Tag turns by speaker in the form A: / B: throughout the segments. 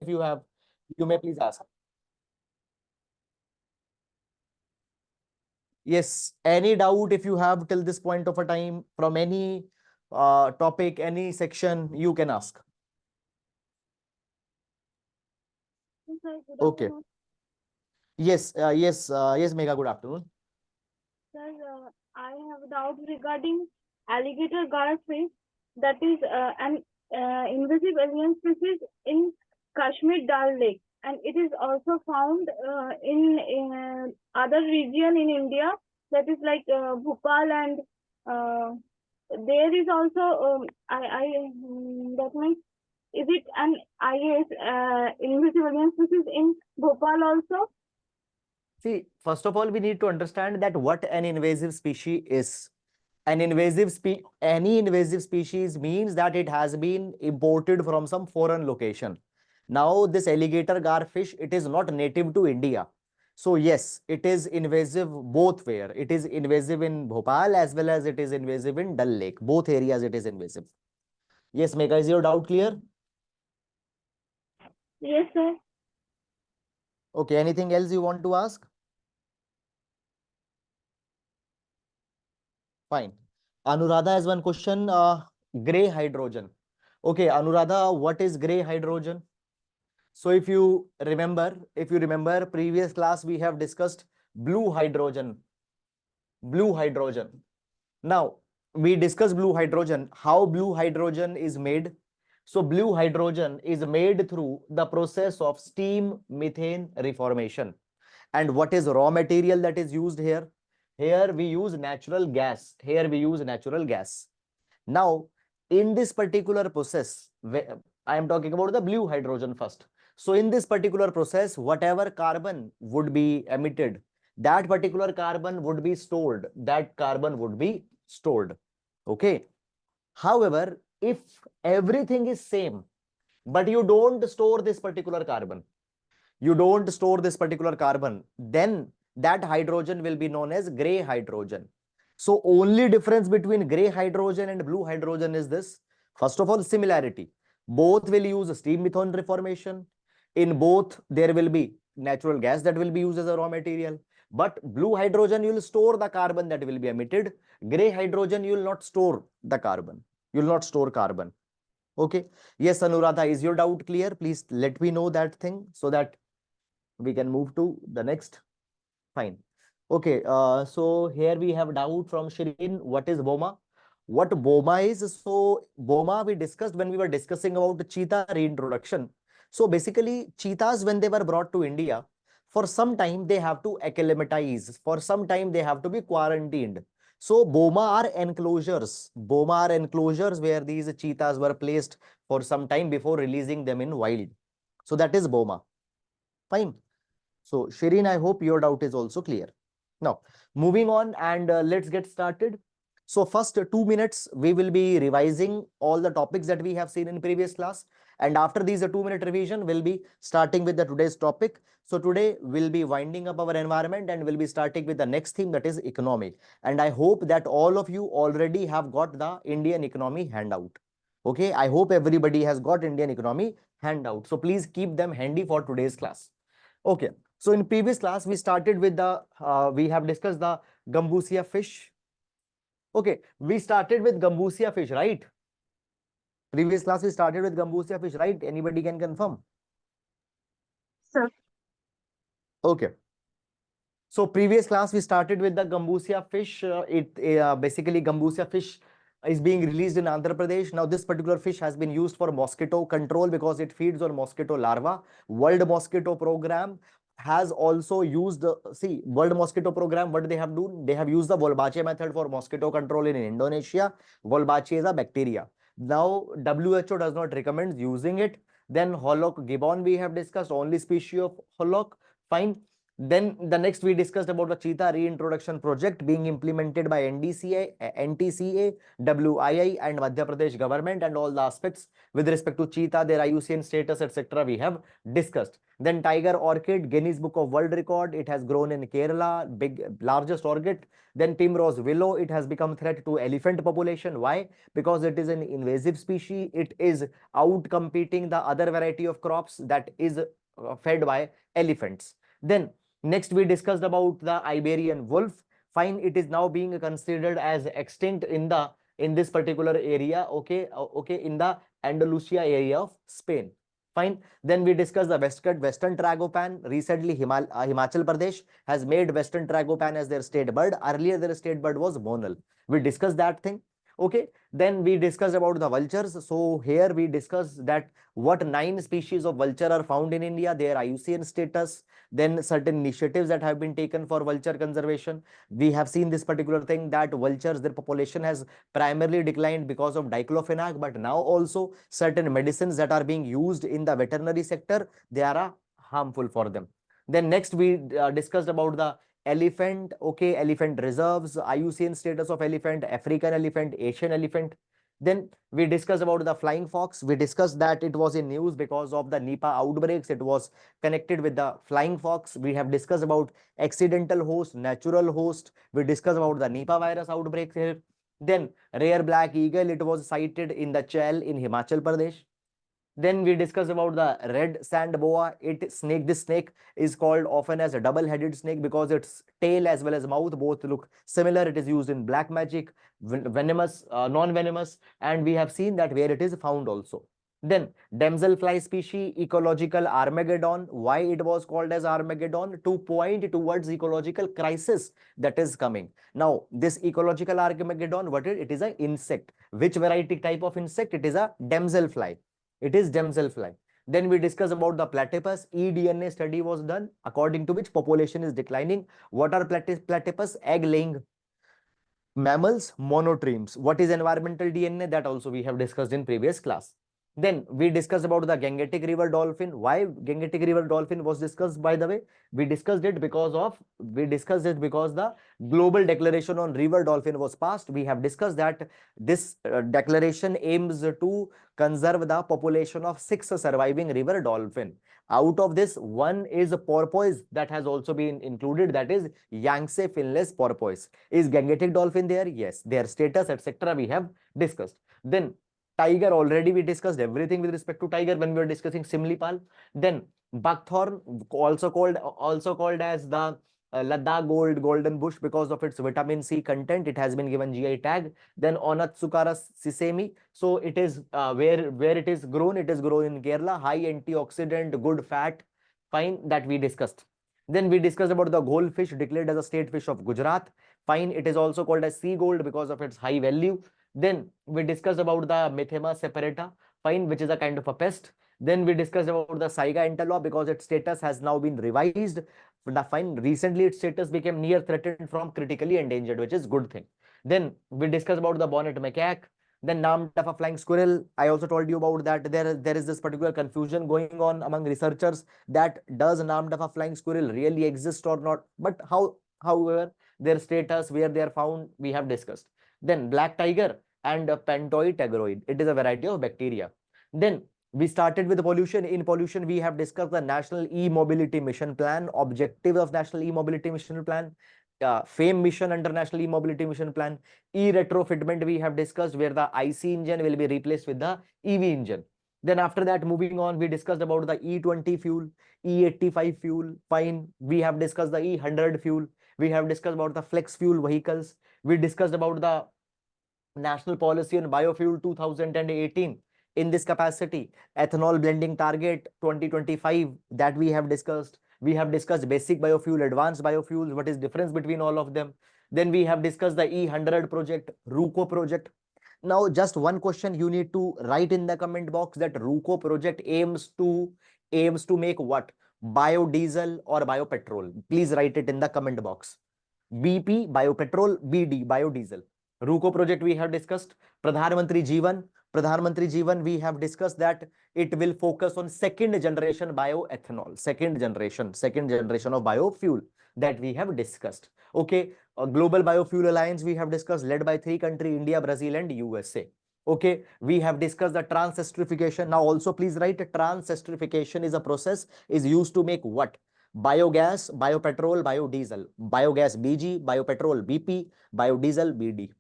A: if you have, you may please ask. Yes, any doubt if you have till this point of a time from any topic, any section, you can ask.
B: Sir, good
A: Okay.
B: afternoon.
A: Yes, Megha, good afternoon.
B: Sir, I have a doubt regarding alligator garfish, that is an invasive alien species in Kashmir Dal Lake, and it is also found in other region in India, that is like Bhopal, and uh, there is also that means, is it an IS invasive alien species in Bhopal also?
A: See, first of all, we need to understand that what an invasive species is. Any invasive species means that it has been imported from some foreign location. Now, this alligator garfish, it is not native to India. So yes, it is invasive both where. It is invasive in Bhopal as well as it is invasive in Dal Lake. Both areas it is invasive. Yes, Megha, is your doubt clear?
B: Yes, sir.
A: Okay, anything else you want to ask? Fine. Anuradha has one question. Gray hydrogen. Okay, Anuradha, what is gray hydrogen? So if you remember previous class, we have discussed blue hydrogen. Blue hydrogen. Now, we discussed blue hydrogen, how blue hydrogen is made. So blue hydrogen is made through the process of steam methane reformation. And what is raw material that is used here? Here we use natural gas. Here we use natural gas. Now, in this particular process, I am talking about the blue hydrogen first. So in this particular process, whatever carbon would be emitted, that particular carbon would be stored. That carbon would be stored. Okay. However, if everything is same, but you don't store this particular carbon, then that hydrogen will be known as gray hydrogen. So only difference between gray hydrogen and blue hydrogen is this. First of all, similarity. Both will use steam methane reformation. In both, there will be natural gas that will be used as a raw material. But blue hydrogen, you will store the carbon that will be emitted. Gray hydrogen, you will not store the carbon. You will not store carbon. Okay. Yes, Anuradha, is your doubt clear? Please let me know that thing so that we can move to the next. Fine. Okay, so here we have doubt from Shireen. What is BOMA? What BOMA is? So BOMA we discussed when we were discussing about cheetah reintroduction. So basically, cheetahs when they were brought to India, for some time they have to acclimatize. For some time they have to be quarantined. So BOMA are enclosures. BOMA are enclosures where these cheetahs were placed for some time before releasing them in wild. So that is BOMA. Fine. So, Shireen, I hope your doubt is also clear. Now, moving on and let's get started. So, first 2 minutes, we will be revising all the topics that we have seen in previous class. And after these 2 minute revision, we'll be starting with the today's topic. So, today we'll be winding up our environment and we'll be starting with the next theme, that is economy. And I hope that all of you already have got the Indian economy handout. Okay, I hope everybody has got Indian economy handout. So, please keep them handy for today's class. Okay. So in previous class, we started with we have discussed the Gambusia fish. Okay, we started with Gambusia fish, right? Previous class, we started with Gambusia fish, right? Anybody can confirm?
B: Sir.
A: Okay. So previous class, we started with the Gambusia fish. Basically Gambusia fish is being released in Andhra Pradesh. Now, this particular fish has been used for mosquito control because it feeds on mosquito larva. World Mosquito Program has also used, World Mosquito Program, what they have done? They have used the Wolbachia method for mosquito control in Indonesia. Wolbachia is a bacteria. Now, WHO does not recommend using it. Then Holoc gibbon we have discussed, only species of Holoc. Fine. Then the next we discussed about the cheetah reintroduction project being implemented by NDCA, NTCA, WII and Madhya Pradesh government, and all the aspects with respect to cheetah, their IUCN status, etc. we have discussed. Then tiger orchid, Guinness Book of World Record, it has grown in Kerala, largest orchid. Then Primrose willow, it has become threat to elephant population. Why? Because it is an invasive species. It is out competing the other variety of crops that is fed by elephants. Then next, we discussed about the Iberian wolf. Fine, it is now being considered as extinct in this particular area. Okay, okay, in the Andalusia area of Spain. Fine. Then we discussed the Western Tragopan. Recently, Himachal Pradesh has made Western Tragopan as their state bird. Earlier, their state bird was Monal. We discussed that thing. Okay. Then we discussed about the vultures. So here we discussed that what 9 species of vulture are found in India, their IUCN status, then certain initiatives that have been taken for vulture conservation. We have seen this particular thing that vultures, their population has primarily declined because of diclofenac, but now also certain medicines that are being used in the veterinary sector, they are harmful for them. Then next we discussed about the elephant. Okay, elephant reserves, IUCN status of elephant, African elephant, Asian elephant. Then we discussed about the flying fox. We discussed that it was in news because of the Nipah outbreaks. It was connected with the flying fox. We have discussed about accidental host, natural host. We discussed about the Nipah virus outbreak here. Then rare black eagle, it was sighted in the Chel in Himachal Pradesh. Then we discuss about the red sand boa. This snake is called often as a double-headed snake because its tail as well as mouth both look similar. It is used in black magic, venomous, non-venomous, and we have seen that where it is found also. Then damselfly species, ecological Armageddon. Why it was called as Armageddon? To point towards ecological crisis that is coming. Now, this ecological Armageddon, what it is? An insect. Which variety type of insect? It is a damselfly. It is damselfly. Then we discuss about the platypus. eDNA study was done according to which population is declining. What are platypus? Egg-laying mammals, monotremes. What is environmental DNA? That also we have discussed in previous class. Then we discussed about the Gangetic River dolphin. Why Gangetic River dolphin was discussed, by the way? We discussed it because the global declaration on river dolphin was passed. We have discussed that this declaration aims to conserve the population of 6 surviving river dolphin. Out of this, one is a porpoise that has also been included, that is Yangtze finless porpoise. Is Gangetic dolphin there? Yes. Their status, etc. we have discussed. Then tiger, already we discussed everything with respect to tiger when we were discussing Simlipal. Then buckthorn, also called as the Ladakh golden bush because of its vitamin C content. It has been given GI tag. Then Onatsukaras sesame. So it is where it is grown. It is grown in Kerala. High antioxidant, good fat. Fine, that we discussed. Then we discussed about the goldfish declared as a state fish of Gujarat. Fine, it is also called as sea gold because of its high value. Then we discussed about the Methema separata, fine, which is a kind of a pest. Then we discussed about the Saiga antelope because its status has now been revised. The fine, recently its status became near threatened from critically endangered, which is good thing. Then we discussed about the bonnet macaque. Then Namdapha flying squirrel. I also told you about that. There is this particular confusion going on among researchers that does Namdapha flying squirrel really exist or not. But however, their status, where they are found, we have discussed. Then black tiger and Pantoid agroid. It is a variety of bacteria. Then we started with pollution. In pollution, we have discussed the National E-Mobility Mission Plan, objectives of National E-Mobility Mission Plan, FAME mission under National E-Mobility Mission Plan. E-retrofitment we have discussed, where the IC engine will be replaced with the EV engine. Then after that, moving on, we discussed about the E20 fuel, E85 fuel. Fine. We have discussed the E100 fuel. We have discussed about the flex fuel vehicles. We discussed about the National Policy on Biofuel 2018. In this capacity, ethanol blending target 2025 that we have discussed. We have discussed basic biofuel, advanced biofuels, what is difference between all of them. Then we have discussed the E100 project, RUCO project. Now, just one question you need to write in the comment box, that RUCO project aims to make what? Biodiesel or biopetrol? Please write it in the comment box. BP, biopetrol; BD, biodiesel. RUCO project we have discussed. Pradhan Mantri Jeevan, we have discussed that it will focus on second generation bioethanol, second generation of biofuel that we have discussed. Okay, Global Biofuel Alliance we have discussed, led by 3 countries, India, Brazil, and USA. Okay, we have discussed the transesterification. Now also please write, transesterification is a process is used to make what? Biogas, biopetrol, biodiesel. Biogas BG, biopetrol BP, biodiesel BD.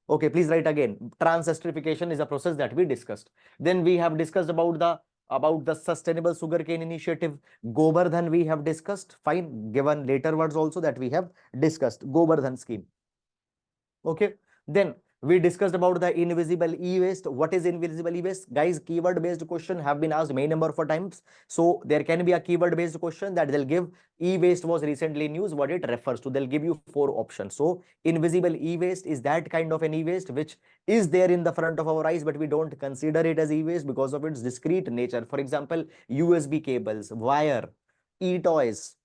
A: Okay, please write again. Transesterification is a process that we discussed. Then we have discussed about the sustainable sugarcane initiative. Gobardhan we have discussed. Fine, given later words also that we have discussed. Gobardhan scheme. Okay, then we discussed about the invisible e-waste. What is invisible e-waste? Guys, keyword based question have been asked many number of times. So there can be a keyword based question that they'll give. E-waste was recently in news, what it refers to. They'll give you 4 options. So invisible e-waste is that kind of an e-waste which is there in the front of our eyes, but we don't consider it as e-waste because of its discrete nature. For example, USB cables, wire, e-toys.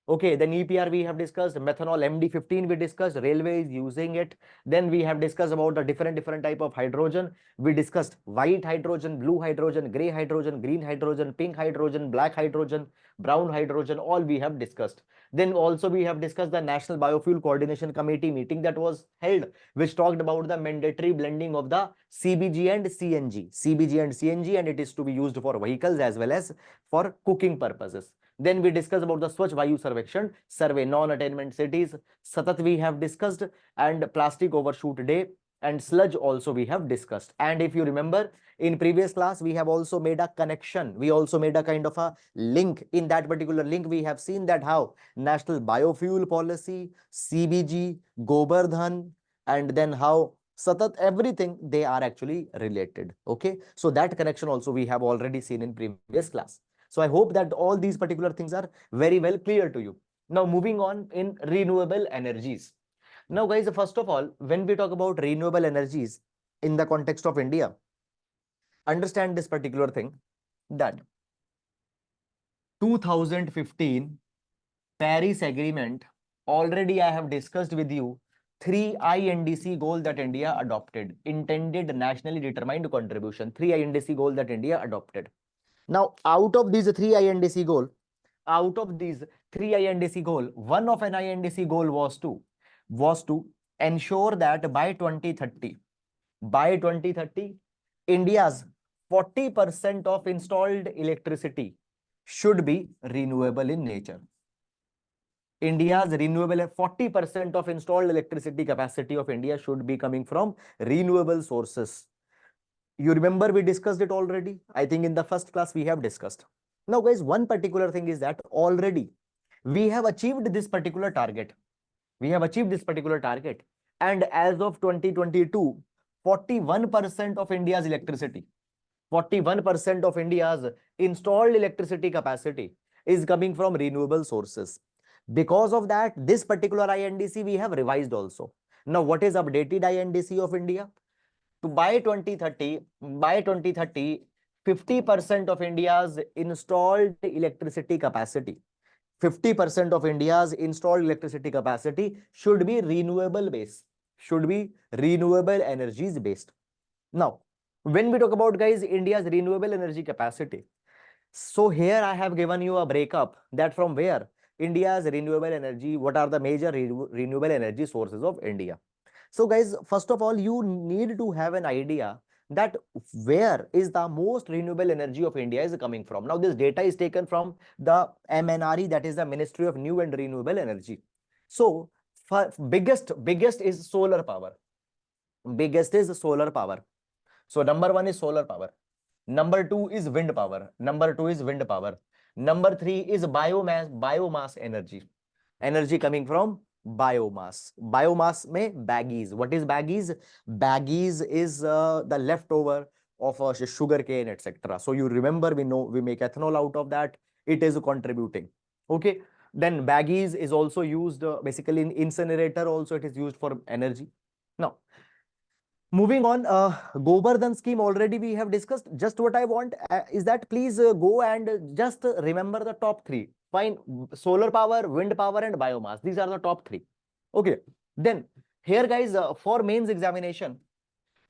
A: Okay, then EPR we have discussed, methanol MD15 we discussed, railway is using it. Then we have discussed about the different type of hydrogen. We discussed white hydrogen, blue hydrogen, gray hydrogen, green hydrogen, pink hydrogen, black hydrogen, brown hydrogen, all we have discussed. Then also we have discussed the National Biofuel Coordination Committee meeting that was held, which talked about the mandatory blending of the CBG and CNG, and it is to be used for vehicles as well as for cooking purposes. Then we discussed about the Swachh Vayu Sarvekshan survey, non-attainment cities. Satat we have discussed, and plastic overshoot day, and sludge also we have discussed. And if you remember, in previous class, we have also made a connection. We also made a kind of a link. In that particular link, we have seen that how National Biofuel Policy, CBG, Gobardhan, and then how Satat, everything, they are actually related. Okay, so that connection also we have already seen in previous class. So I hope that all these particular things are very well clear to you. Now moving on in renewable energies. Now guys, first of all, when we talk about renewable energies in the context of India, understand this particular thing that 2015 Paris Agreement, already I have discussed with you 3 INDC goal that India adopted, intended nationally determined contribution, 3 INDC goal that India adopted. Now, out of these 3 INDC goal, one of an INDC goal was to ensure that by 2030, India's 40% of installed electricity should be renewable in nature. India's renewable 40% of installed electricity capacity of India should be coming from renewable sources. You remember we discussed it already. I think in the first class we have discussed. Now guys, one particular thing is that already we have achieved this particular target. And as of 2022, 41% of India's electricity, 41% of India's installed electricity capacity is coming from renewable sources. Because of that, this particular INDC we have revised also. Now, what is updated INDC of India? So by 2030, 50% of India's installed electricity capacity, 50% of India's installed electricity capacity should be renewable based, should be renewable energies based. Now, when we talk about guys, India's renewable energy capacity, so here I have given you a breakup that from where India's renewable energy, what are the major renewable energy sources of India. So guys, first of all, you need to have an idea that where is the most renewable energy of India is coming from. Now, this data is taken from the MNRE, that is the Ministry of New and Renewable Energy. So, biggest is solar power. So, number 1 is solar power. Number 2 is wind power. Number 3 is biomass energy coming from biomass mein baggies. What is baggies? Baggies is the leftover of sugar cane, etc. So you remember, we make ethanol out of that. It is contributing. Okay, then baggies is also used basically in incinerator also, it is used for energy. Now moving on, Gobardhan scheme already we have discussed. Just what I want is that please go and just remember the top 3. Fine, solar power, wind power, and biomass. These are the top 3. Okay, then Here guys, for mains examination,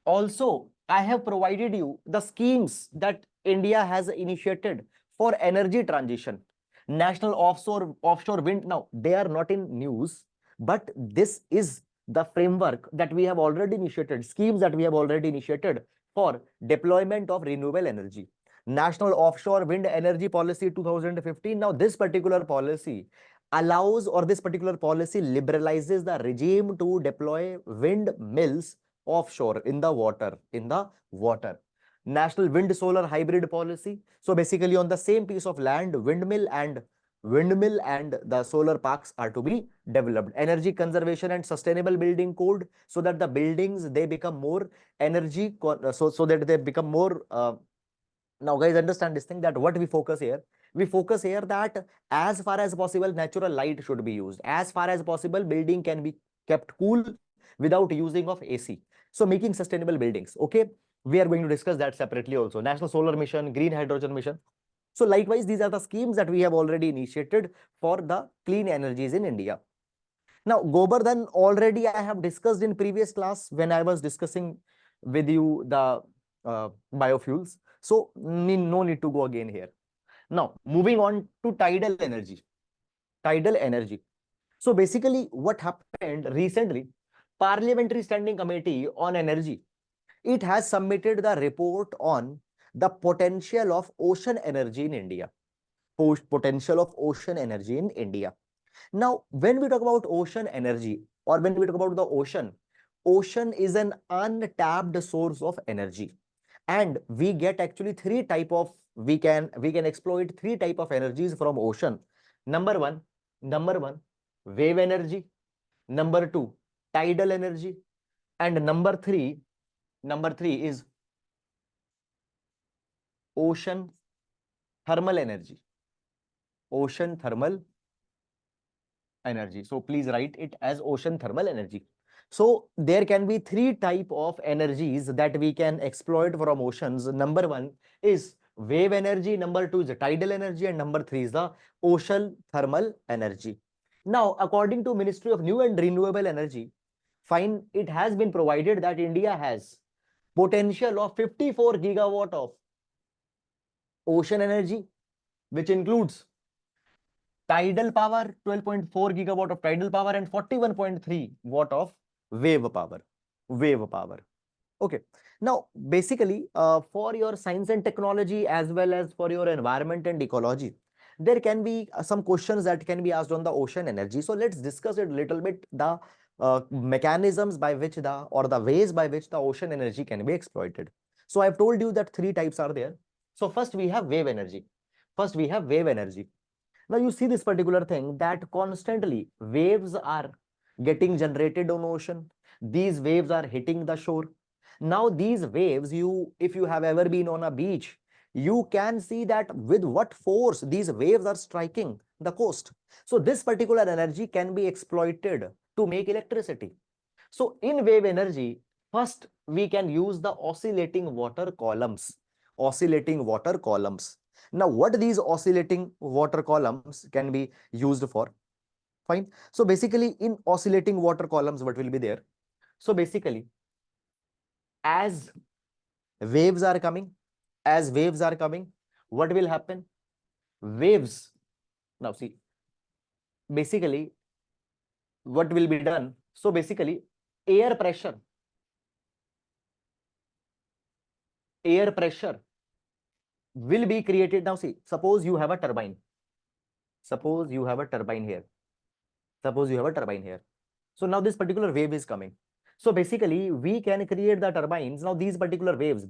A: also I have provided you the schemes that India has initiated for energy transition. National offshore wind, now they are not in news, but this is the framework that we have already initiated, schemes that we have already initiated for deployment of renewable energy. National Offshore Wind Energy Policy 2015. Now this particular policy allows, or this particular policy liberalizes the regime to deploy windmills offshore in the water. National Wind Solar Hybrid Policy. So basically on the same piece of land, windmill and the solar parks are to be developed. Energy Conservation and Sustainable Building Code, so that the buildings, they become more so that they become more now guys, understand this thing, that what we focus here, that as far as possible natural light should be used. As far as possible, building can be kept cool without using of AC. So making sustainable buildings. Okay, we are going to discuss that separately also. National Solar Mission, Green Hydrogen Mission. So likewise, these are the schemes that we have already initiated for the clean energies in India. Now, Gobardhan already I have discussed in previous class when I was discussing with you the biofuels. So no need to go again here. Now, moving on to tidal energy. Tidal energy. So basically what happened recently, Parliamentary Standing Committee on Energy, it has submitted the report on the potential of ocean energy in India. Potential of ocean energy in India. Now, when we talk about ocean energy, or when we talk about the ocean is an untapped source of energy, and we get actually we can exploit three type of energies from ocean. Number one, wave energy. Number two, tidal energy, and number three is ocean thermal energy. Ocean thermal energy. So please write it as ocean thermal energy. So there can be three type of energies that we can exploit from oceans. Number one is wave energy, number two is the tidal energy, and number three is the ocean thermal energy. Now, according to Ministry of New and Renewable Energy, fine, it has been provided that India has potential of 54 gigawatt of ocean energy, which includes tidal power, 12.4 gigawatt of tidal power, and 41.3 watt of wave power. Okay. Now, basically, for your science and technology as well as for your environment and ecology, there can be some questions that can be asked on the ocean energy. So let's discuss it a little bit, the mechanisms by which the ways by which the ocean energy can be exploited. So I've told you that three types are there. So first we have wave energy. Now you see this particular thing, that constantly waves are getting generated on ocean. These waves are hitting the shore. Now these waves, if you have ever been on a beach, you can see that with what force these waves are striking the coast. So this particular energy can be exploited to make electricity. So in wave energy, first we can use the oscillating water columns. Now, what these oscillating water columns can be used for? Fine. So basically, in oscillating water columns, what will be there? So basically, as waves are coming, what will happen? Waves. Now, see, basically, what will be done? So basically, air pressure will be created. Now see, suppose you have a turbine here. So now this particular wave is coming. So basically we can create the turbines. Now these particular waves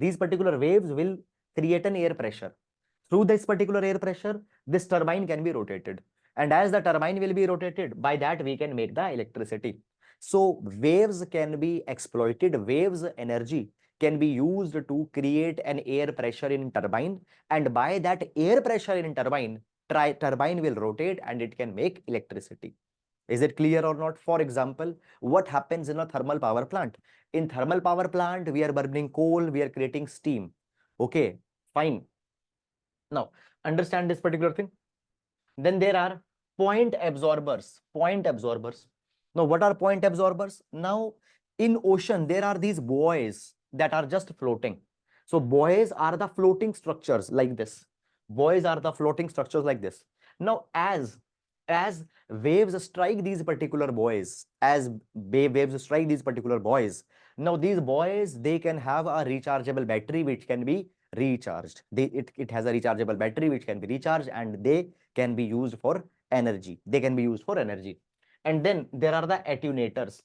A: will create an air pressure. Through this particular air pressure, this turbine can be rotated, and as the turbine will be rotated, by that we can make the electricity. So waves can be exploited. Waves energy can be used to create an air pressure in turbine, and by that air pressure in turbine will rotate and it can make electricity. Is it clear or not? For example, what happens in a thermal power plant? In thermal power plant, we are burning coal, we are creating steam. Okay, fine. Now, understand this particular thing. Then there are point absorbers. Now, what are point absorbers? Now, in ocean, there are these buoys that are just floating. So buoys are the floating structures like this. Buoys are the floating structures like this. Now, as waves strike these particular buoys, as waves strike these particular buoys, now these buoys, they can have a rechargeable battery which can be recharged. It has a rechargeable battery which can be recharged, and they can be used for energy. They can be used for energy. And then there are the attenuators.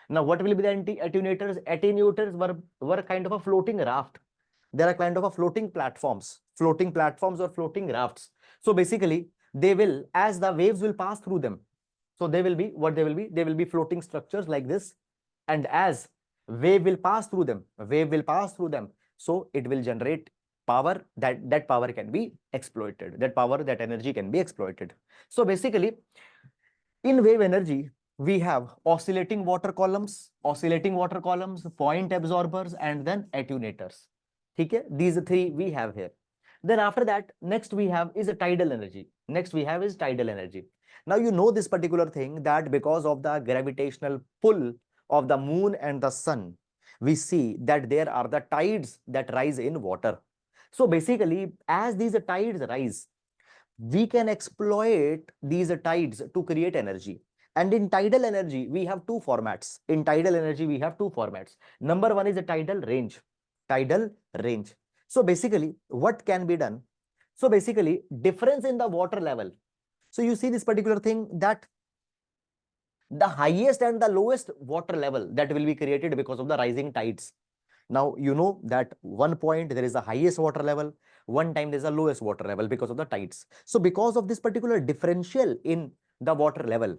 A: Now, what will be the attenuators? Attenuators were kind of a floating raft. There are kind of a floating platforms or floating rafts. So basically, they will, as the waves will pass through them, so they will be what they will be. They will be floating structures like this, and as wave will pass through them, so it will generate power. That power can be exploited. That energy can be exploited. So basically, in wave energy, we have oscillating water columns, point absorbers, and then attenuators. Okay, these three we have here. Then after that, next we have is a tidal energy. Now you know this particular thing, that because of the gravitational pull of the moon and the sun, we see that there are the tides that rise in water. So basically, as these tides rise, we can exploit these tides to create energy. And in tidal energy, we have two formats. Number one is a tidal range. So basically, what can be done? So basically, difference in the water level. So you see this particular thing, that the highest and the lowest water level that will be created because of the rising tides. Now, you know that one point there is the highest water level, one time there is the lowest water level because of the tides. So because of this particular differential in the water level,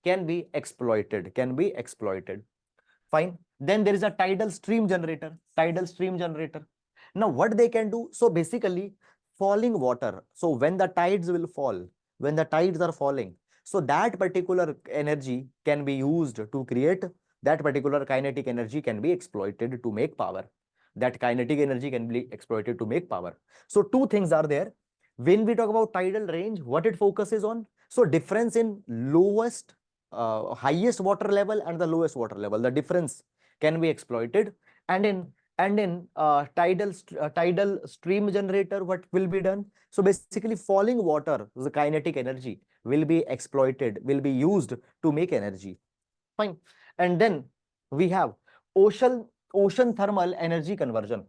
A: can be exploited. Fine. Then there is a tidal stream generator. Now, what they can do? So basically, falling water. So when the tides will fall, when the tides are falling, so that particular energy can be used to create, that particular kinetic energy can be exploited to make power. So two things are there. When we talk about tidal range, what it focuses on? So difference in highest water level and the lowest water level, the difference can be exploited. And in tidal stream generator, what will be done? So basically, falling water, the kinetic energy will be exploited, will be used to make energy. Fine. And then we have ocean thermal energy conversion.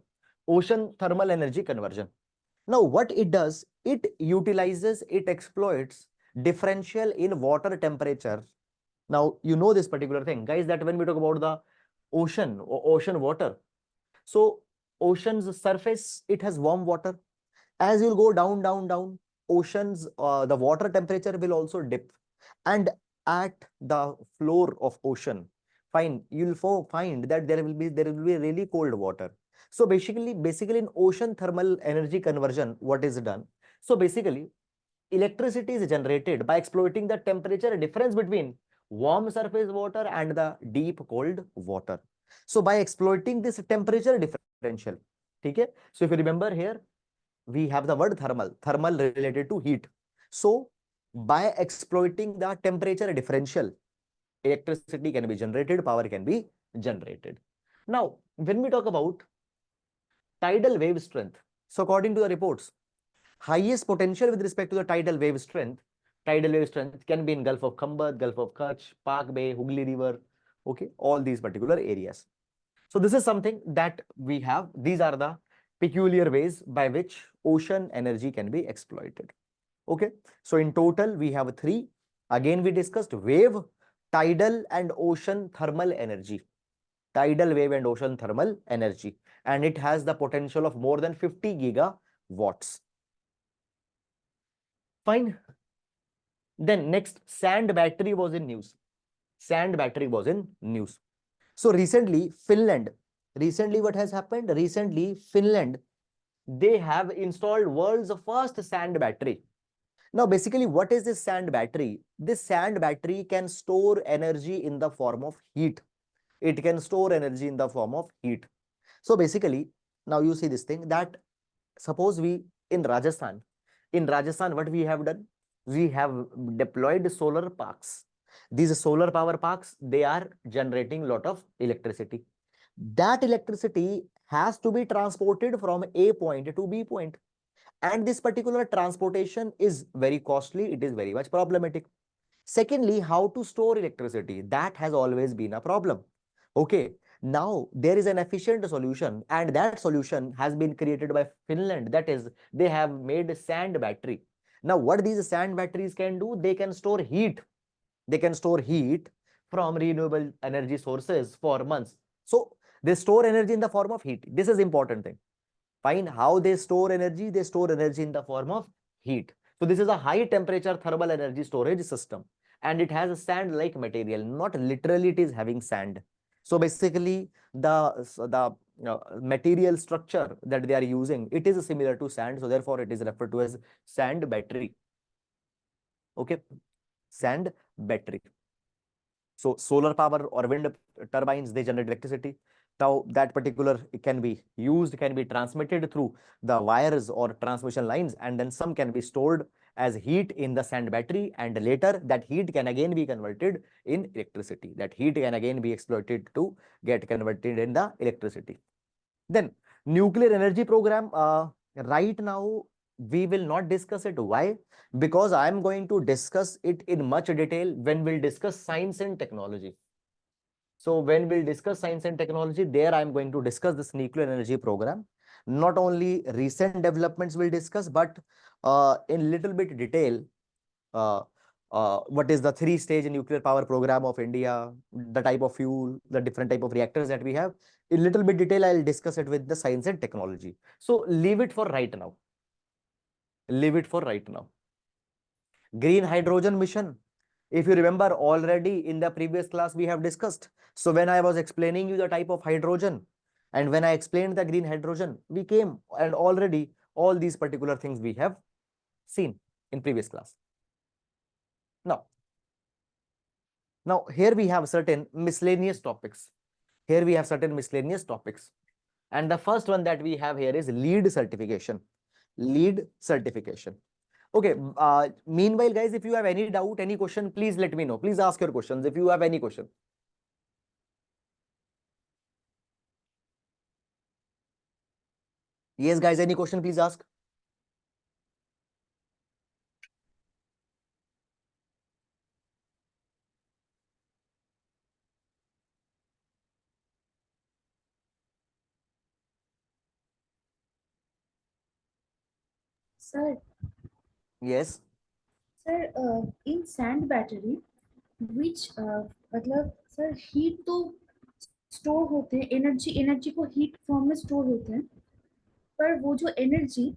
A: Now, what it does, it exploits differential in water temperature. Now, you know this particular thing, guys, that when we talk about the ocean or ocean water, so ocean's surface, it has warm water. As you'll go down, oceans, the water temperature will also dip. And at the floor of ocean, fine, you'll find that there will be really cold water. So basically in ocean thermal energy conversion, what is done? So basically, electricity is generated by exploiting the temperature difference between warm surface water and the deep cold water. So by exploiting this temperature differential, okay? So if you remember here, we have the word thermal related to heat. So by exploiting the temperature differential, electricity can be generated, power can be generated. Now, when we talk about tidal wave strength, so according to the reports, highest potential with respect to the tidal wave strength can be in Gulf of Khambat, Gulf of Kutch, Pak Bay, Hooghly River, okay, all these particular areas. So this is something that we have. These are the peculiar ways by which ocean energy can be exploited. Okay, so in total we have three. Again, we discussed wave, tidal, and ocean thermal energy. And it has the potential of more than 50 gigawatts. Fine. Then next, sand battery was in news. So recently, what has happened? Recently, Finland, they have installed world's first sand battery. Now, basically, what is this sand battery? This sand battery can store energy in the form of heat. It can store energy in the form of heat. So basically, now you see this thing, that suppose we in Rajasthan, what we have done? we have deployed solar parks. These solar power parks, they are generating lot of electricity. That electricity has to be transported from A point to B point, and this particular transportation is very costly. It is very much problematic. Secondly, how to store electricity, that has always been a problem. Okay, now there is an efficient solution, and that solution has been created by Finland. That is, they have made sand battery. Now what these sand batteries can do, they can store heat. They can store heat from renewable energy sources for months. So they store energy in the form of heat. This is important thing. Fine. How they store energy? They store energy in the form of heat. So this is a high temperature thermal energy storage system, and it has a sand like material. Not literally it is having sand. So basically the material structure that they are using, it is similar to sand. So therefore it is referred to as sand battery. Okay, sand battery. So solar power or wind turbines, they generate electricity. Now that particular can be used, can be transmitted through the wires or transmission lines, and then some can be stored as heat in the sand battery, and later that heat can again be converted in electricity. That heat can again be exploited to get converted in the electricity. Then nuclear energy program, right now we will not discuss it. Why? Because I am going to discuss it in much detail when we'll discuss science and technology. So when we'll discuss science and technology, there I am going to discuss this nuclear energy program. Not only recent developments we'll discuss, but in little bit detail, uh, what is the 3-stage nuclear power program of India, the type of fuel, the different type of reactors that we have. In little bit detail, I'll discuss it with the science and technology. So leave it for right now. Leave it for right now. Green hydrogen mission. If you remember, already in the previous class we have discussed. So when I was explaining you the type of hydrogen, and when I explained the green hydrogen, we came and already all these particular things we have seen in previous class. Now here we have certain miscellaneous topics. Here we have certain miscellaneous topics. And the first one that we have here is LEED certification. LEED certification. Okay. Meanwhile, guys, if you have any doubt, any question, please let me know. Please ask your questions if you have any question. Yes, guys, any question, please ask.
C: Sir,
A: Yes.
C: sir, in sand battery, which मतलब sir heat तो store होते हैं, energy energy को heat form में store होते हैं, पर वो जो एनर्जी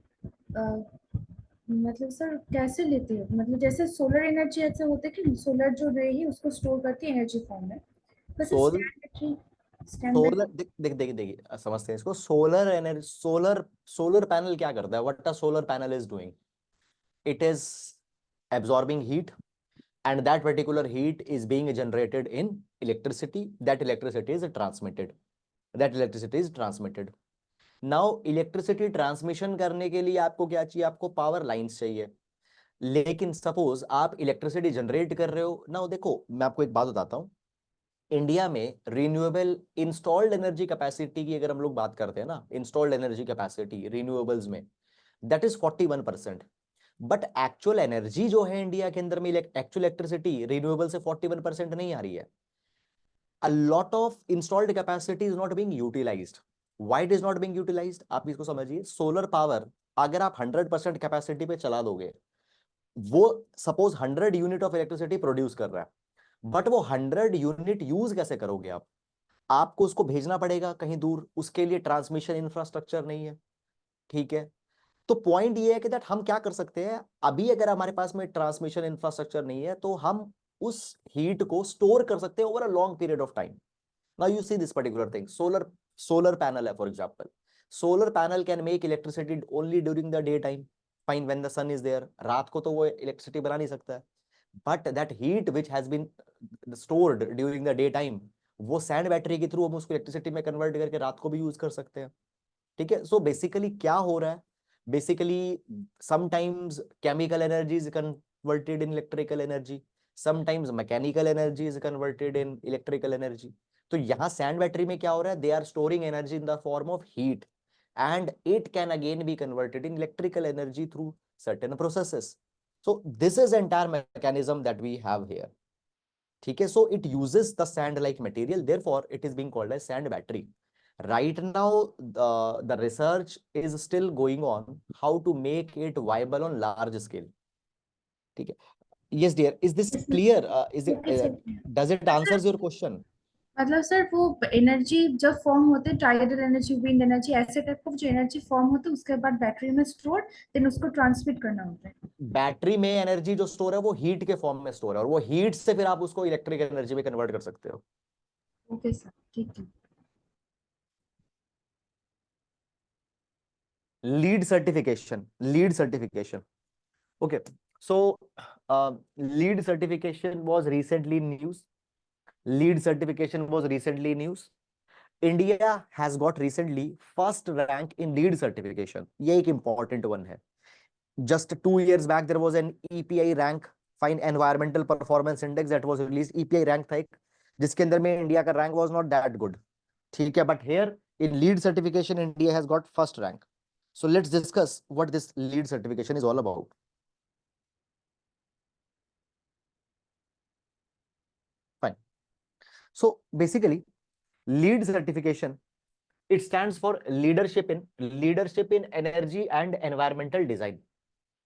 C: मतलब सर कैसे लेते हैं? मतलब जैसे सोलर एनर्जी ऐसे होते हैं कि सोलर जो रे है उसको स्टोर करती है एनर्जी फॉर्म में, बस
A: सोल
C: स्टैंड
A: सोलर देखिए समझते हैं इसको। सोलर एनर्जी, सोलर पैनल क्या करता है? What a solar panel is doing, it is absorbing heat, and that particular heat is being generated in electricity. That electricity is transmitted. Now electricity transmission करने के लिए आपको क्या चाहिए? आपको पावर लाइंस चाहिए। लेकिन सपोज आप इलेक्ट्रिसिटी जनरेट कर रहे हो ना, देखो मैं आपको एक बात बताता हूँ। इंडिया में रिन्यूएबल इंस्टॉल्ड एनर्जी कैपेसिटी की अगर हम लोग बात करते हैं ना, इंस्टॉल्ड एनर्जी कैपेसिटी रिन्यूएबल्स में, that is 41%। But actual energy जो है इंडिया के अंदर में, एक्चुअल इलेक्ट्रिसिटी रिन्यूएबल से 41% नहीं आ रही है। A lot of installed capacity is not being utilized. Why it is not being utilized? आप इसको समझिए। सोलर पावर अगर आप 100% कैपेसिटी पे चला दोगे, वो suppose 100 unit of electricity produce कर रहा है, बट वो 100 यूनिट यूज कैसे करोगे आप? आपको उसको भेजना पड़ेगा कहीं दूर, उसके लिए ट्रांसमिशन इंफ्रास्ट्रक्चर नहीं है। ठीक है, तो पॉइंट ये है कि दैट हम क्या कर सकते हैं, अभी अगर हमारे पास में ट्रांसमिशन इंफ्रास्ट्रक्चर नहीं है, तो हम उस हीट को स्टोर कर सकते हैं over a long period of time. Now you see this particular thing, solar panel है for example. Solar panel can make electricity only during the day time, fine, when the sun is there. रात को तो वो electricity बना नहीं सकता है, but that heat which has been stored during the day time, वो सैंड बैटरी के थ्रू हम उसको इलेक्ट्रिसिटी में कन्वर्ट करके रात को भी यूज कर सकते हैं। ठीक है, सो बेसिकली क्या हो रहा है, basically sometimes chemical energy is converted in electrical energy. Sometimes mechanical energy is converted in electrical energy. तो यहाँ sand battery में क्या हो रहा है? They are storing energy in the form of heat, and it can again be converted in electrical energy through certain processes. So this is entire mechanism that we have here. ठीक है? So it uses the sand-like material, therefore it is being called as sand battery. Right now, the research is still going on how to make it viable on large scale. ठीक है? Yes, dear. Is this
C: Yes, sir.
A: clear? Is it?
C: Okay, sir.
A: Does it answers your question?
C: मतलब sir वो energy जब form होते हैं, tidal energy, wind energy, ऐसे type of जो energy form होते हैं उसके बाद बैटरी में स्टोर, देन उसको ट्रांसमिट करना होता है।
A: बैटरी में एनर्जी जो स्टोर है वो हीट के फॉर्म में स्टोर है, और वो हीट से फिर आप उसको इलेक्ट्रिक एनर्जी में कन्वर्ट कर सकते हो।
C: ओके सर, ठीक है।
A: Lead certification. Okay, so lead certification was recently in news. India has got recently first rank in lead certification. ये एक important one है. Just 2 years back there was an EPI rank, fine, environmental performance index, that was released. EPI rank था एक, जिसके अंदर में India का rank was not that good. ठीक है, but here in lead certification India has got first rank. So let's discuss what this lead certification is all about. Fine. So basically, lead certification, it stands for leadership in energy and environmental design.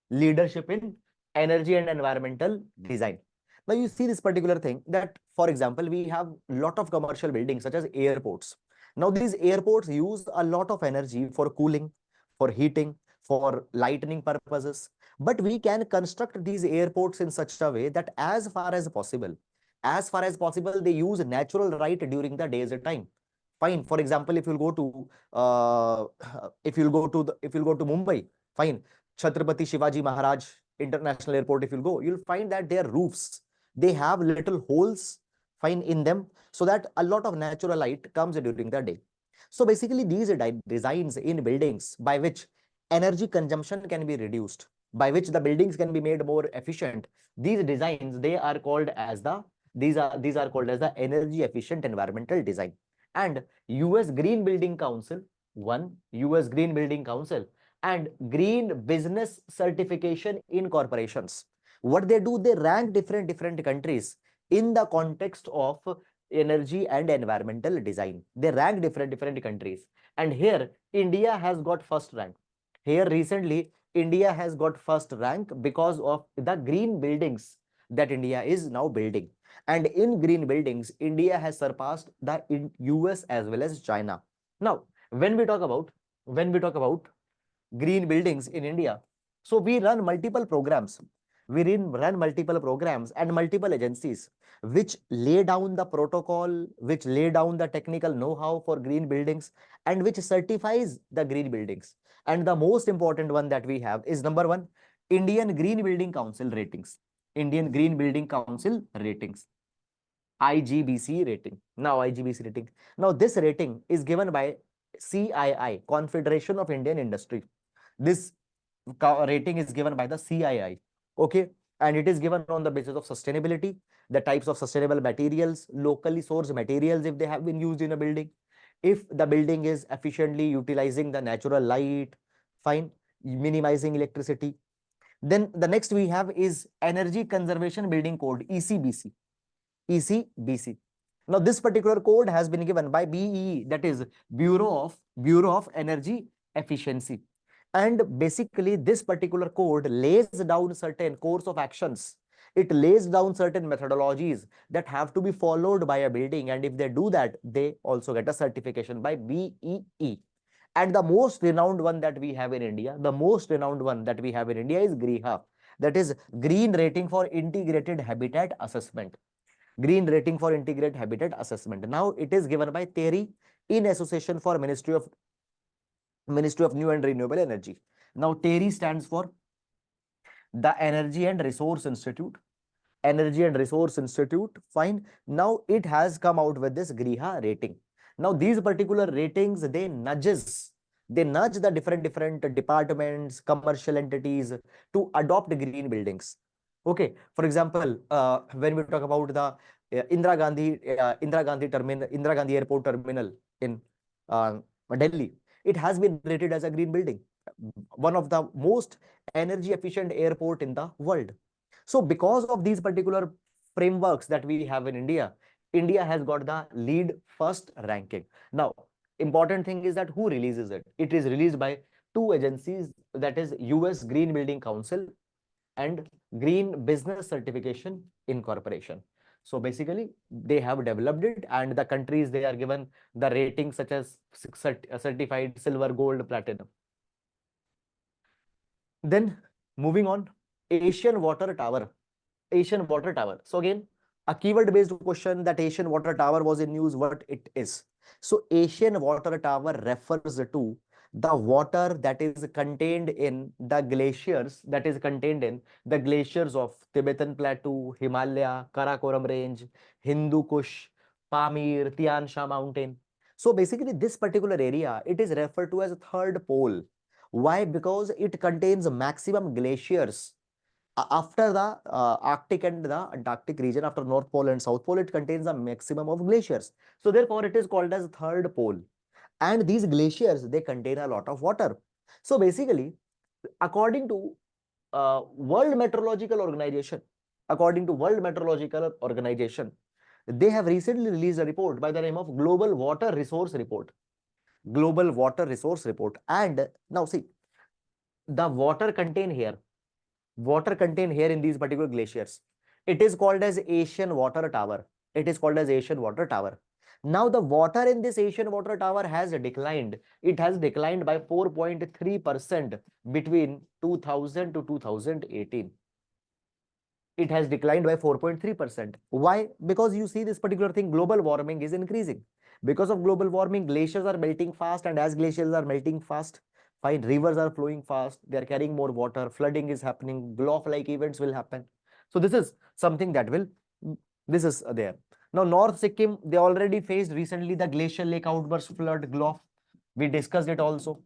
A: Leadership in energy and environmental design. Now you see this particular thing that, for example, we have a lot of commercial buildings such as airports. Now these airports use a lot of energy for cooling, for heating, for lightning purposes. But we can construct these airports in such a way that as far as possible, they use natural light during the day's time. Fine. For example, if you'll go to Mumbai, fine, Chhatrapati Shivaji Maharaj International Airport, if you'll go, you'll find that their roofs, they have little holes, fine, in them, so that a lot of natural light comes during the day. So basically, these designs in buildings by which energy consumption can be reduced, by which the buildings can be made more efficient, these designs, they are called as the energy efficient environmental design. And US Green Building Council, US Green Building Council and Green Business Certification in corporations, what they do, they rank different countries in the context of energy and environmental design. They rank different countries, and here India has got first rank. Here recently India has got first rank because of the green buildings that India is now building. And in green buildings, India has surpassed the US as well as China. Now, when we talk about green buildings in India, so we run multiple programs. We run multiple programs and multiple agencies which lay down the protocol, which lay down the technical know-how for green buildings, and which certifies the green buildings. And the most important one that we have is number one, Indian Green Building Council ratings. Indian Green Building Council ratings. IGBC rating. Now this rating is given by CII, Confederation of Indian Industry. This rating is given by the CII. Okay, and it is given on the basis of sustainability, the types of sustainable materials, locally sourced materials if they have been used in a building, if the building is efficiently utilizing the natural light, fine, minimizing electricity. Then the next we have is Energy Conservation Building Code, ECBC. Now this particular code has been given by BEE, that is Bureau of Energy Efficiency. And basically this particular code lays down certain course of actions. It lays down certain methodologies that have to be followed by a building, and if they do that, they also get a certification by BEE. And the most renowned one that we have in India, is GRIHA, that is Green Rating for Integrated Habitat Assessment. Green Rating for Integrated Habitat Assessment. Now it is given by TERI in association for Ministry of New and Renewable Energy. Now TERI stands for the Energy and Resource Institute. Fine. Now it has come out with this GRIHA rating. Now these particular ratings, they nudge the different departments, commercial entities to adopt green buildings. Okay, for example, when we talk about the Indira Gandhi Airport terminal in Delhi, it has been rated as a green building, one of the most energy efficient airport in the world. So because of these particular frameworks that we have in India, India has got the lead first ranking. Now, important thing is that who releases it? It is released by two agencies, that is US Green Building Council and Green Business Certification Incorporation. So basically, they have developed it, and the countries they are given the ratings such as certified silver, gold, platinum. Then moving on, Asian Water Tower. Asian Water Tower. So again, a keyword-based question that Asian Water Tower was in news, what it is. So Asian Water Tower refers to the water that is contained in the glaciers, of Tibetan Plateau, Himalaya, Karakoram Range, Hindu Kush, Pamir, Tian Shan Mountain. So basically, this particular area, it is referred to as a third pole. Why? Because it contains maximum glaciers. After the Arctic and the Antarctic region, after North Pole and South Pole, it contains a maximum of glaciers. So therefore, it is called as third pole. And these glaciers, they contain a lot of water. So basically, according to World Meteorological Organization, they have recently released a report by the name of Global Water Resource Report. And now see, the water contained here in these particular glaciers, it is called as Asian Water Tower. Now the water in this Asian Water Tower has declined. It has declined by 4.3% between 2000 to 2018. It has declined by 4.3%. Why? Because you see this particular thing, global warming is increasing. Because of global warming, glaciers are melting fast, and as glaciers are melting fast, fine, rivers are flowing fast, they are carrying more water, flooding is happening, Glof-like events will happen. So this is something that will, this is there. Now, North Sikkim, they already faced recently the glacial lake outburst flood, Glof. We discussed it also.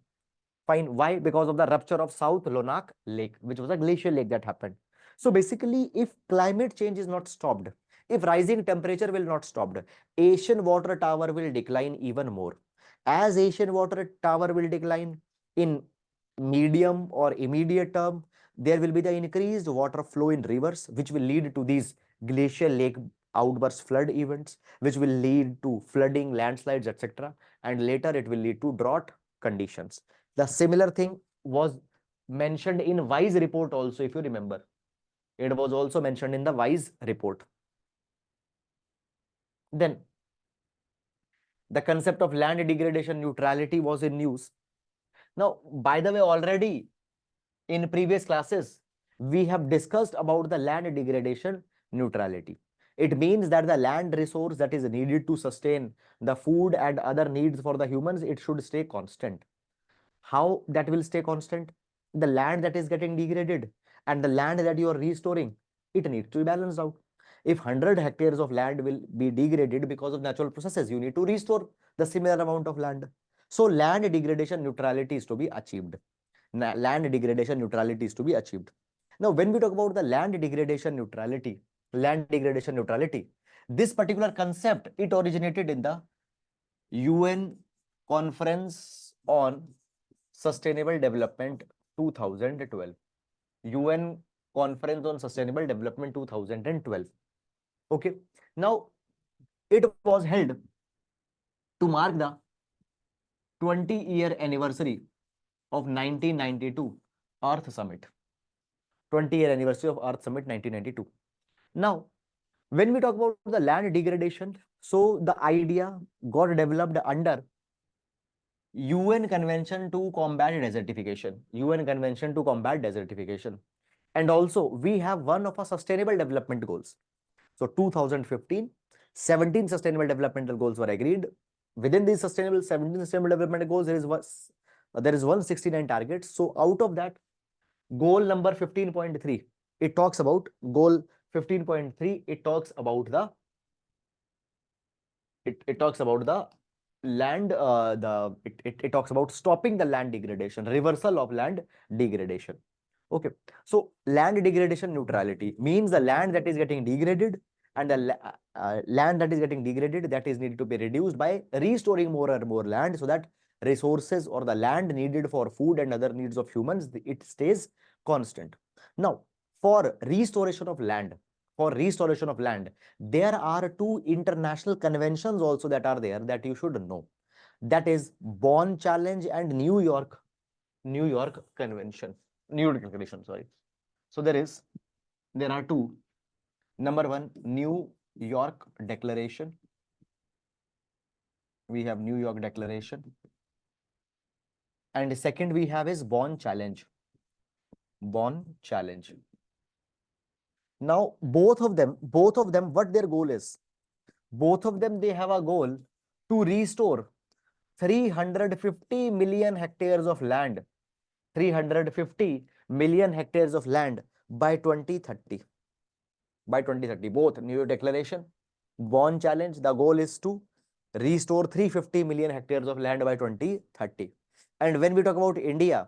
A: Fine. Why? Because of the rupture of South Lonak Lake, which was a glacial lake that happened. So basically, if climate change is not stopped, if rising temperature will not stopped, Asian Water Tower will decline even more. As Asian Water Tower will decline in medium or immediate term, there will be the increased water flow in rivers, which will lead to these glacial lake outburst flood events, which will lead to flooding, landslides, etc. And later it will lead to drought conditions. The similar thing was mentioned in WISE report also, if you remember. It was also mentioned in the WISE report. Then the concept of land degradation neutrality was in news. Now, by the way, already in previous classes, we have discussed about the land degradation neutrality. It means that the land resource that is needed to sustain the food and other needs for the humans, it should stay constant. How that will stay constant? The land that is getting degraded and the land that you are restoring, it needs to be balanced out. If 100 hectares of land will be degraded because of natural processes, you need to restore the similar amount of land. So land degradation neutrality is to be achieved. Land degradation neutrality is to be achieved. Now, when we talk about the land degradation neutrality, this particular concept, it originated in the UN Conference on Sustainable Development 2012. UN Conference on Sustainable Development 2012. Okay. Now, it was held to mark the 20-year anniversary of 1992 Earth Summit. 20-year anniversary of Earth Summit 1992. Now, when we talk about the land degradation, so the idea got developed under UN Convention to combat desertification. And also, we have one of our sustainable development goals. So 2015, 17 sustainable developmental goals were agreed. Within these 17 sustainable development goals, there is 169 targets. So out of that, goal number 15.3, it talks about goal 15.3. It talks about the land. It talks about stopping the land degradation, reversal of land degradation. Okay, so land degradation neutrality means the land that is getting degraded and the land that is getting degraded, that is needed to be reduced by restoring more and more land, so that resources or the land needed for food and other needs of humans, it stays constant. Now, for restoration of land, there are two international conventions also that are there that you should know. That is Bonn Challenge and New York Convention. New York Declaration, sorry. So there are two. Number one, New York Declaration. We have New York Declaration. And second we have is Bonn Challenge. Bonn Challenge. Now, both of them, what their goal is? Both of them, they have a goal to restore 350 million hectares of land. 350 million hectares of land by 2030. By 2030, both New York Declaration, Bonn Challenge, the goal is to restore 350 million hectares of land by 2030. And when we talk about India,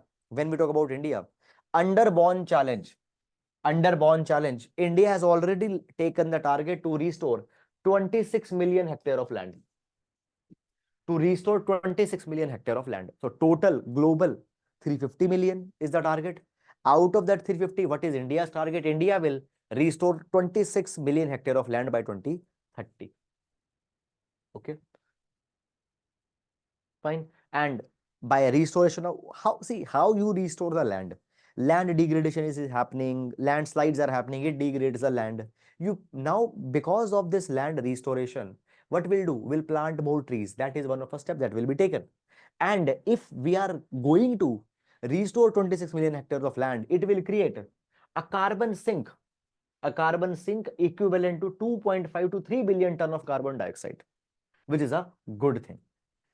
A: under Bonn Challenge, India has already taken the target to restore 26 million hectare of land. To restore 26 million hectare of land. So total global 350 million is the target. Out of that 350, what is India's target? India will restore 26 million hectare of land by 2030. Okay. Fine. And by restoration of how you restore the land. Land degradation is happening, landslides are happening, it degrades the land. You now, because of this land restoration, what we'll do? We'll plant more trees. That is one of the steps that will be taken. And if we are going to restore 26 million hectares of land, it will create a carbon sink equivalent to 2.5 to 3 billion ton of carbon dioxide, which is a good thing.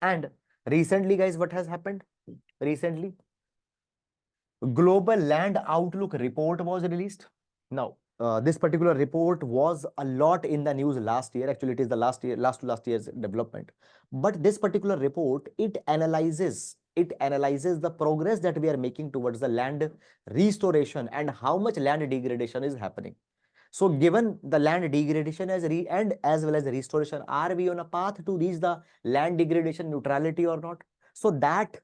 A: And recently, guys, what has happened? Recently, Global Land Outlook report was released. Now, this particular report was a lot in the news last year. Actually, it is the last to last year's development. But this particular report, it analyzes the progress that we are making towards the land restoration and how much land degradation is happening. So given the land degradation and as well as the restoration, are we on a path to reach the land degradation neutrality or not? So that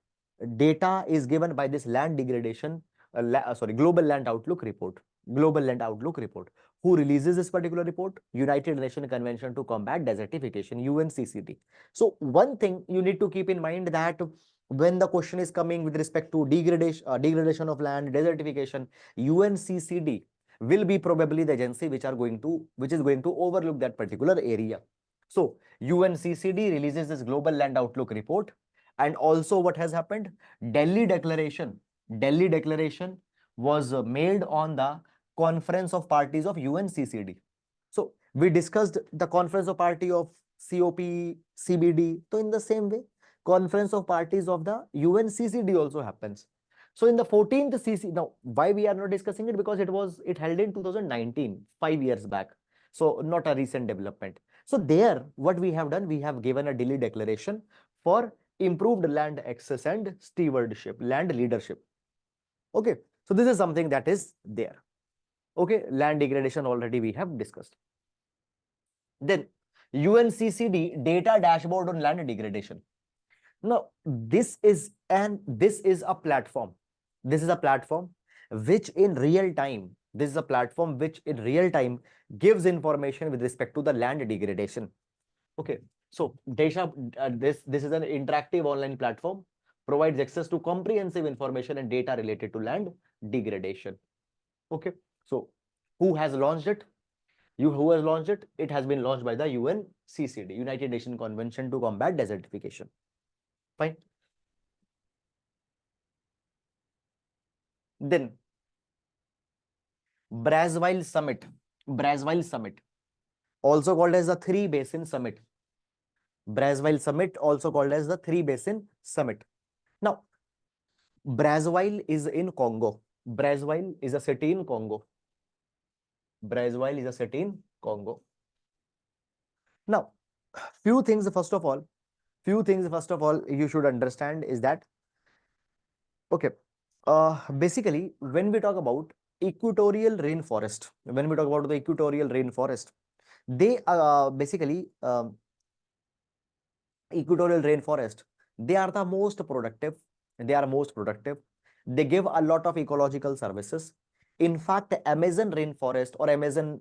A: data is given by this land degradation, Global Land Outlook report. Who releases this particular report? United Nations Convention to Combat Desertification, UNCCD. So one thing you need to keep in mind that when the question is coming with respect to degradation of land, desertification, UNCCD will be probably the agency which is going to overlook that particular area. So UNCCD releases this Global Land Outlook report. And also what has happened? Delhi Declaration was made on the Conference of Parties of UNCCD. So we discussed the Conference of Party of COP, CBD. So in the same way, Conference of Parties of the UNCCD also happens. So in the 14th CC, now why we are not discussing it? Because it held in 2019, 5 years back. So not a recent development. So there, what we have done, we have given a Delhi Declaration for improved land access and stewardship, land leadership. Okay, so this is something that is there. Okay, land degradation already we have discussed. Then UNCCD data dashboard on land degradation. Now, this is a platform. This is a platform which in real time, gives information with respect to the land degradation. Okay, so this is an interactive online platform, provides access to comprehensive information and data related to land degradation. Okay, so who has launched it? Who has launched it? It has been launched by the UNCCD, United Nations Convention to Combat Desertification. Fine. Then Brazzaville Summit, also called as the Three Basin Summit. Brazzaville Summit, also called as the Three Basin Summit. Now, Brazzaville is in Congo. Brazzaville is a city in Congo. Now, few things first of all you should understand is that, okay, Basically, when we talk about equatorial rainforest, they basically equatorial rainforest, they are the most productive. They are most productive. They give a lot of ecological services. In fact, Amazon rainforest or Amazon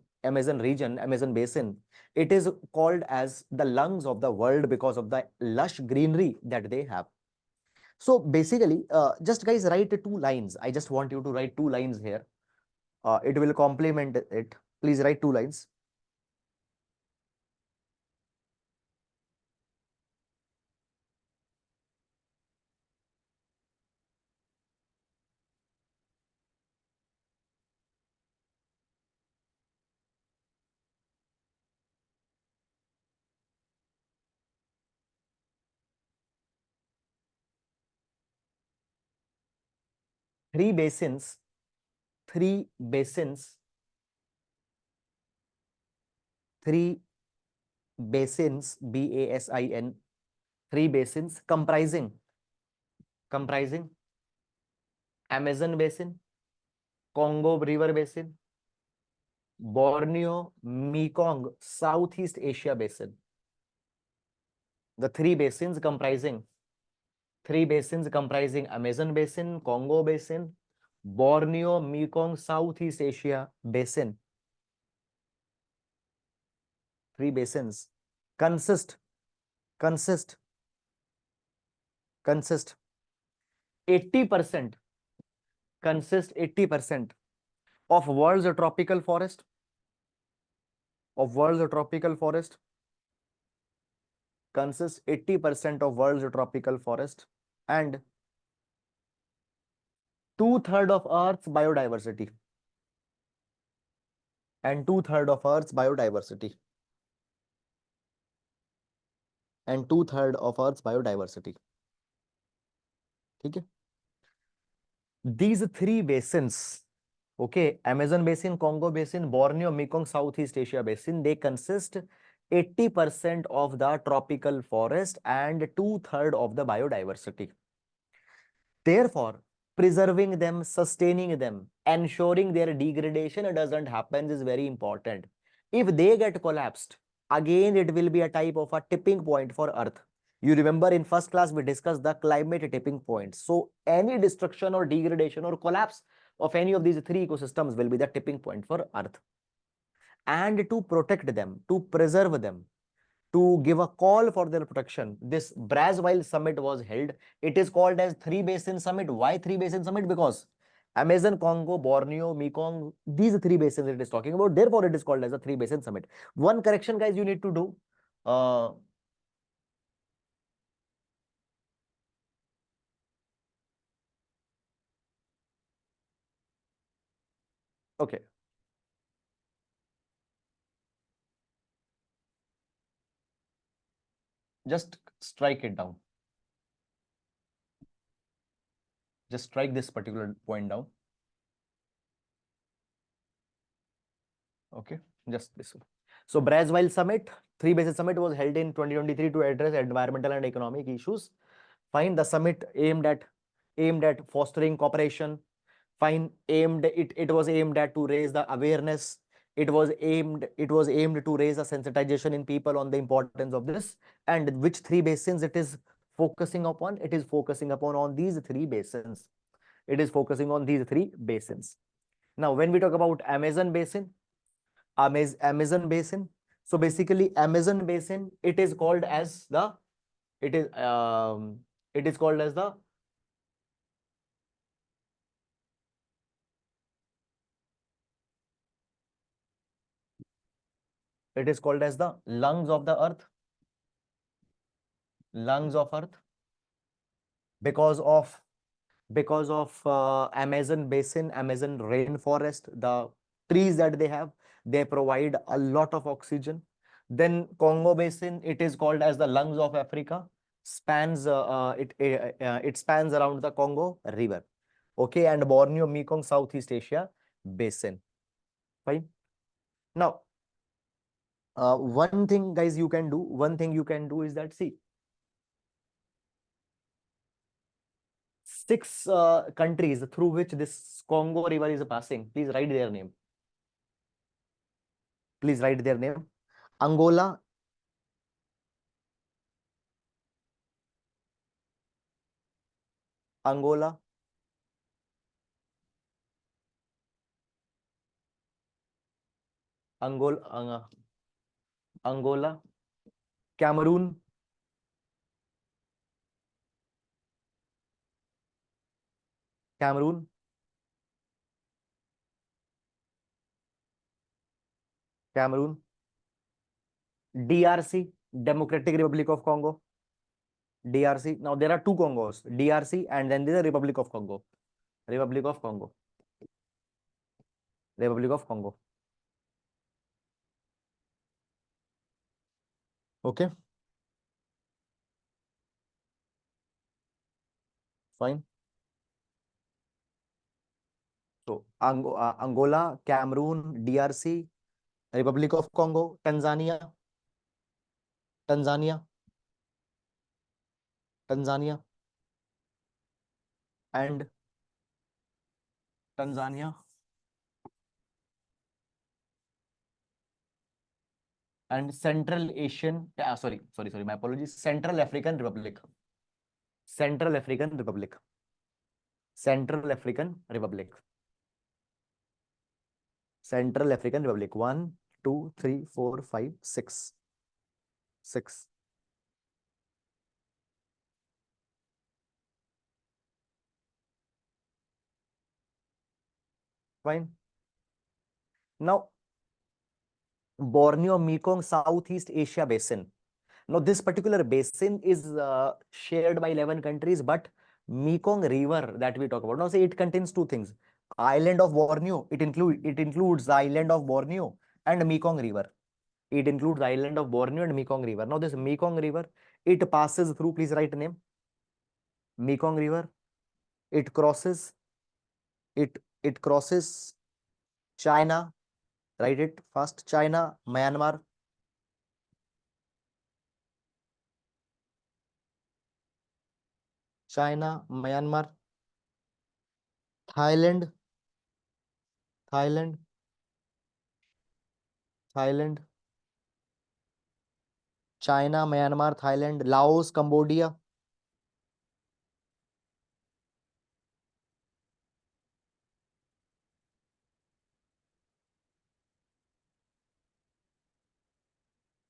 A: region, Amazon basin, it is called as the lungs of the world because of the lush greenery that they have. So basically, just guys write 2 lines. I just want you to write 2 lines here. It will complement it. Please write 2 lines. Three basins, three basins, three basins, BASIN, 3 basins comprising Amazon basin, Congo River basin, Borneo, Mekong, Southeast Asia basin. The 3 basins comprising Amazon basin, Congo basin, Borneo, Mekong, Southeast Asia basin. 3 basins consist 80% consist 80% of world's tropical forest consists 80% of world's tropical forest and 2/3 of Earth's biodiversity. And 2/3 of Earth's biodiversity. And 2/3 of Earth's biodiversity. Okay. These 3 basins, okay, Amazon basin, Congo basin, Borneo, Mekong, Southeast Asia basin, they consist 80% of the tropical forest and 2/3 of the biodiversity. Therefore, preserving them, sustaining them, ensuring their degradation doesn't happen is very important. If they get collapsed, again, it will be a type of a tipping point for Earth. You remember in first class, we discussed the climate tipping point. So any destruction or degradation or collapse of any of these 3 ecosystems will be the tipping point for Earth. And to protect them, to preserve them, to give a call for their protection, this Brazzaville summit was held. It is called as 3 basin summit. Why 3 basin summit? Because Amazon, Congo, Borneo, Mekong, these 3 basins it is talking about. Therefore, it is called as a 3 basin summit. One correction, guys, you need to do. Okay. Just strike it down. Just strike this particular point down. Okay, just this one. So Brazzaville summit, 3 basin summit was held in 2023 to address environmental and economic issues. Fine, the summit aimed at fostering cooperation. Fine, it was aimed at to raise the awareness. It was aimed to raise a sensitization in people on the importance of this. And which 3 basins it is focusing upon? It is focusing upon on these 3 basins. It is focusing on these 3 basins. Now, when we talk about Amazon basin, so basically Amazon basin, it is called as the it is called as the lungs of the earth. Lungs of earth, because of Amazon basin, Amazon rainforest, the trees that they have, they provide a lot of oxygen. Then Congo basin, it is called as the lungs of Africa, it spans around the Congo river. Okay, and Borneo, Mekong, Southeast Asia basin. Fine. Now, one thing, guys, you can do is that, see, 6 countries through which this Congo river is passing. Please write their name. Please write their name. Angola, Angola, Angola, Cameroon, Cameroon, Cameroon, DRC, Democratic Republic of Congo, DRC. Now there are two Congos, DRC and then there is the Republic of Congo. Republic of Congo. Republic of Congo. Okay. Fine. So Angola, Cameroon, DRC, Republic of Congo, Tanzania, Tanzania, Tanzania, and Tanzania, and Central Asian, sorry, my apologies, Central African Republic. Central African Republic. Central African Republic. Central African Republic. 1, 2, 3, 4, 5, 6. 6. Fine. Now, Borneo, Mekong, Southeast Asia Basin. Now, this particular basin is shared by 11 countries, but Mekong River that we talk about. Now, say it contains two things. Island of Borneo, it includes the island of Borneo and Mekong River. It includes the island of Borneo and Mekong River. Now, this Mekong River, it passes through, please write a name. Mekong River, it crosses China, write it fast, China, Myanmar, China, Myanmar, Thailand, Thailand, Thailand, China, Myanmar, Thailand, Laos, Cambodia,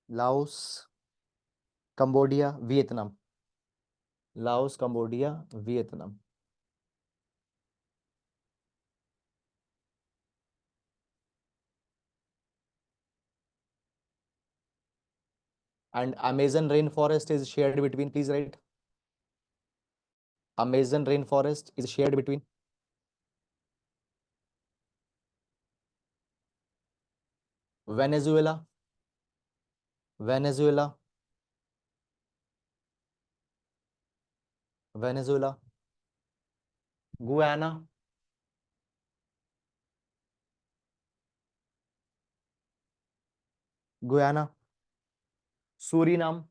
A: Laos, Cambodia, Vietnam. Laos, Cambodia, Vietnam. And Amazon rainforest is shared between, please write. Amazon rainforest is shared between Venezuela, Venezuela, Venezuela, Guyana, Guyana, Suriname,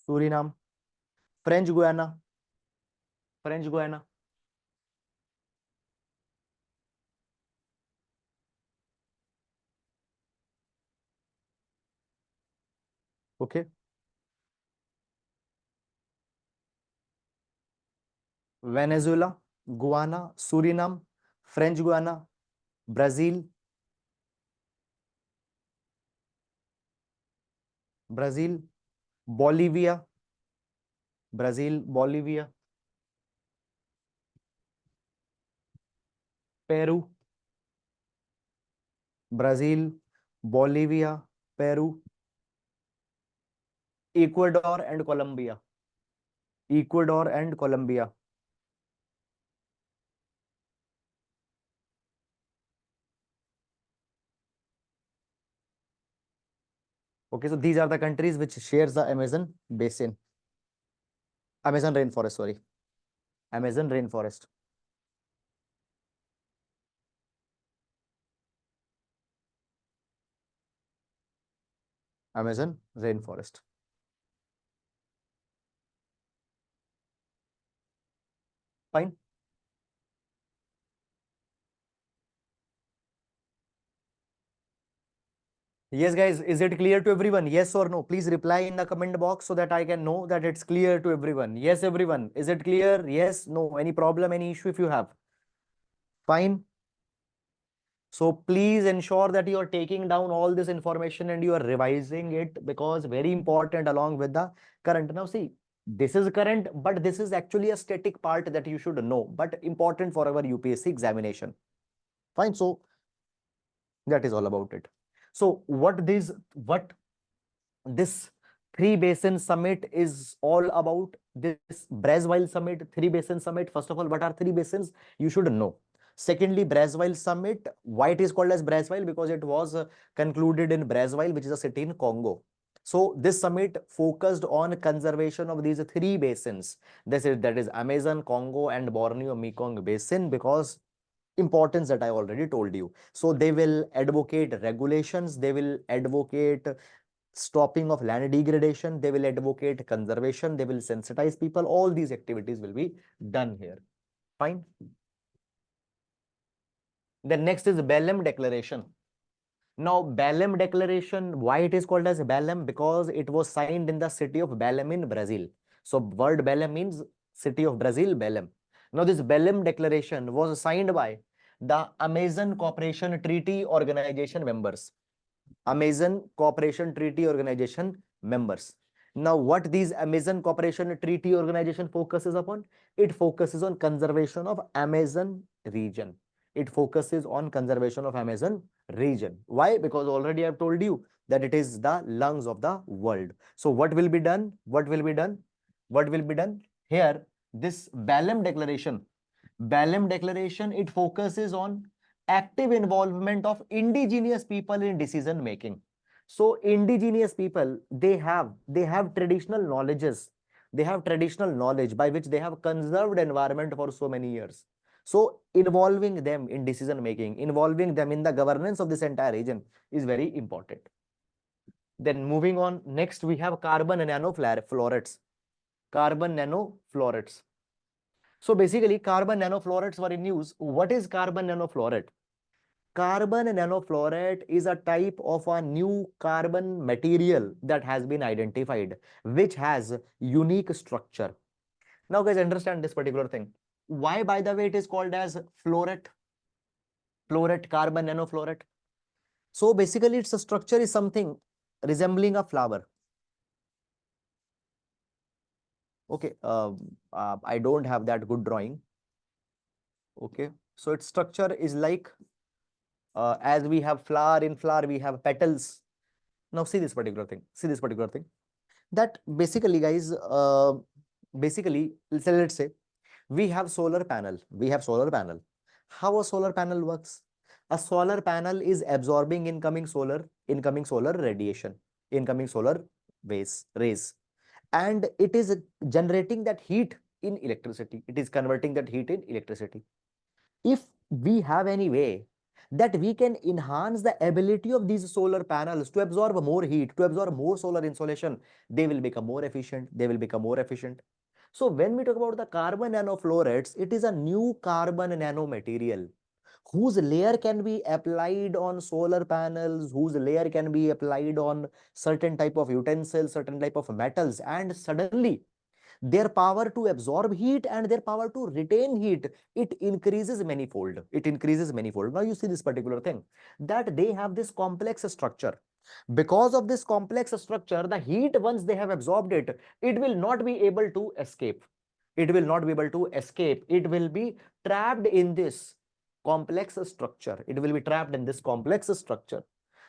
A: Suriname, French Guiana, French Guiana, okay, Venezuela, Guyana, Suriname, French Guiana, Brazil, Brazil, Bolivia, Brazil, Bolivia, Peru, Brazil, Bolivia, Peru, Ecuador and Colombia. Ecuador and Colombia. Okay, so these are the countries which shares the Amazon basin. Amazon rainforest, sorry. Amazon rainforest. Amazon rainforest. Fine. Yes, guys, is it clear to everyone? Yes or no? Please reply in the comment box so that I can know that it's clear to everyone. Yes, everyone. Is it clear? Yes, no. Any problem, any issue if you have? Fine. So please ensure that you are taking down all this information and you are revising it, because very important along with the current. Now see, this is current, but this is actually a static part that you should know, but important for our UPSC examination. Fine. So that is all about it. So what this three basin summit is all about, this Brazzaville summit, three basin summit. First of all, what are three basins? You should know. Secondly, Brazzaville summit. Why it is called as Brazzaville? Because it was concluded in Brazzaville, which is a city in Congo. So this summit focused on conservation of these three basins. That is Amazon, Congo, and Borneo Mekong basin, because importance that I already told you. So they will advocate regulations, they will advocate stopping of land degradation, they will advocate conservation, they will sensitize people. All these activities will be done here. Fine. The next is Belém Declaration. Now, Belém Declaration, why it is called as Belém? Because it was signed in the city of Belém in Brazil. So word Belém means city of Brazil, Belém. Now, this Belém Declaration was signed by the Amazon Cooperation Treaty Organization members. Amazon Cooperation Treaty Organization members. Now, what these Amazon Cooperation Treaty Organization focuses upon? It focuses on conservation of Amazon region. It focuses on conservation of Amazon region. Why? Because already I've told you that it is the lungs of the world. So what will be done? What will be done? What will be done? Here, this Belém Declaration, it focuses on active involvement of indigenous people in decision making. So indigenous people, they have traditional knowledges. They have traditional knowledge by which they have conserved environment for so many years. So involving them in decision making, involving them in the governance of this entire region is very important. Then moving on, next we have carbon nanoflorettes. Carbon nanoflorettes. So basically, carbon nanoflorettes were in use. What is carbon nanoflorette? Carbon nanoflorette is a type of a new carbon material that has been identified, which has unique structure. Now, guys, understand this particular thing. Why, by the way, it is called as florette? Florette, carbon nanoflorette. So basically, its structure is something resembling a flower. Okay, I don't have that good drawing. Okay, so its structure is like, as we have flower, in flower we have petals. Now see this particular thing. See this particular thing. That basically, guys, basically, let's say we have solar panel. We have solar panel. How a solar panel works? A solar panel is absorbing incoming solar radiation, incoming solar rays, and it is generating that heat in electricity. It is converting that heat in electricity. If we have any way that we can enhance the ability of these solar panels to absorb more heat, to absorb more solar insolation, they will become more efficient. They will become more efficient. So when we talk about the carbon nanoflorettes, it is a new carbon nanomaterial whose layer can be applied on solar panels, whose layer can be applied on certain type of utensils, certain type of metals, and suddenly their power to absorb heat and their power to retain heat, it increases manifold. It increases manifold. Now you see this particular thing, that they have this complex structure. Because of this complex structure, the heat, once they have absorbed it, it will not be able to escape. It will not be able to escape. It will be trapped in this complex structure. It will be trapped in this complex structure.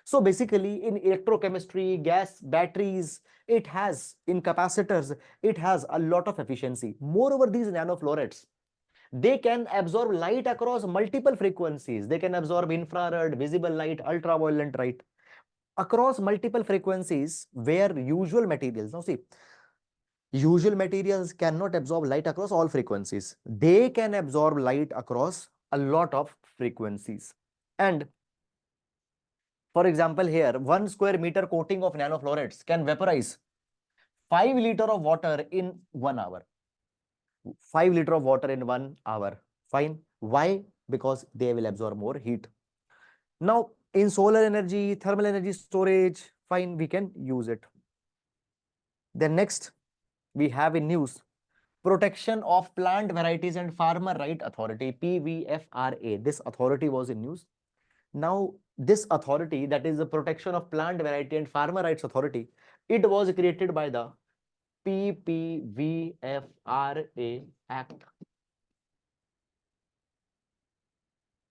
A: So basically, in electrochemistry, gas, batteries, it has, in capacitors, it has a lot of efficiency. Moreover, these nanoflorettes, they can absorb light across multiple frequencies. They can absorb infrared, visible light, ultraviolet light across multiple frequencies, where usual materials, now see, usual materials cannot absorb light across all frequencies. They can absorb light across a lot of frequencies. And For example, here 1 square meter coating of nanofluorides can vaporize 5 liter of water in 1 hour. 5 liter of water in 1 hour. Fine. Why? Because they will absorb more heat. Now, in solar energy, thermal energy storage, fine, we can use it. Then next, we have in news, Protection of Plant Varieties and Farmer Right Authority, PVFRA. This authority was in news. Now, this authority, that is the Protection of Plant Variety and Farmer Rights Authority, it was created by the PPVFRA Act.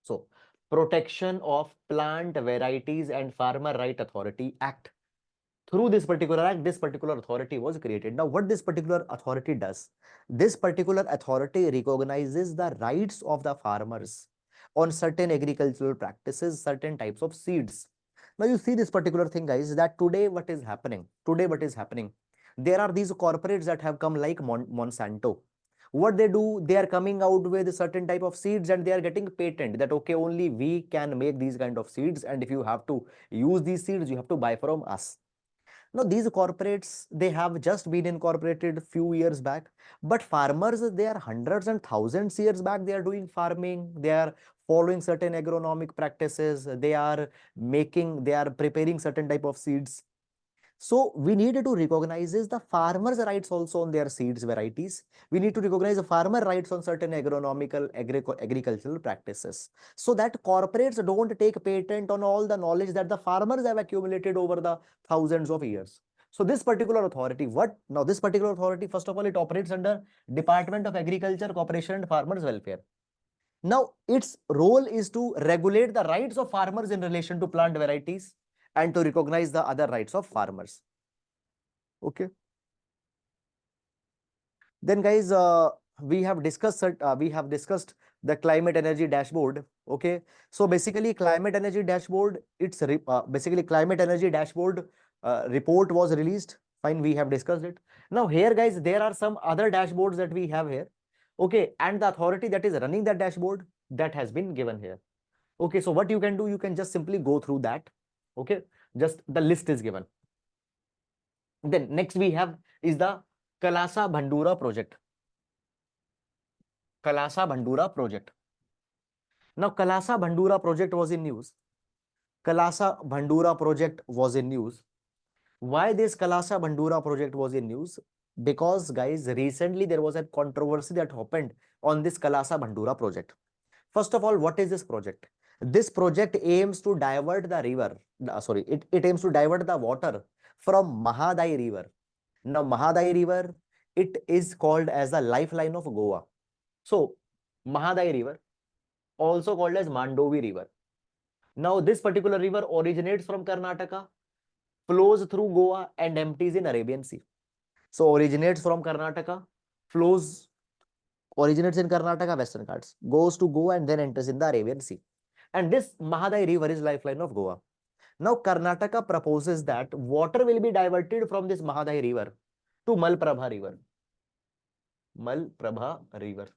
A: So, Protection of Plant Varieties and Farmer Right Authority Act. Through this particular act, this particular authority was created. Now, what this particular authority does? This particular authority recognizes the rights of the farmers on certain agricultural practices, certain types of seeds. Now, you see this particular thing, guys, that today what is happening? Today, what is happening? There are these corporates that have come like Monsanto. What they do, they are coming out with a certain type of seeds and they are getting patent that, okay, only we can make these kind of seeds. And if you have to use these seeds, you have to buy from us. Now, these corporates, they have just been incorporated few years back, but farmers, they are hundreds and thousands years back, they are doing farming, they are following certain agronomic practices, they are preparing certain type of seeds. So we need to recognize the farmers' rights also on their seeds varieties. We need to recognize the farmer rights on certain agronomical agricultural practices, so that corporates don't take patent on all the knowledge that the farmers have accumulated over the thousands of years. So this particular authority, this particular authority, first of all, it operates under Department of Agriculture, Cooperation and Farmers Welfare. Now, its role is to regulate the rights of farmers in relation to plant varieties and to recognize the other rights of farmers. Okay. Then, guys, we have discussed the climate energy dashboard. Okay. So basically, climate energy dashboard, basically climate energy dashboard report was released. Fine, we have discussed it. Now here, guys, there are some other dashboards that we have here. Okay, and the authority that is running that dashboard, that has been given here. Okay, so what you can do, you can just simply go through that. Okay, just the list is given. Then next we have is the Kalasa Bandura project. Kalasa Bandura project. Now, Kalasa Bandura project was in news. Kalasa Bandura project was in news. Why this Kalasa Bandura project was in news? Because, guys, recently there was a controversy that happened on this Kalasa Bandura project. First of all, what is this project? This project aims to divert the river. It aims to divert the water from Mahadai River. Now, Mahadai River, it is called as the lifeline of Goa. So, Mahadai River, also called as Mandovi River. Now, this particular river originates from Karnataka, flows through Goa and empties in Arabian Sea. So, originates from Karnataka, originates in Karnataka, Western Ghats, goes to Goa and then enters in the Arabian Sea. And this Mahadai River is lifeline of Goa. Now, Karnataka proposes that water will be diverted from this Mahadai River to Malprabha River. Malprabha River.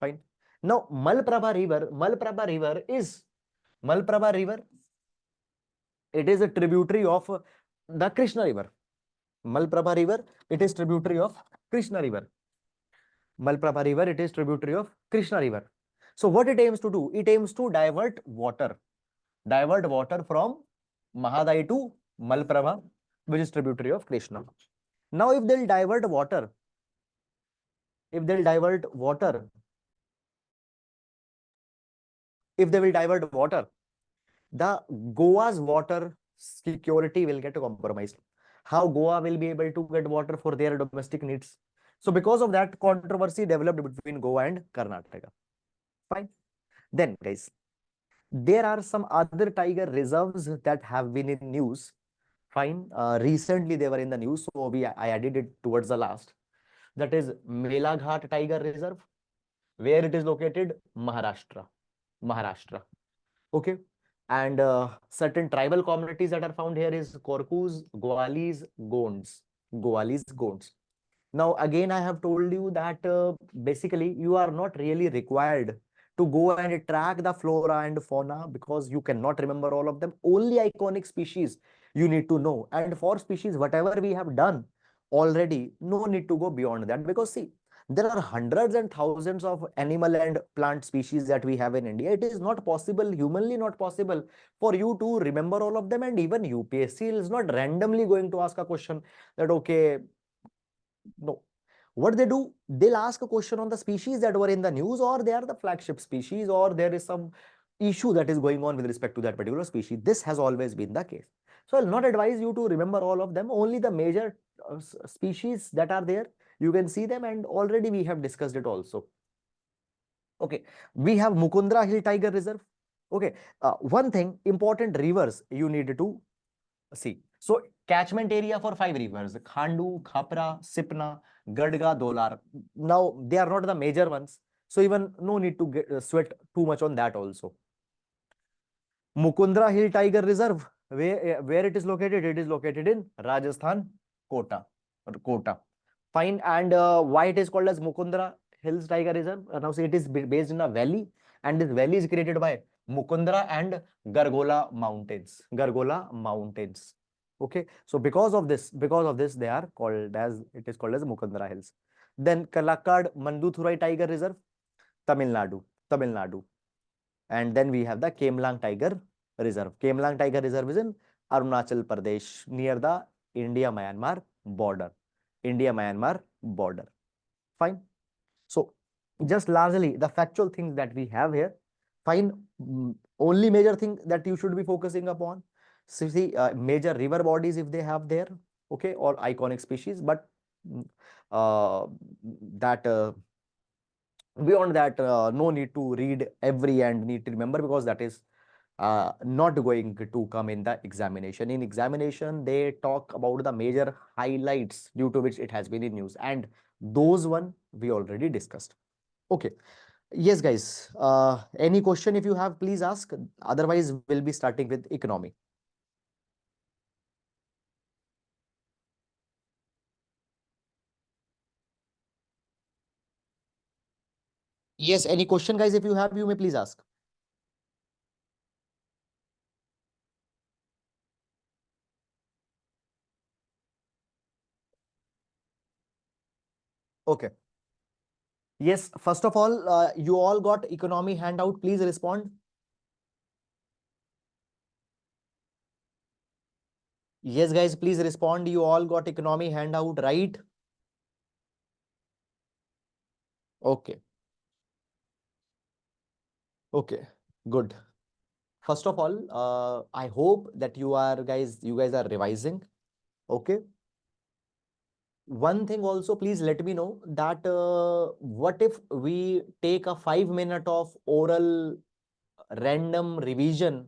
A: Fine. Now, Malprabha River, it is a tributary of the Krishna River. Malprabha River, it is tributary of Krishna River. Malprabha River, it is tributary of Krishna River. So what it aims to do? It aims to divert water from Mahadai to Malprabha, which is tributary of Krishna. Now, if they'll divert water, if they will divert water, the Goa's water security will get compromised. How Goa will be able to get water for their domestic needs? So because of that, controversy developed between Goa and Karnataka. Fine. Then, guys, there are some other tiger reserves that have been in news. Fine. Recently they were in the news, so I added it towards the last. That is Melaghat Tiger Reserve. Where it is located? Maharashtra. Okay. And certain tribal communities that are found here is Korkus, Goalis, Gonds. Now, again, I have told you that basically you are not really required to go and track the flora and fauna, because you cannot remember all of them. Only iconic species you need to know. And for species, whatever we have done already, no need to go beyond that, because see, there are hundreds and thousands of animal and plant species that we have in India. It is not possible, humanly not possible, for you to remember all of them. And even UPSC is not randomly going to ask a question that, okay, no. What they do, they'll ask a question on the species that were in the news, or they are the flagship species, or there is some issue that is going on with respect to that particular species. This has always been the case. So I'll not advise you to remember all of them, only the major species that are there. You can see them, and already we have discussed it also. Okay, we have Mukundra Hill Tiger Reserve. Okay, one thing, important rivers you need to see. So catchment area for 5 rivers: Khandu, Khapra, Sipna, Gadga, Dolar. Now they are not the major ones, so even no need to get, sweat too much on that also. Mukundra Hill Tiger Reserve, where it is located? It is located in Rajasthan, Kota or Kota. Fine. And why it is called as Mukundra Hills Tiger Reserve? Now see, it is based in a valley, and this valley is created by Mukundra and Gargola Mountains. Gargola Mountains. Okay. So because of this, they are called as, it is called as Mukundra Hills. Then Kalakkad Manduthurai Tiger Reserve, Tamil Nadu. Tamil Nadu. And then we have the Kemlang Tiger Reserve. Kemlang Tiger Reserve is in Arunachal Pradesh, near the India-Myanmar border. India-Myanmar border. Fine. So just largely the factual things that we have here. Fine. Only major thing that you should be focusing upon. So see, major river bodies if they have there, okay, or iconic species, but that beyond that, no need to read every and need to remember, because that is not going to come in the examination. In examination, they talk about the major highlights due to which it has been in news, and those one we already discussed. Okay. Yes, guys. Any question if you have, please ask. Otherwise, we'll be starting with economy. Yes, any question, guys? If you have, you may please ask. Okay. Yes, first of all, you all got economy handout. Please respond. Yes, guys, please respond. You all got economy handout, right? Okay. Okay, good. First of all, I hope that you guys are revising. Okay. One thing also, please let me know that what if we take a 5 minute of oral random revision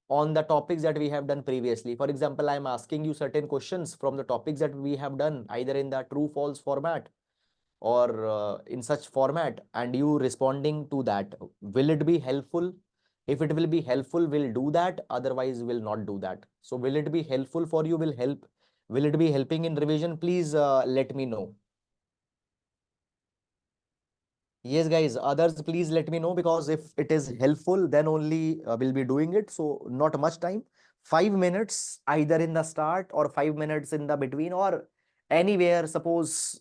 A: on the topics that we have done previously. For example, I'm asking you certain questions from the topics that we have done, either in the true false format or in such format, and you responding to that. Will it be helpful? If it will be helpful, we'll do that. Otherwise, we'll not do that. So will it be helpful for you? Will help? Will it be helping in revision? Please let me know. Yes, guys, others, please let me know, because if it is helpful, then only we'll be doing it. So not much time, 5 minutes, either in the start or 5 minutes in the between, or anywhere. Suppose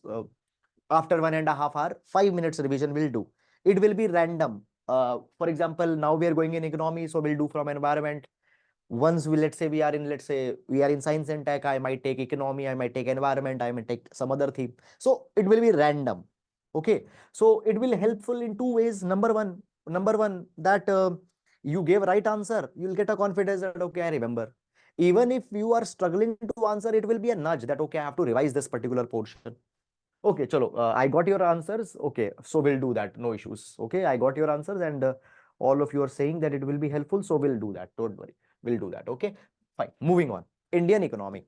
A: after 1.5 hours, 5 minutes revision will do. It will be random. For example, now we are going in economy, so we'll do from environment. Once we, let's say we are in science and tech, I might take economy, I might take environment, I might take some other theme. So it will be random. Okay, so it will helpful in 2 ways. Number one, that you gave right answer, you'll get a confidence that okay, I remember. Even if you are struggling to answer, it will be a nudge that okay, I have to revise this particular portion. Okay, chalo, I got your answers. Okay, so we'll do that. No issues. Okay, I got your answers, and all of you are saying that it will be helpful. So we'll do that. Don't worry. We'll do that. Okay, fine. Moving on. Indian economy.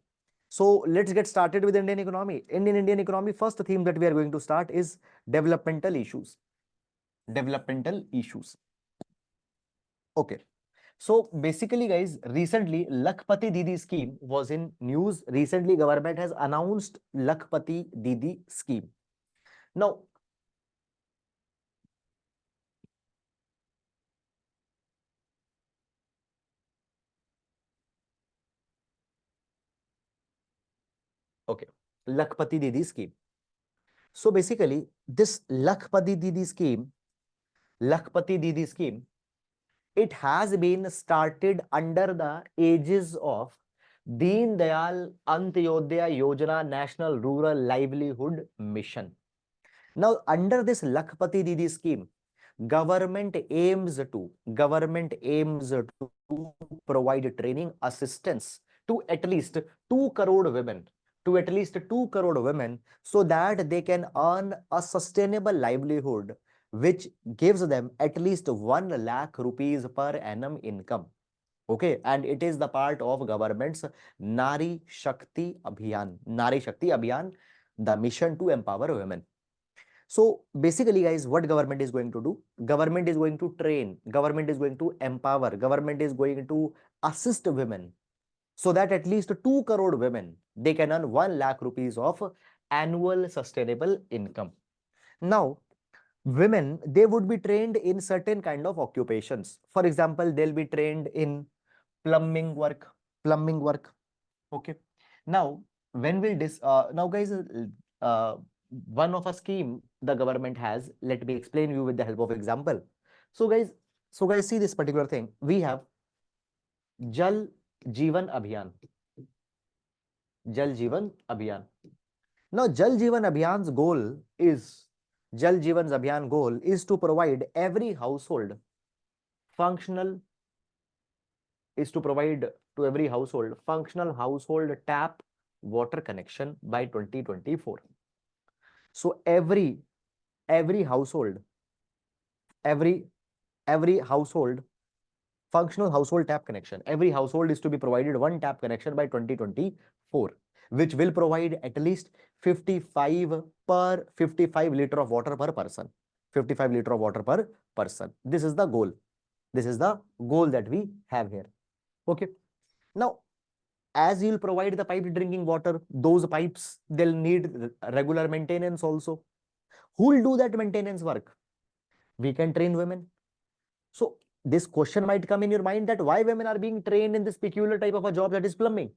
A: So let's get started with Indian economy. Indian economy. First theme that we are going to start is developmental issues. Developmental issues. Okay. So basically, guys, recently Lakhpati Didi scheme was in news. Recently, government has announced Lakhpati Didi scheme. Now, Lakhpati Didi scheme. So basically, this Lakhpati Didi scheme, it has been started under the aegis of Deen Dayal Antyodaya Yojana National Rural Livelihood Mission. Now, under this Lakhpati Didi scheme, government aims to provide training assistance to at least 2 crore women, so that they can earn a sustainable livelihood which gives them at least 1 lakh rupees per annum income. Okay, and it is the part of government's Nari Shakti Abhiyan, the mission to empower women. So basically, guys, what government is going to do? Government is going to train, government is going to empower, government is going to assist women so that at least 2 crore women, they can earn 1 lakh rupees of annual sustainable income. Now, women, they would be trained in certain kind of occupations. For example, they'll be trained in plumbing work. Okay. Now, when will this, now guys, one of a scheme the government has, let me explain you with the help of example. So guys, see this particular thing. We have Jal Jeevan Abhiyan. Jal Jeevan Abhiyan. Now, Jal Jeevan Abhiyan's goal is, Jal Jeevan's Abhiyan goal is to provide every household functional, functional household tap water connection by 2024. So every household, functional household tap connection, every household is to be provided one tap connection by 2024, which will provide at least 55 liter of water per person. 55 liter of water per person. This is the goal. This is the goal that we have here. Okay. Now, as you'll provide the piped drinking water, those pipes, they'll need regular maintenance also. Who will do that maintenance work? We can train women. So this question might come in your mind that why women are being trained in this peculiar type of a job, that is plumbing.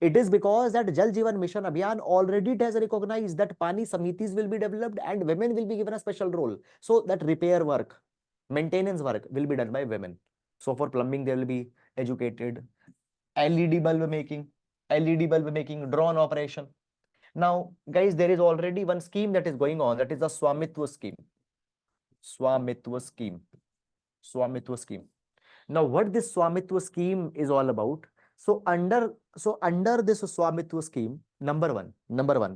A: It is because that Jal Jeevan Mission Abhiyan already has recognized that Pani Samitis will be developed and women will be given a special role. So that repair work, maintenance work will be done by women. So for plumbing, they will be educated. LED bulb making, drone operation. Now, guys, there is already one scheme that is going on, that is the Swamitwa scheme. Swamitwa scheme. Now, what this Swamitwa scheme is all about? So under this Swamitwa scheme,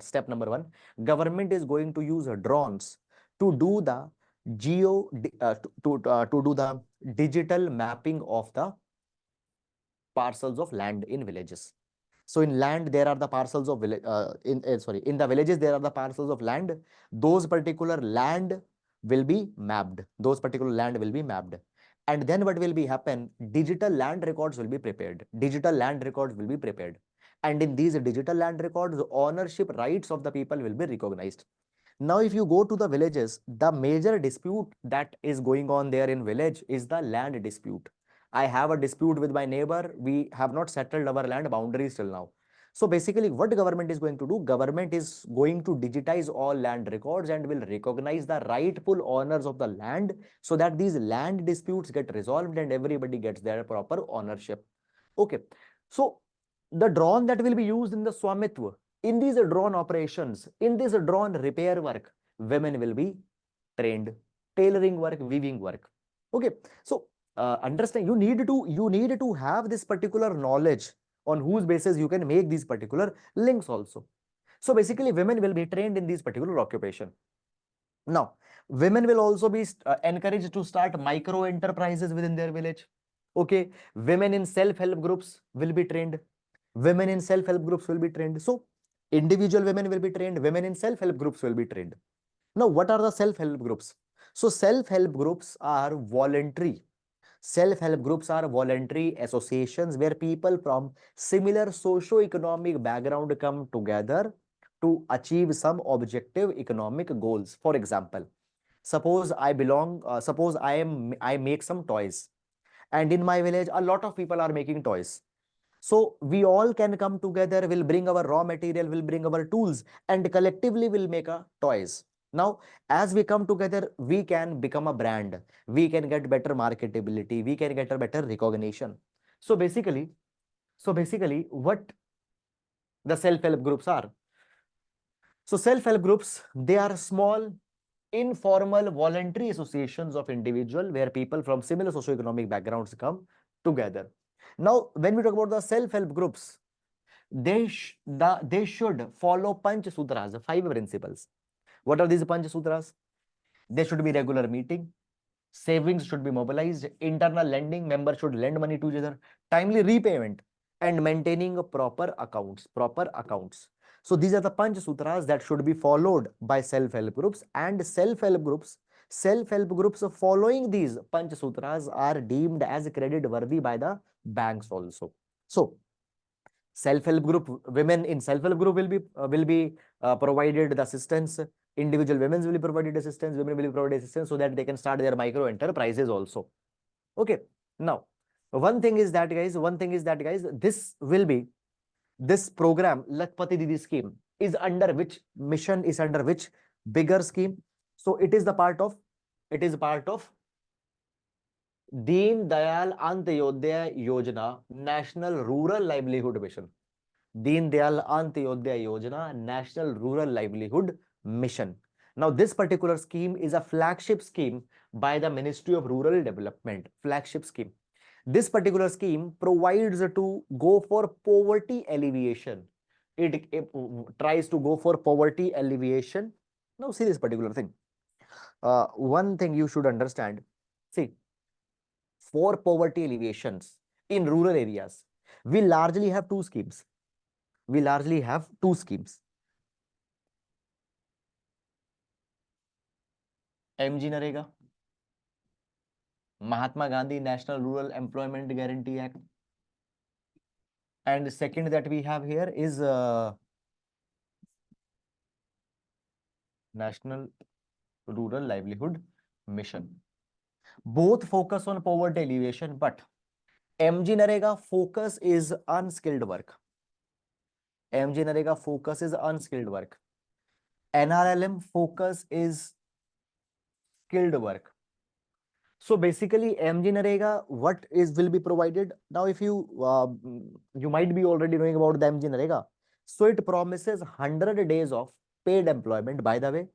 A: step number one, government is going to use drones to do the to do the digital mapping of the parcels of land in villages. So in land, there are the parcels of in the villages, there are the parcels of land. Those particular land will be mapped. And then what will be happen? Digital land records will be prepared. And in these digital land records, the ownership rights of the people will be recognized. Now, if you go to the villages, the major dispute that is going on there in village is the land dispute. I have a dispute with my neighbor. We have not settled our land boundaries till now. So basically, what the government is going to do? Government is going to digitize all land records and will recognize the rightful owners of the land so that these land disputes get resolved and everybody gets their proper ownership. Okay. So the drone that will be used in the Swamitwa, in these drone operations, in this drone repair work, women will be trained. Tailoring work, weaving work. Okay. So understand, you need to have this particular knowledge on whose basis you can make these particular links also. So basically, women will be trained in these particular occupation. Now, women will also be encouraged to start micro enterprises within their village. Okay, women in self-help groups will be trained. So individual women will be trained. Women in self-help groups will be trained. Now, what are the self-help groups? So self-help groups are voluntary. Self-help groups are voluntary associations where people from similar socio-economic background come together to achieve some objective economic goals. For example, suppose I make some toys, and in my village, a lot of people are making toys. So we all can come together, will bring our raw material, will bring our tools, and collectively will make a toys. Now, as we come together, we can become a brand. We can get better marketability. We can get a better recognition. So basically, what the self-help groups are. So self-help groups, they are small, informal, voluntary associations of individual where people from similar socioeconomic backgrounds come together. Now, when we talk about the self-help groups, they should follow Panch Sutras, the 5 principles. What are these Panch Sutras? There should be regular meeting, savings should be mobilized, internal lending, members should lend money to each other, timely repayment, and maintaining proper accounts. So these are the Panch Sutras that should be followed by self-help groups, and self-help groups following these Panch Sutras are deemed as credit worthy by the banks also. So self-help group, women in self-help group will be provided the assistance. Individual women will be provided assistance. Women will be provided assistance so that they can start their micro enterprises also. Okay. Now, one thing is that guys, this program Lakshpati Didi scheme is under which mission, is under which bigger scheme. So it is part of Deen Dayal Antyodaya Yojana, National Rural Livelihood Mission. Deen Dayal Antyodaya Yojana, National Rural Livelihood Mission. Now, this particular scheme is a flagship scheme by the Ministry of Rural Development. Flagship scheme. This particular scheme provides to go for poverty alleviation. It tries to go for poverty alleviation. Now, see this particular thing. One thing you should understand. See, for poverty alleviations in rural areas, we largely have two schemes. MG Narega, Mahatma Gandhi National Rural Employment Guarantee Act. And the second that we have here is National Rural Livelihood Mission. Both focus on poverty alleviation, but MG Narega focus is unskilled work. NRLM focus is skilled work. So basically, MG Narega, will be provided now? If you might be already knowing about the MG Narega. So it promises 100 days of paid employment. By the way,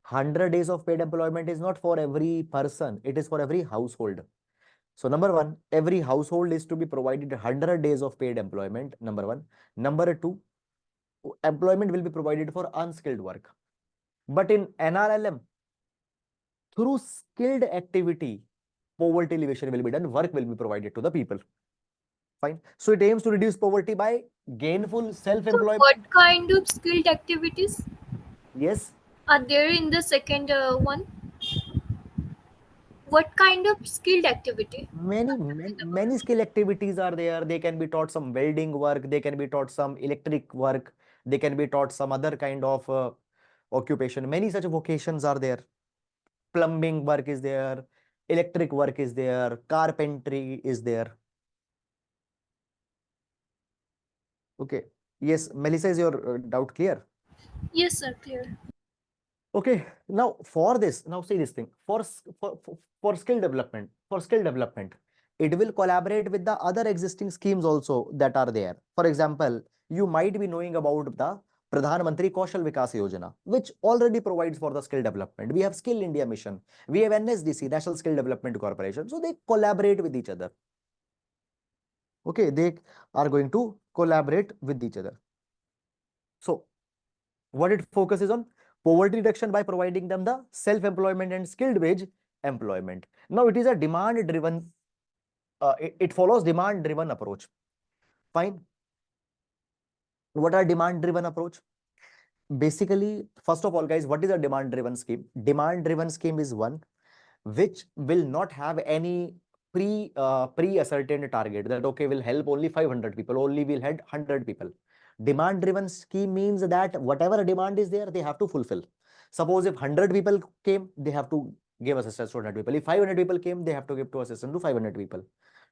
A: 100 days of paid employment is not for every person; it is for every household. So number one, every household is to be provided 100 days of paid employment. Number one. Number two, employment will be provided for unskilled work. But in NRLM, through skilled activity, poverty alleviation will be done, work will be provided to the people. Fine. So it aims to reduce poverty by gainful self-employment.
D: So what kind of skilled activities
A: Yes.
D: are there in the second one? What kind of skilled activity?
A: Many skill activities are there. They can be taught some welding work, they can be taught some electric work, they can be taught some other kind of occupation. Many such vocations are there. Plumbing work is there, electric work is there, carpentry is there. Okay. Yes, Melissa, is your doubt clear?
D: Yes, sir, clear.
A: Okay. Now for this, now see this thing, for skill development, it will collaborate with the other existing schemes also that are there. For example, you might be knowing about the Pradhan Mantri Kaushal Vikas Yojana, which already provides for the skill development. We have Skill India Mission. We have NSDC, National Skill Development Corporation. So they collaborate with each other. Okay, they are going to collaborate with each other. So what it focuses on? Poverty reduction by providing them the self-employment and skilled wage employment. Now it is a demand-driven, it follows demand-driven approach. Fine. What are demand-driven approach? Basically, first of all, guys, what is a demand-driven scheme? Demand-driven scheme is one which will not have any pre-ascertained target that, okay, will help only 500 people, only will help 100 people. Demand-driven scheme means that whatever demand is there, they have to fulfill. Suppose if 100 people came, they have to give assistance to 100 people. If 500 people came, they have to give assistance to 500 people.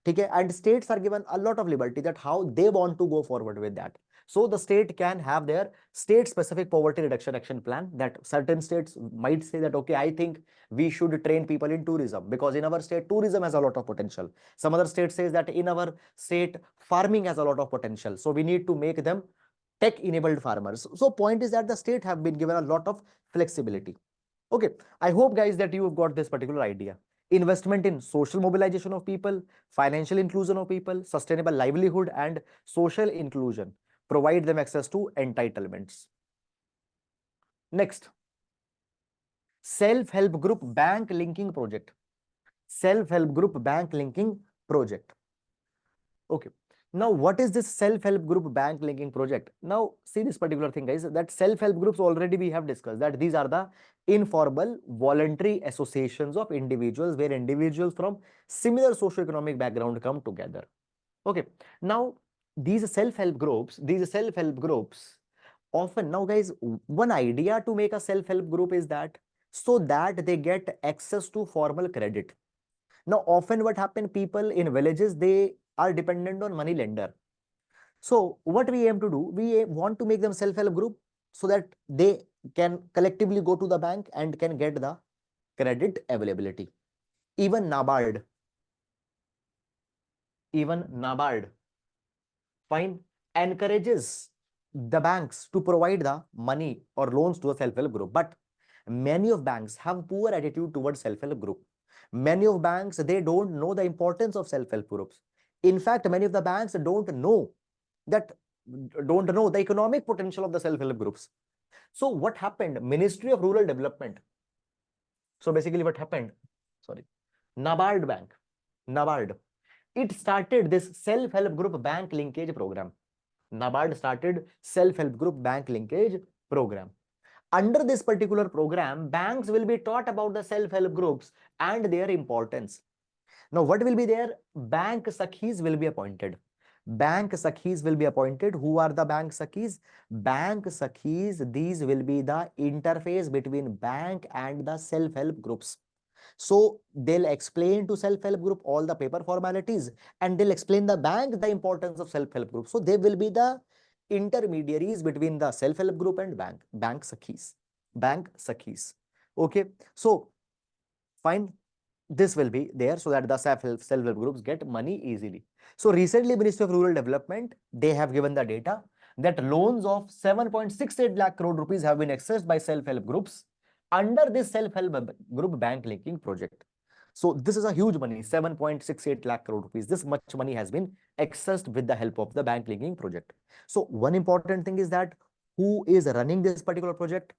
A: Okay, and states are given a lot of liberty that how they want to go forward with that. So the state can have their state specific poverty reduction action plan, that certain states might say that, okay, I think we should train people in tourism because in our state tourism has a lot of potential. Some other state says that in our state farming has a lot of potential, so we need to make them tech enabled farmers. So point is that the state have been given a lot of flexibility. Okay, I hope guys that you've got this particular idea. Investment in social mobilization of people, financial inclusion of people, sustainable livelihood and social inclusion. Provide them access to entitlements. Next, self-help group bank linking project. Self-help group bank linking project. Okay. Now, what is this self-help group bank linking project? Now, see this particular thing, guys, that self-help groups already we have discussed that these are the informal voluntary associations of individuals where individuals from similar socio-economic background come together. Okay. Now, these self-help groups often, now guys, one idea to make a self-help group is that so that they get access to formal credit. Now, often what happen, people in villages, they are dependent on money lender. So what we aim to do, we want to make them self-help group so that they can collectively go to the bank and can get the credit availability. Even NABARD, fine, encourages the banks to provide the money or loans to a self-help group. But many of banks have poor attitude towards self-help group. Many of banks, they don't know the importance of self-help groups. In fact, many of the banks don't know the economic potential of the self-help groups. So what happened? Ministry of Rural Development. So basically what happened? Sorry. NABARD Bank. NABARD. It started this self-help group bank linkage program. NABARD started self-help group bank linkage program. Under this particular program, banks will be taught about the self-help groups and their importance. Now, what will be there? Bank Sakhis will be appointed. Bank Sakhis will be appointed. Who are the Bank Sakhis? Bank Sakhis, these will be the interface between bank and the self-help groups. So they'll explain to self-help group all the paper formalities and they'll explain the bank the importance of self-help group. So they will be the intermediaries between the self-help group and bank Sakhis. Bank Sakhis. Okay. So fine. This will be there so that the self-help groups get money easily. So recently, Ministry of Rural Development, they have given the data that loans of 7.68 lakh crore rupees have been accessed by self-help groups under this self-help group bank linking project. So this is a huge money, 7.68 lakh crore rupees. This much money has been accessed with the help of the bank linking project. So one important thing is that who is running this particular project?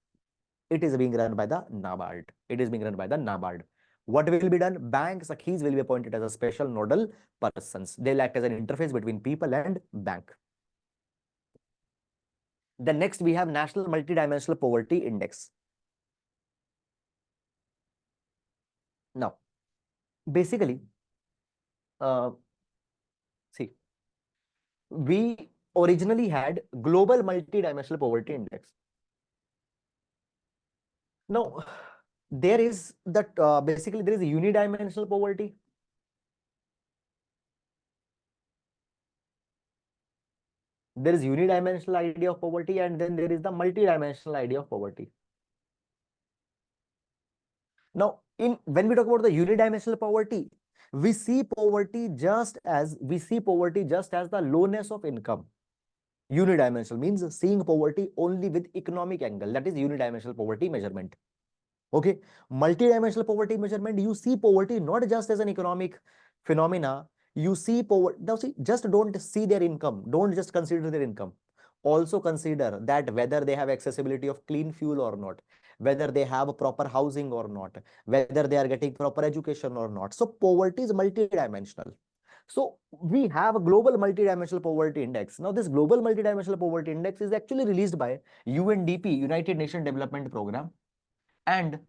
A: It is being run by the NABARD. It is being run by the NABARD. What will be done? Bank Sakhis will be appointed as a special nodal persons. They'll act as an interface between people and bank. Then next we have National Multidimensional Poverty Index. Now, basically, see, we originally had Global Multidimensional Poverty Index. Now, there is that basically there is unidimensional poverty. There is unidimensional idea of poverty and then there is the multidimensional idea of poverty. Now, when we talk about the unidimensional poverty, we see poverty just as the lowness of income. Unidimensional means seeing poverty only with economic angle. That is unidimensional poverty measurement. Okay, multidimensional poverty measurement, you see poverty not just as an economic phenomena. You see poverty. Now, see, just don't see their income. Don't just consider their income. Also consider that whether they have accessibility of clean fuel or not, whether they have proper housing or not, whether they are getting proper education or not. So poverty is multidimensional. So we have a global multidimensional poverty index. Now, this global multidimensional poverty index is actually released by UNDP, United Nations Development Program, and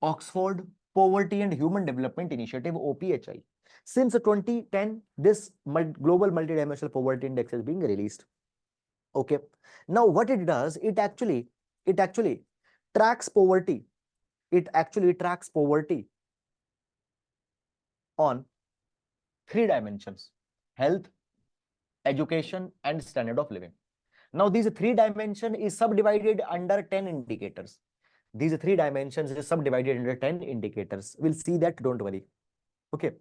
A: Oxford Poverty and Human Development Initiative, OPHI. Since 2010, this global multidimensional poverty index is being released. Okay. Now, what it does, it actually tracks poverty. It actually tracks poverty on three dimensions: health, education, and standard of living. Now, these three dimension is subdivided under 10 indicators. These three dimensions is subdivided under 10 indicators. We'll see that, don't worry. Okay.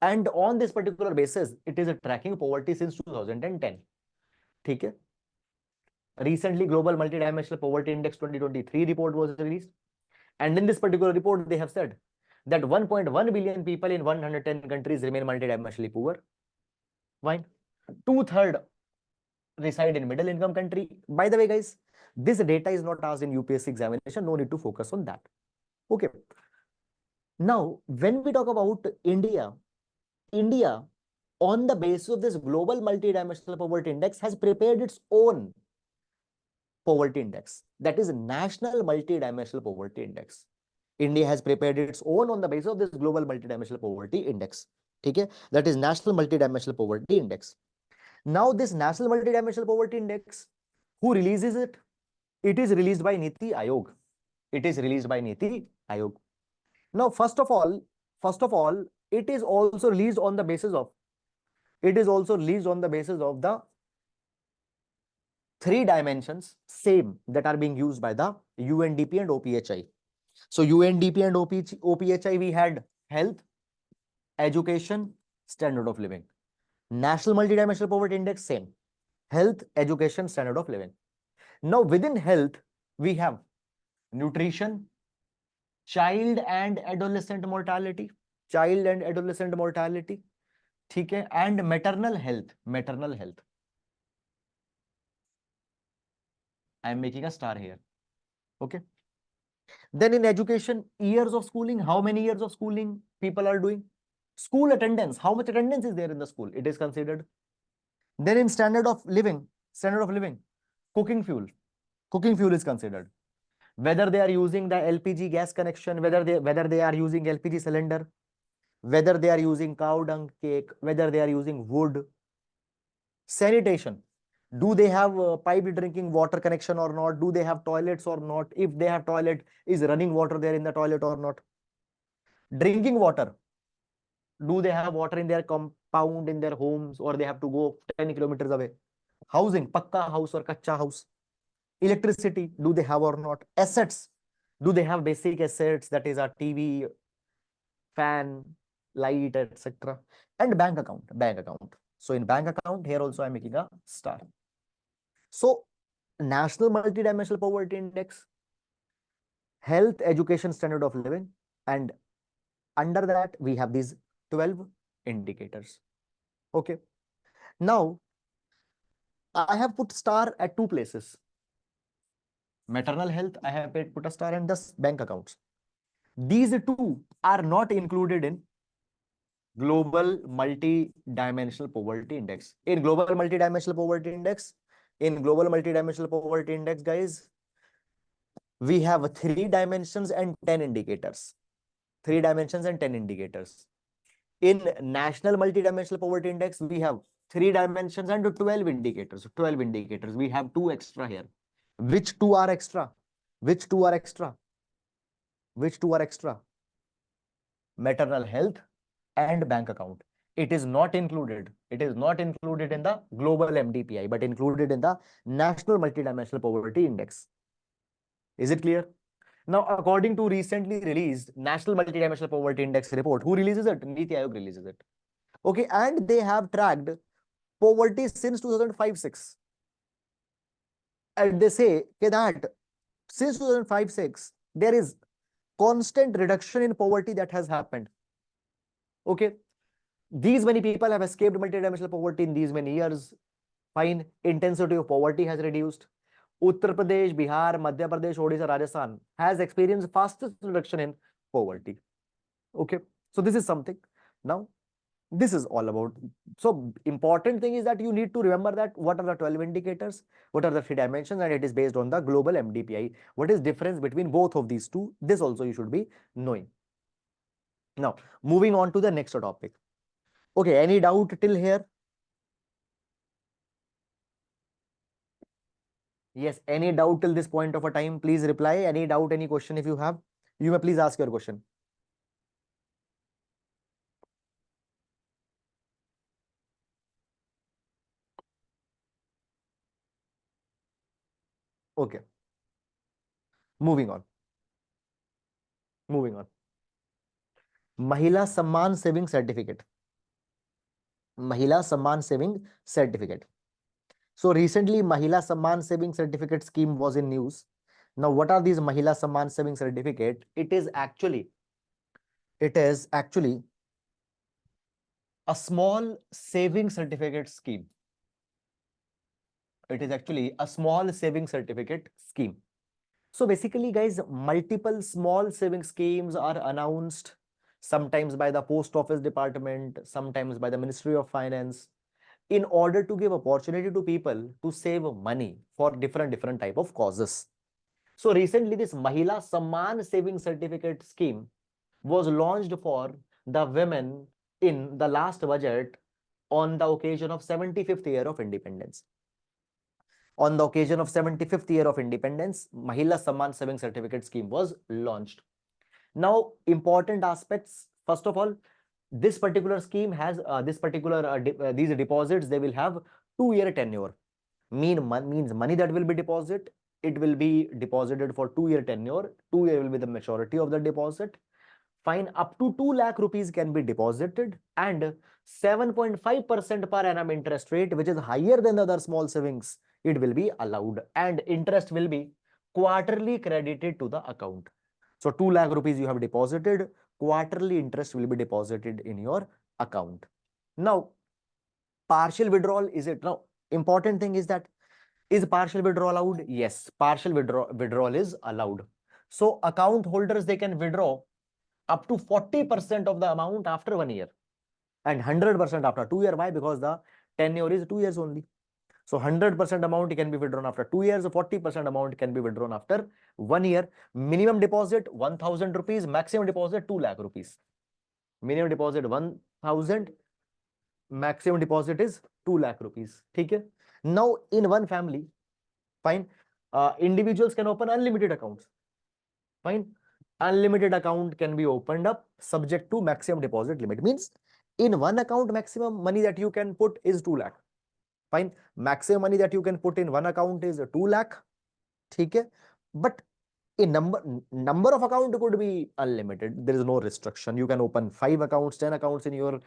A: And on this particular basis, it is tracking poverty since 2010. Okay. Recently, Global Multidimensional Poverty Index 2023 report was released. And in this particular report, they have said that 1.1 billion people in 110 countries remain multidimensionally poor. Why? 2/3 reside in middle income country. By the way, guys, this data is not asked in UPSC examination. No need to focus on that. Okay. Now, when we talk about India, on the basis of this global multidimensional poverty index has prepared its own poverty index. That is National Multidimensional Poverty Index. India has prepared its own on the basis of this global multidimensional poverty index. Okay, that is National Multidimensional Poverty Index. Now, this National Multidimensional Poverty Index, who releases it? It is released by Niti Aayog. It is released by Niti Aayog. Now, first of all, it is also released on the basis of the three dimensions same that are being used by the UNDP and OPHI. So UNDP and OPHI, we had health, education, standard of living. National Multidimensional Poverty Index, same. Health, education, standard of living. Now, within health, we have nutrition, child and adolescent mortality, okay, and maternal health. I am making a star here. Okay. Then in education, years of schooling, how many years of schooling people are doing? School attendance, how much attendance is there in the school? It is considered. Then in standard of living, cooking fuel is considered. Whether they are using the LPG gas connection, whether they are using LPG cylinder, whether they are using cow dung cake, whether they are using wood. Sanitation, do they have piped drinking water connection or not? Do they have toilets or not? If they have toilet, is running water there in the toilet or not? Drinking water, do they have water in their compound, in their homes, or they have to go 10 kilometers away? Housing, pakka house or kacha house. Electricity, do they have or not? Assets, do they have basic assets, that is a TV, fan, light, etc. And bank account. So in bank account, here also I'm making a star. So National Multidimensional Poverty Index, health, education, standard of living, and under that we have these 12 indicators. Okay. Now, I have put star at two places. Maternal health, I have put a star, and thus bank accounts. These two are not included in Global Multidimensional Poverty Index. In Global Multidimensional Poverty Index, guys, we have 3 dimensions and 10 indicators. 3 dimensions and 10 indicators. In National Multidimensional Poverty Index, we have 3 dimensions and 12 indicators. 12 indicators. We have 2 extra here. Which 2 are extra? Maternal health and bank account. It is not included. It is not included in the global MDPI, but included in the National Multidimensional Poverty Index. Is it clear? Now, according to recently released National Multidimensional Poverty Index report, who releases it? Niti Aayog releases it. Okay, and they have tracked poverty since 2005-06. And they say that since 2005-06, there is constant reduction in poverty that has happened. Okay, these many people have escaped multidimensional poverty in these many years. Fine, intensity of poverty has reduced. Uttar Pradesh, Bihar, Madhya Pradesh, Odisha, Rajasthan has experienced fastest reduction in poverty. Okay, so this is something. Now, this is all about. So important thing is that you need to remember that what are the 12 indicators, what are the 3 dimensions, and it is based on the global MDPI. What is difference between both of these two? This also you should be knowing. Now, moving on to the next topic. Okay, any doubt till here? Yes, any doubt till this point of a time, please reply. Any doubt, any question if you have, you may please ask your question. Okay. Moving on. Mahila Samman Saving Certificate. Mahila Samman Saving Certificate. So recently, Mahila Samman Saving Certificate scheme was in news. Now, what are these Mahila Samman Saving Certificate? It is actually a small saving certificate scheme. It is actually a small saving certificate scheme. So basically, guys, multiple small saving schemes are announced, sometimes by the Post Office Department, sometimes by the Ministry of Finance, in order to give opportunity to people to save money for different type of causes. So recently, this Mahila Samman Saving Certificate scheme was launched for the women in the last budget on the occasion of 75th year of independence. On the occasion of 75th year of independence, Mahila Samman Saving Certificate scheme was launched. Now, important aspects. First of all, this particular scheme has these deposits. They will have 2-year tenure. Means money that will be deposited. It will be deposited for 2-year tenure. 2 year will be the maturity of the deposit. Fine, up to 2 lakh rupees can be deposited, and 7.5% per annum interest rate, which is higher than the other small savings, it will be allowed, and interest will be quarterly credited to the account. So 2 lakh rupees you have deposited, quarterly interest will be deposited in your account. Now, partial withdrawal, is it? Now, important thing is that, is partial withdrawal allowed? Yes, partial withdrawal is allowed. So account holders, they can withdraw up to 40% of the amount after 1 year and 100% after 2 years. Why? Because the tenure is 2 years only. So 100% amount can be withdrawn after 2 years, 40% amount can be withdrawn after 1 year. Minimum deposit 1000 rupees, maximum deposit 2 lakh rupees. Minimum deposit 1000, maximum deposit is 2 lakh rupees. Okay? Now, in one family, fine, individuals can open unlimited accounts. Fine. Unlimited account can be opened up subject to maximum deposit limit. Means in one account, maximum money that you can put is 2 lakh. Fine. Maximum money that you can put in one account is 2 lakh. Okay. But a number of account could be unlimited. There is no restriction. You can open 5 accounts, 10 accounts in your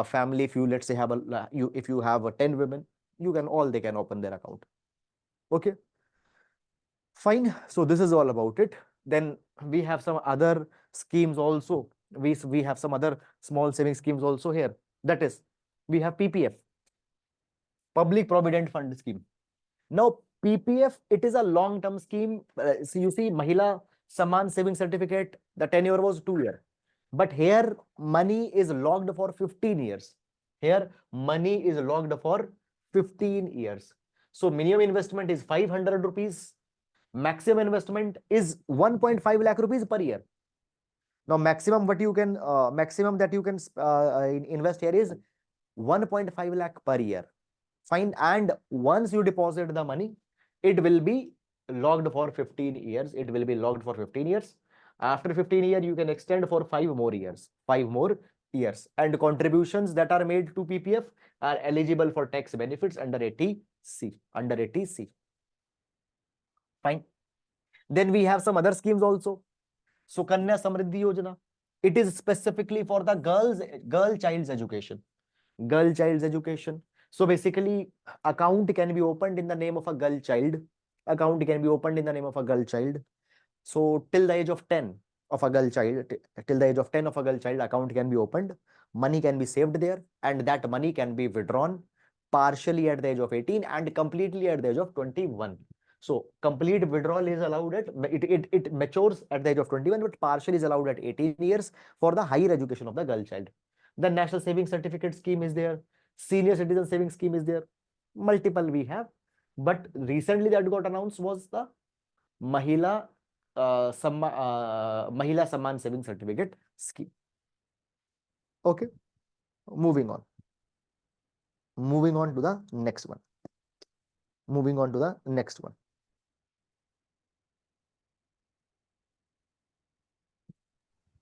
A: family. If you, let's say, have if you have 10 women, they can open their account. Okay. Fine. So this is all about it. Then we have some other schemes also. We have some other small saving schemes also here. That is, we have PPF, Public Provident Fund Scheme. Now, PPF, it is a long-term scheme. So you see, Mahila Samman Saving Certificate, the tenure was 2 years. But here, money is locked for 15 years. Here, money is locked for 15 years. So minimum investment is 500 rupees. Maximum investment is 1.5 lakh rupees per year. Now, maximum that you can invest here is 1.5 lakh per year. Fine. And once you deposit the money, it will be locked for 15 years. It will be locked for 15 years. After 15 years, you can extend for 5 more years. 5 more years. And contributions that are made to PPF are eligible for tax benefits under 80C. Under 80C. Fine. Then we have some other schemes also. Sukanya Samriddhi Yojana. It is specifically for the girl child's education. Girl child's education. So basically, account can be opened in the name of a girl child. Account can be opened in the name of a girl child. So till the age of 10 of a girl child, account can be opened. Money can be saved there, and that money can be withdrawn partially at the age of 18 and completely at the age of 21. So complete withdrawal is allowed it matures at the age of 21, but partially is allowed at 18 years for the higher education of the girl child. The National Savings Certificate Scheme is there. Senior Citizen Savings Scheme is there. Multiple we have. But recently that got announced was the Mahila Samman Savings Certificate Scheme. Okay. Moving on. Moving on to the next one.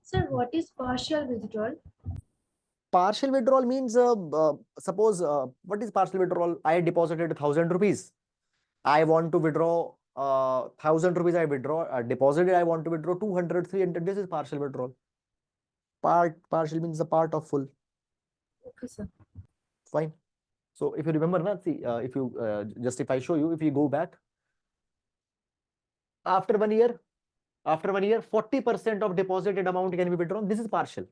C: Sir, what is partial withdrawal?
A: Partial withdrawal means, suppose, what is partial withdrawal? I deposited 1000 rupees. I want to withdraw 1,000 rupees I withdraw, deposited, I want to withdraw 200, 300. This is partial withdrawal. Partial means a part of full.
C: Okay, sir.
A: Fine. So if you remember, see, if you if I show you, if you go back after 1 year, 40% of deposited amount can be withdrawn. This is partial.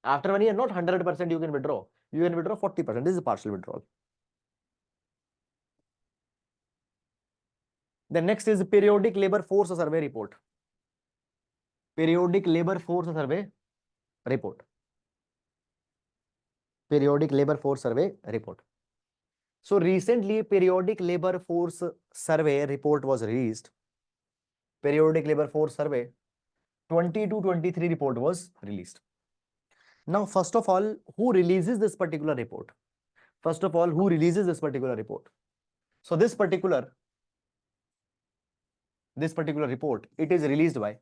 A: After 1 year, not 100% you can withdraw. You can withdraw 40%. This is partial withdrawal. The next is periodic labor force survey report. Periodic labor force survey report. Periodic labor force survey report. So recently, periodic labor force survey report was released. Periodic labor force survey 22-23 report was released. Now, first of all, who releases this particular report? First of all, who releases this particular report? So this particular report, it is released by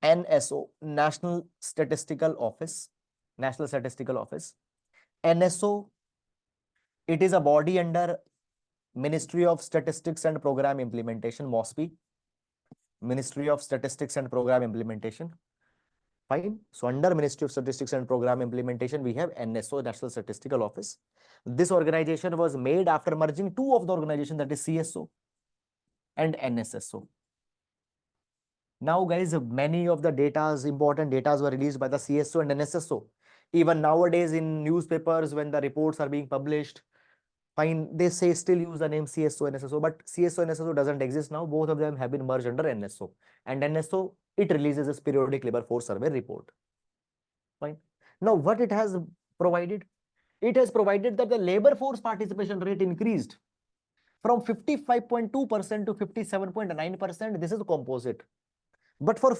A: NSO, National Statistical Office. National Statistical Office. NSO, it is a body under Ministry of Statistics and Program Implementation, MOSPI. Ministry of Statistics and Program Implementation. Fine. So under Ministry of Statistics and Program Implementation, we have NSO, National Statistical Office. This organization was made after merging two of the organizations, that is CSO and NSSO. Now, guys, many of the important data were released by the CSO and NSSO. Even nowadays in newspapers, when the reports are being published, fine, they say still use the name CSO and NSSO, but CSO and NSSO doesn't exist now. Both of them have been merged under NSO. And NSO, it releases this periodic labor force survey report. Fine. Now, what it has provided? It has provided that the labor force participation rate increased from 55.2% to 57.9%. This is composite. But for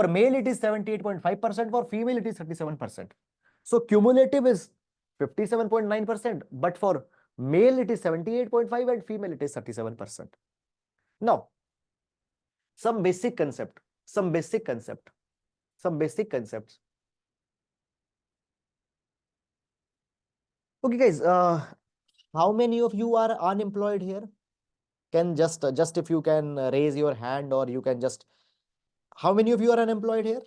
A: male it is 78.5%, for female it is 37%. So cumulative is 57.9%, but for male it is 78.5% and female it is 37%. Now, some basic concepts. Okay, guys, how many of you are unemployed here? Can just if you can raise your hand, or you can just, how many of you are unemployed here?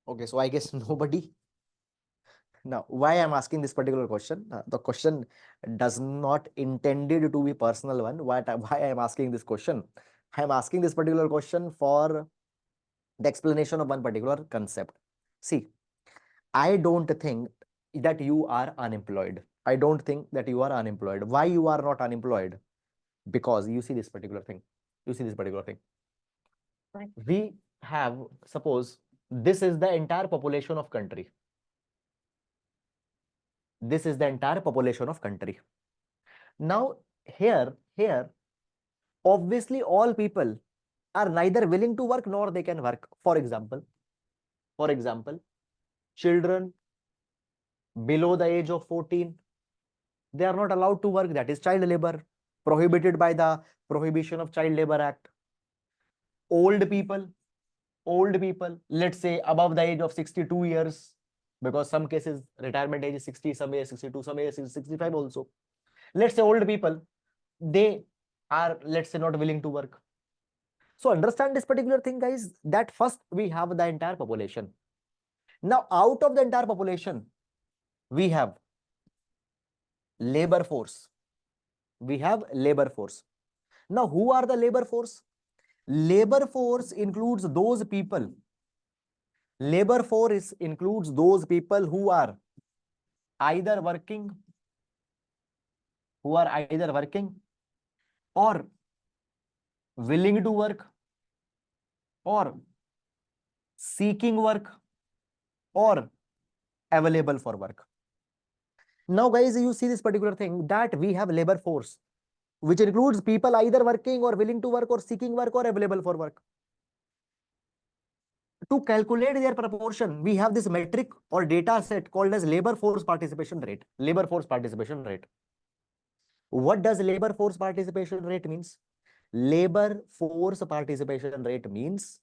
A: Okay, so I guess nobody. Now, why I'm asking this particular question? The question does not intended to be personal one. Why I'm asking this question? I'm asking this particular question for the explanation of one particular concept. See, I don't think that you are unemployed. I don't think that you are unemployed. Why you are not unemployed? Because you see this particular thing. We have, suppose this is the entire population of country. This is the entire population of country. Now, here, obviously all people are neither willing to work nor they can work. For example, children below the age of 14, they are not allowed to work. That is child labor, prohibited by the Prohibition of Child Labor Act. Old people, let's say above the age of 62 years, because some cases retirement age is 60, some age 62, some age 65 also. Let's say old people, they are, let's say, not willing to work. So understand this particular thing, guys, that first we have the entire population. Now, out of the entire population, we have labor force. Now, who are the labor force? Labor force includes those people. Labor force includes those people who are either working or willing to work or seeking work or available for work. Now, guys, you see this particular thing, that we have labor force, which includes people either working or willing to work or seeking work or available for work. To calculate their proportion, we have this metric or data set called as labor force participation rate. What does labor force participation rate means? Labor force participation rate means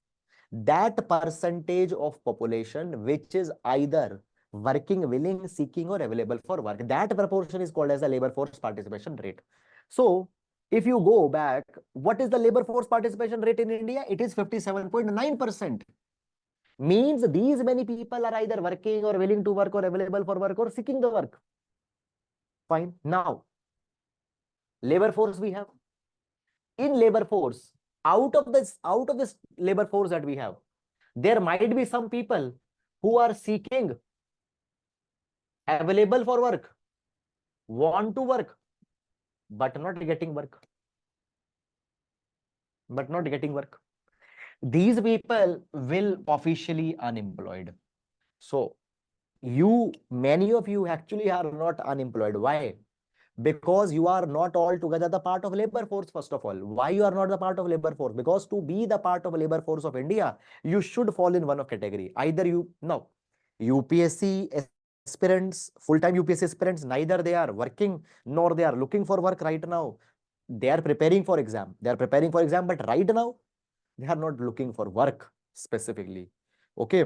A: that percentage of population which is either working, willing, seeking, or available for work. That proportion is called as the labor force participation rate. So if you go back, what is the labor force participation rate in India? It is 57.9%. Means these many people are either working or willing to work or available for work or seeking the work. Fine. Now, labor force we have. In labor force, out of this labor force that we have, there might be some people who are seeking, available for work, want to work, but not getting work. These people will officially unemployed. So many of you actually are not unemployed. Why? Because you are not altogether the part of labor force. First of all, why you are not the part of labor force? Because to be the part of labor force of India, you should fall in one of category. Either you now UPSC aspirants, full-time UPSC aspirants, neither they are working nor they are looking for work right now. They are preparing for exam. But right now they are not looking for work specifically. Okay.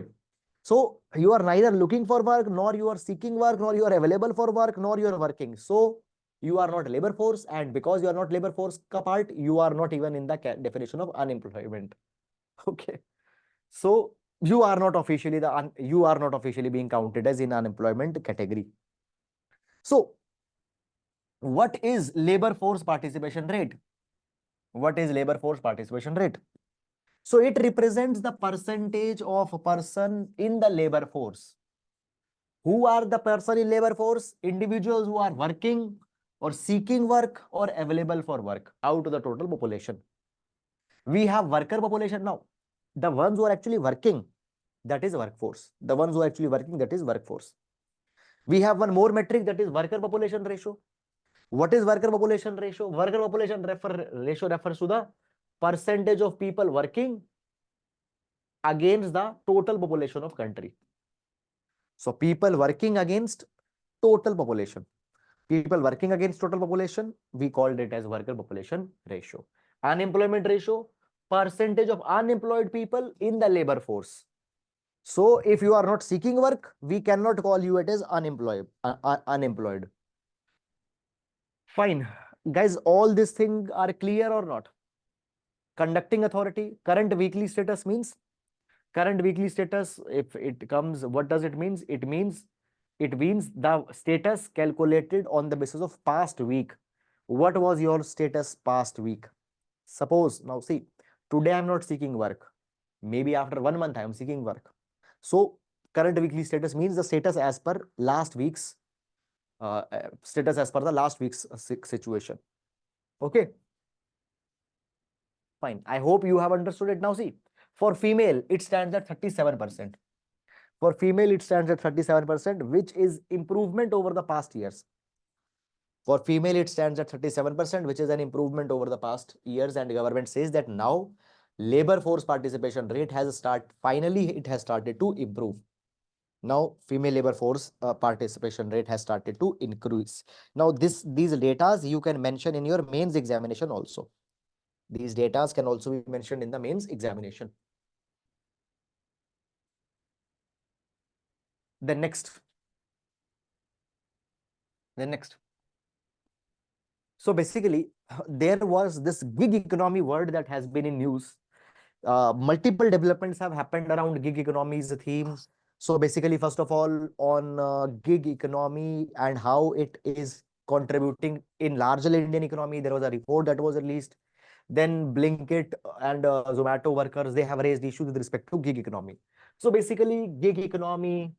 A: So you are neither looking for work, nor you are seeking work, nor you are available for work, nor you are working. So you are not labor force, and because you are not labor force ka part, you are not even in the definition of unemployment. Okay. So you are not officially being counted as in unemployment category. So what is labor force participation rate? So it represents the percentage of a person in the labor force. Who are the person in labor force? Individuals who are working or seeking work or available for work out of the total population. We have worker population now. The ones who are actually working, that is workforce. We have one more metric, that is worker population ratio. What is worker population ratio? Worker population ratio refers to the percentage of people working against the total population of country. So people working against total population. We called it as worker population ratio. Unemployment ratio, percentage of unemployed people in the labor force. So if you are not seeking work, we cannot call you it as unemployed. Fine. Guys, all these things are clear or not? Conducting authority, current weekly status means, if it comes, what does it mean? It means the status calculated on the basis of past week. What was your status past week? Suppose, now see, today I'm not seeking work. Maybe after 1 month I am seeking work. So current weekly status means the status as per last week's situation. Okay. Fine. I hope you have understood it. Now see, for female, it stands at 37%. Which is improvement over the past years. For female, it stands at 37%, which is an improvement over the past years. And the government says that now labor force participation rate has started to improve. Now female labor force participation rate has started to increase. Now these data you can mention in your mains examination also. These data can also be mentioned in the mains examination. The next. So basically, there was this gig economy word that has been in news. Multiple developments have happened around gig economy's theme. So basically, first of all, on gig economy and how it is contributing in larger Indian economy, there was a report that was released. Then Blinkit and Zomato workers, they have raised issues with respect to gig economy. So basically, gig economy,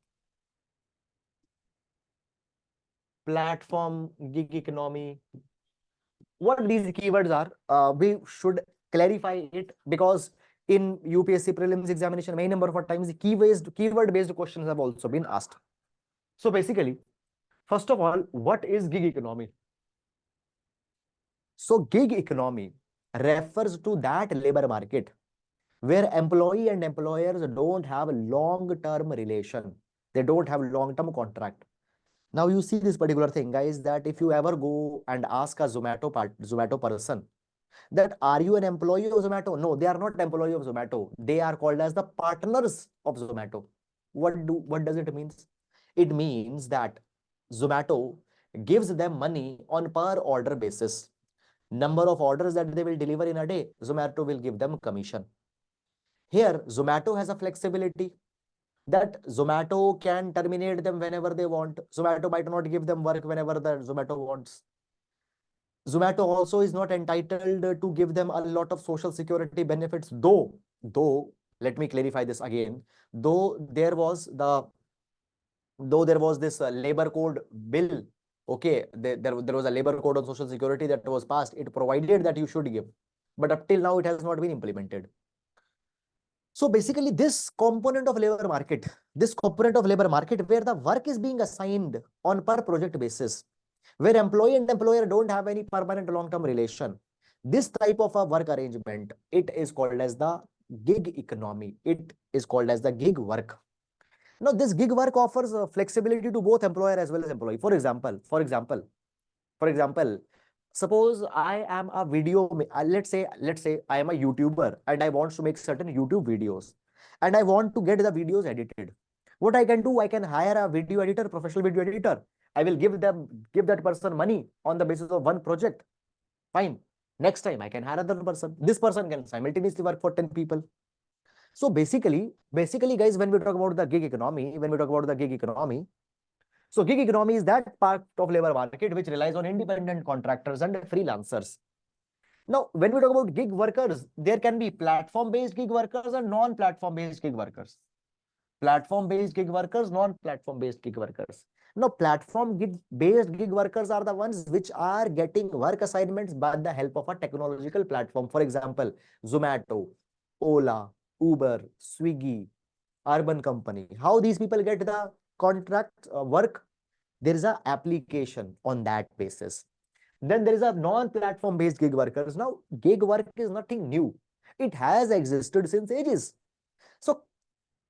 A: platform, gig economy, what these keywords are, we should clarify it, because in UPSC prelims examination, many number of times keyword based questions have also been asked. So basically, first of all, what is gig economy? So gig economy refers to that labor market where employee and employers don't have a long-term relation. They don't have long-term contract. Now you see this particular thing, guys, that if you ever go and ask a Zomato person that are you an employee of Zomato? No, they are not employee of Zomato. They are called as the partners of Zomato. What does it mean? It means that Zomato gives them money on per order basis. Number of orders that they will deliver in a day, Zomato will give them commission. Here, Zomato has a flexibility that Zomato can terminate them whenever they want. Zomato might not give them work whenever the Zomato wants. Zomato also is not entitled to give them a lot of social security benefits, though, let me clarify this again, though there was this labor code bill, okay, there was a labor code on social security that was passed. It provided that you should give, but up till now it has not been implemented. So basically this component of labor market where the work is being assigned on per project basis, where employee and employer don't have any permanent long-term relation, this type of a work arrangement, it is called as the gig economy. It is called as the gig work. Now this gig work offers flexibility to both employer as well as employee. For example, suppose I am a let's say I am a YouTuber and I want to make certain YouTube videos and I want to get the videos edited. What I can do, I can hire a video editor, professional video editor. I will give that person money on the basis of one project. Fine. Next time I can hire another person. This person can simultaneously work for 10 people. So basically guys, when we talk about the gig economy, so gig economy is that part of labor market which relies on independent contractors and freelancers. Now, when we talk about gig workers, there can be platform-based gig workers and non-platform-based gig workers. Platform-based gig workers, non-platform-based gig workers. Now, platform-based gig workers are the ones which are getting work assignments by the help of a technological platform. For example, Zomato, Ola, Uber, Swiggy, Urban Company. How these people get the contract work? There is a application on that basis. Then there is a non-platform based gig workers. Now, gig work is nothing new. It has existed since ages. So,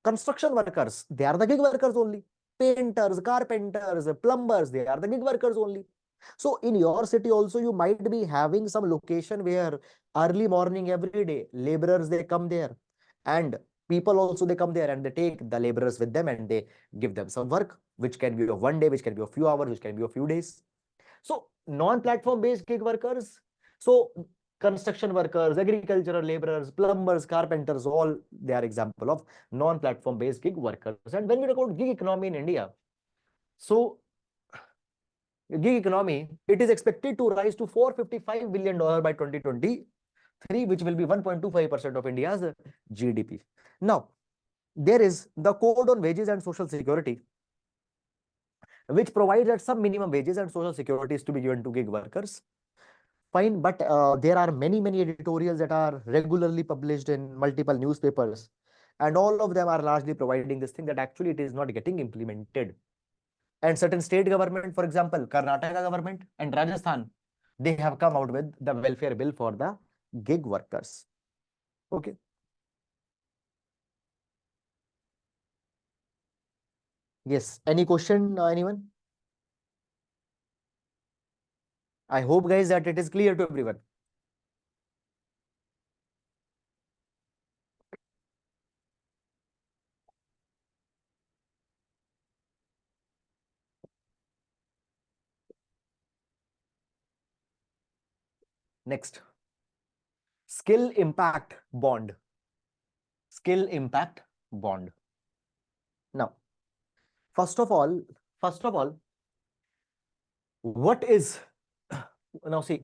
A: construction workers, they are the gig workers only. Painters, carpenters, plumbers, they are the gig workers only. So, in your city also, you might be having some location where early morning every day, laborers, they come there. And people also, they come there and they take the laborers with them and they give them some work, which can be of one day, which can be a few hours, which can be a few days. So non-platform based gig workers, so construction workers, agricultural laborers, plumbers, carpenters, all they are example of non-platform based gig workers. And when we talk about gig economy in India, so gig economy, it is expected to rise to $455 billion by 2023, which will be 1.25% of India's GDP. Now, there is the Code on Wages and Social Security, which provides that some minimum wages and social security is to be given to gig workers. Fine, but there are many editorials that are regularly published in multiple newspapers, and all of them are largely providing this thing that actually it is not getting implemented. And certain state government, for example, Karnataka government and Rajasthan, they have come out with the welfare bill for the gig workers. Okay. Yes. Any question, anyone? I hope, guys, that it is clear to everyone. Next, skill impact bond. Skill impact bond. Now, first of all, what is now see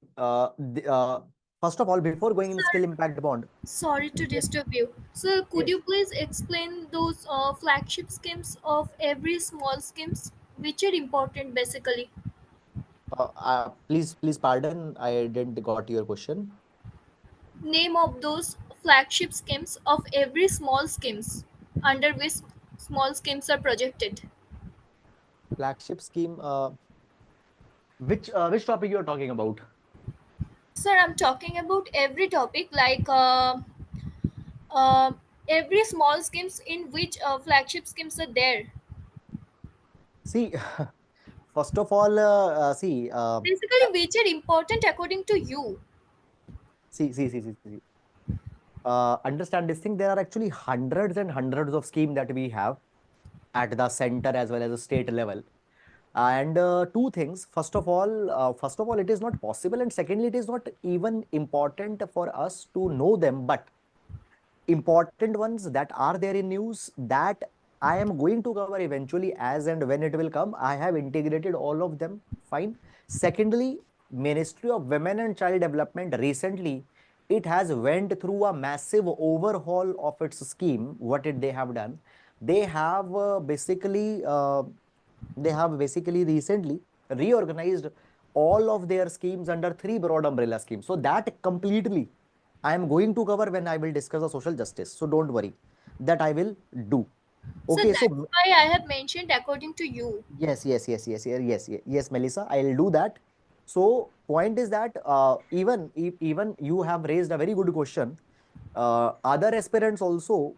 A: first of all, before going in skill impact bond,
D: Sorry to disturb you. So, could
A: yes,
D: you please explain those flagship schemes of every small schemes, which are important basically?
A: please pardon, I didn't got your question.
D: Name of those flagship schemes of every small schemes under which small schemes are projected.
A: Flagship scheme, which topic you are talking about?
D: Sir, I'm talking about every topic like uh, every small schemes in which flagship schemes are there.
A: See, first of all, see,
D: Basically, which are important according to you.
A: See. Understand this thing. There are actually hundreds and hundreds of schemes that we have at the center as well as the state level. And two things. First of all, it is not possible, and secondly, it is not even important for us to know them. But important ones that are there in news that I am going to cover eventually as and when it will come. I have integrated all of them. Fine. Secondly, Ministry of Women and Child Development recently it has went through a massive overhaul of its scheme. What did they have done? They have basically recently reorganized all of their schemes under three broad umbrella schemes. So that completely I am going to cover when I will discuss the social justice. So don't worry, that I will do.
D: So
A: Okay,
D: that's why I have mentioned according to you.
A: yes, Melissa, I'll do that. So point is that even you have raised a very good question. Other aspirants also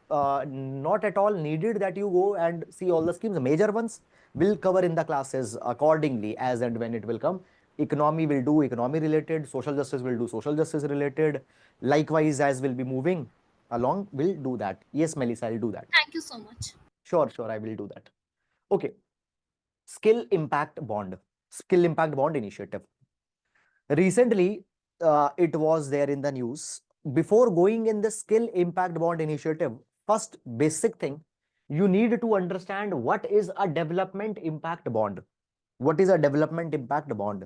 A: not at all needed that you go and see all the schemes. Major ones will cover in the classes accordingly as and when it will come. Economy will do economy related, social justice will do social justice related. Likewise, as will be moving along, we'll do that. Yes, Melissa, I'll do that.
D: Thank you so much.
A: Sure, I will do that. Okay. Skill Impact Bond. Skill Impact Bond initiative. Recently, it was there in the news. Before going in the Skill Impact Bond initiative, first basic thing, you need to understand what is a development impact bond. What is a development impact bond?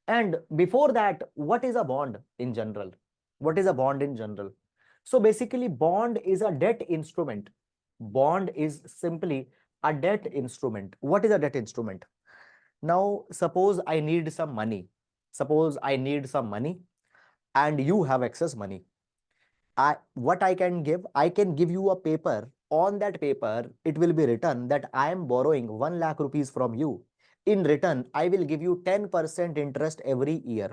A: And before that, what is a bond in general? What is a bond in general? So basically, bond is a debt instrument. Bond is simply a debt instrument. What is a debt instrument? Now, suppose I need some money. Suppose I need some money and you have excess money. What I can give you a paper. On that paper, it will be written that I am borrowing 1 lakh rupees from you. In return, I will give you 10% interest every year.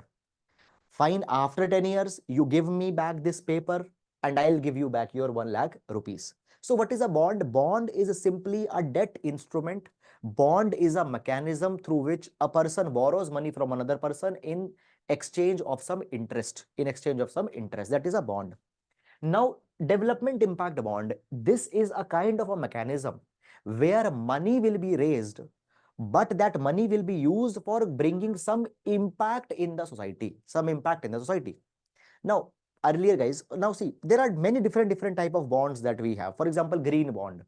A: Fine, after 10 years, you give me back this paper and I'll give you back your 1 lakh rupees. So what is a bond? Bond is simply a debt instrument. Bond is a mechanism through which a person borrows money from another person in exchange of some interest. That is a bond. Now, development impact bond, this is a kind of a mechanism where money will be raised, but that money will be used for bringing some impact in the society, Now, earlier guys, now see, there are many different type of bonds that we have. For example, green bond.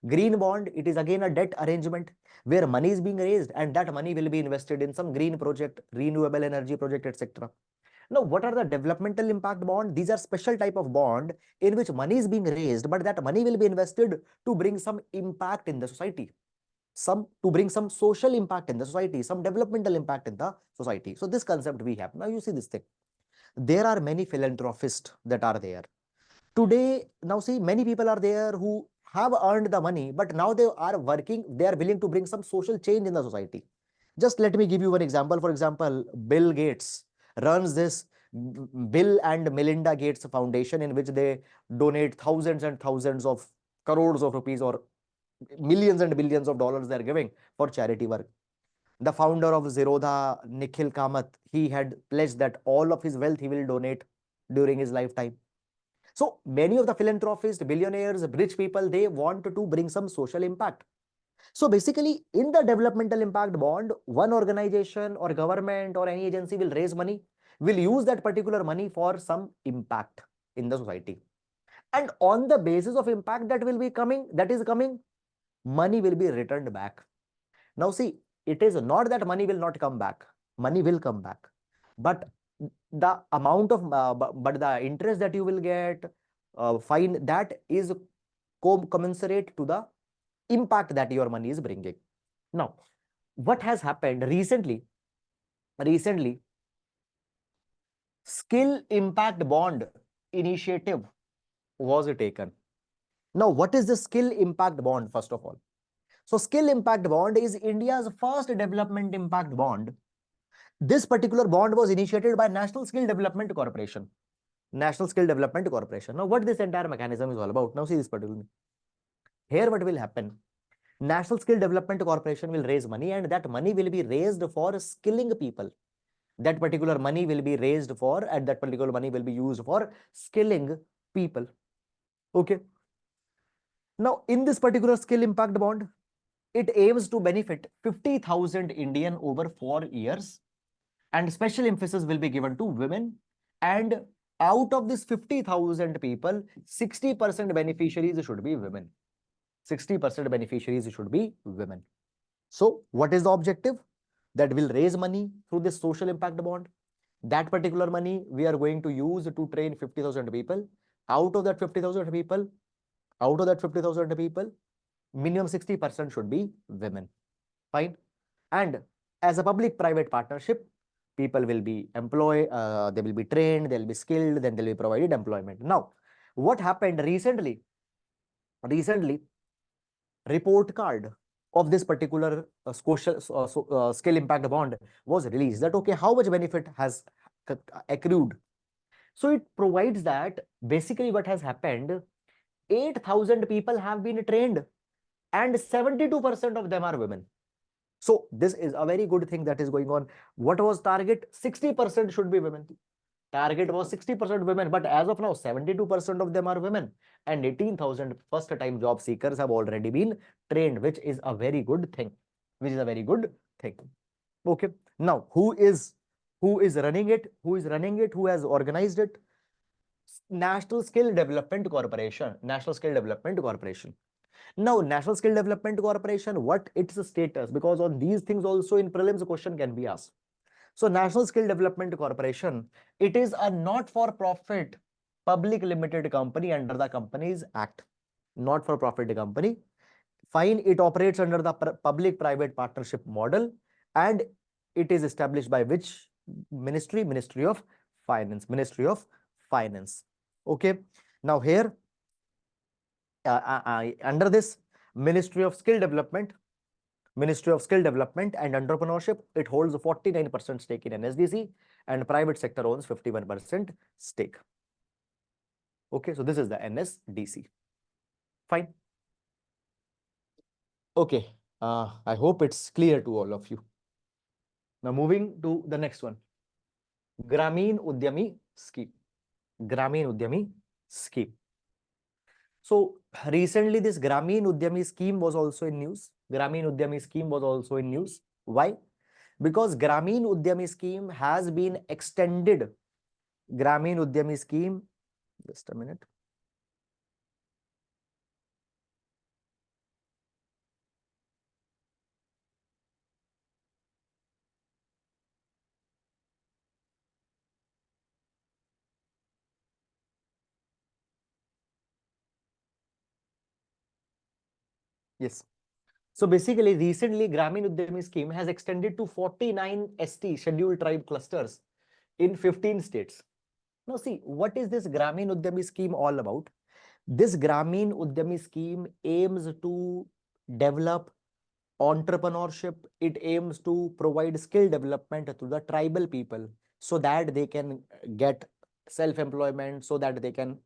A: Green bond, it is again a debt arrangement where money is being raised and that money will be invested in some green project, renewable energy project, etc. Now, what are the developmental impact bond? These are special type of bond in which money is being raised, but that money will be invested to bring some impact in the society, to bring some social impact in the society, some developmental impact in the society. So this concept we have. Now you see this thing. There are many philanthropists that are there. Today, now see, many people are there who have earned the money, but now they are working, they are willing to bring some social change in the society. Just let me give you one example. For example, Bill Gates runs this Bill and Melinda Gates Foundation, in which they donate thousands and thousands of crores of rupees or millions and billions of dollars they are giving for charity work. The founder of Zerodha, Nikhil Kamath, he had pledged that all of his wealth he will donate during his lifetime. So many of the philanthropists, billionaires, rich people, they want to bring some social impact. So basically, in the developmental impact bond, one organization or government or any agency will raise money, will use that particular money for some impact in the society. And on the basis of impact that is coming, money will be returned back. Now see, it is not that money will not come back. Money will come back. But the amount of, but the interest that you will get, fine, that is commensurate to the impact that your money is bringing. Now, what has happened recently, Skill Impact Bond initiative was taken. Now, what is the Skill Impact Bond, first of all? So, Skill Impact Bond is India's first development impact bond. This particular bond was initiated by National Skill Development Corporation. National Skill Development Corporation. Now, what this entire mechanism is all about? Now, see this particular. Here, what will happen? National Skill Development Corporation will raise money, and that money will be raised for skilling people. that particular money will be raised for, and that particular money will be used for skilling people. Okay. Now, in this particular skill impact bond, it aims to benefit 50,000 Indian over 4 years, and special emphasis will be given to women. And out of this 50,000 people, 60% beneficiaries should be women. 60% beneficiaries should be women. So what is the objective? That will raise money through this social impact bond. That particular money we are going to use to train 50,000 people. Out of that 50,000 people, minimum 60% should be women. Fine. And as a public-private partnership, people will be employed, they will be trained, they'll be skilled, then they'll be provided employment. Now, what happened recently? Report card of this particular skill impact bond was released, that okay, how much benefit has accrued. So it provides that basically what has happened, 8,000 people have been trained and 72% of them are women. So this is a very good thing that is going on. What was target? 60% should be women. Target was 60% women, but as of now, 72% of them are women, and 18,000 first-time job seekers have already been trained, which is a very good thing. Okay. Now, who is running it? Who has organized it? National Skill Development Corporation. National Skill Development Corporation. Now, National Skill Development Corporation, what its status? Because on these things also in prelims a question can be asked. So National Skill Development Corporation, it is a not-for-profit public limited company under the Companies Act. Not-for-profit company. Fine, it operates under the public-private partnership model, and it is established by which ministry? Ministry of Finance. Ministry of Finance. Okay. Now here, under this Ministry of Skill Development and Entrepreneurship, it holds a 49% stake in NSDC, and private sector owns 51% stake. Okay, so this is the NSDC. Fine. Okay, I hope it's clear to all of you. Now moving to the next one, Grameen Udyami Scheme. Grameen Udyami Scheme. So recently this Grameen Udyami Scheme was also in news. Why? Because Grameen Udyami Scheme has been extended. Grameen Udyami Scheme, just a minute. Yes. So basically, recently, Grameen Udyami Scheme has extended to 49 ST scheduled tribe clusters in 15 states. Now see, what is this Grameen Udyami Scheme all about? This Grameen Udyami Scheme aims to develop entrepreneurship. It aims to provide skill development to the tribal people so that they can get self-employment, so that they can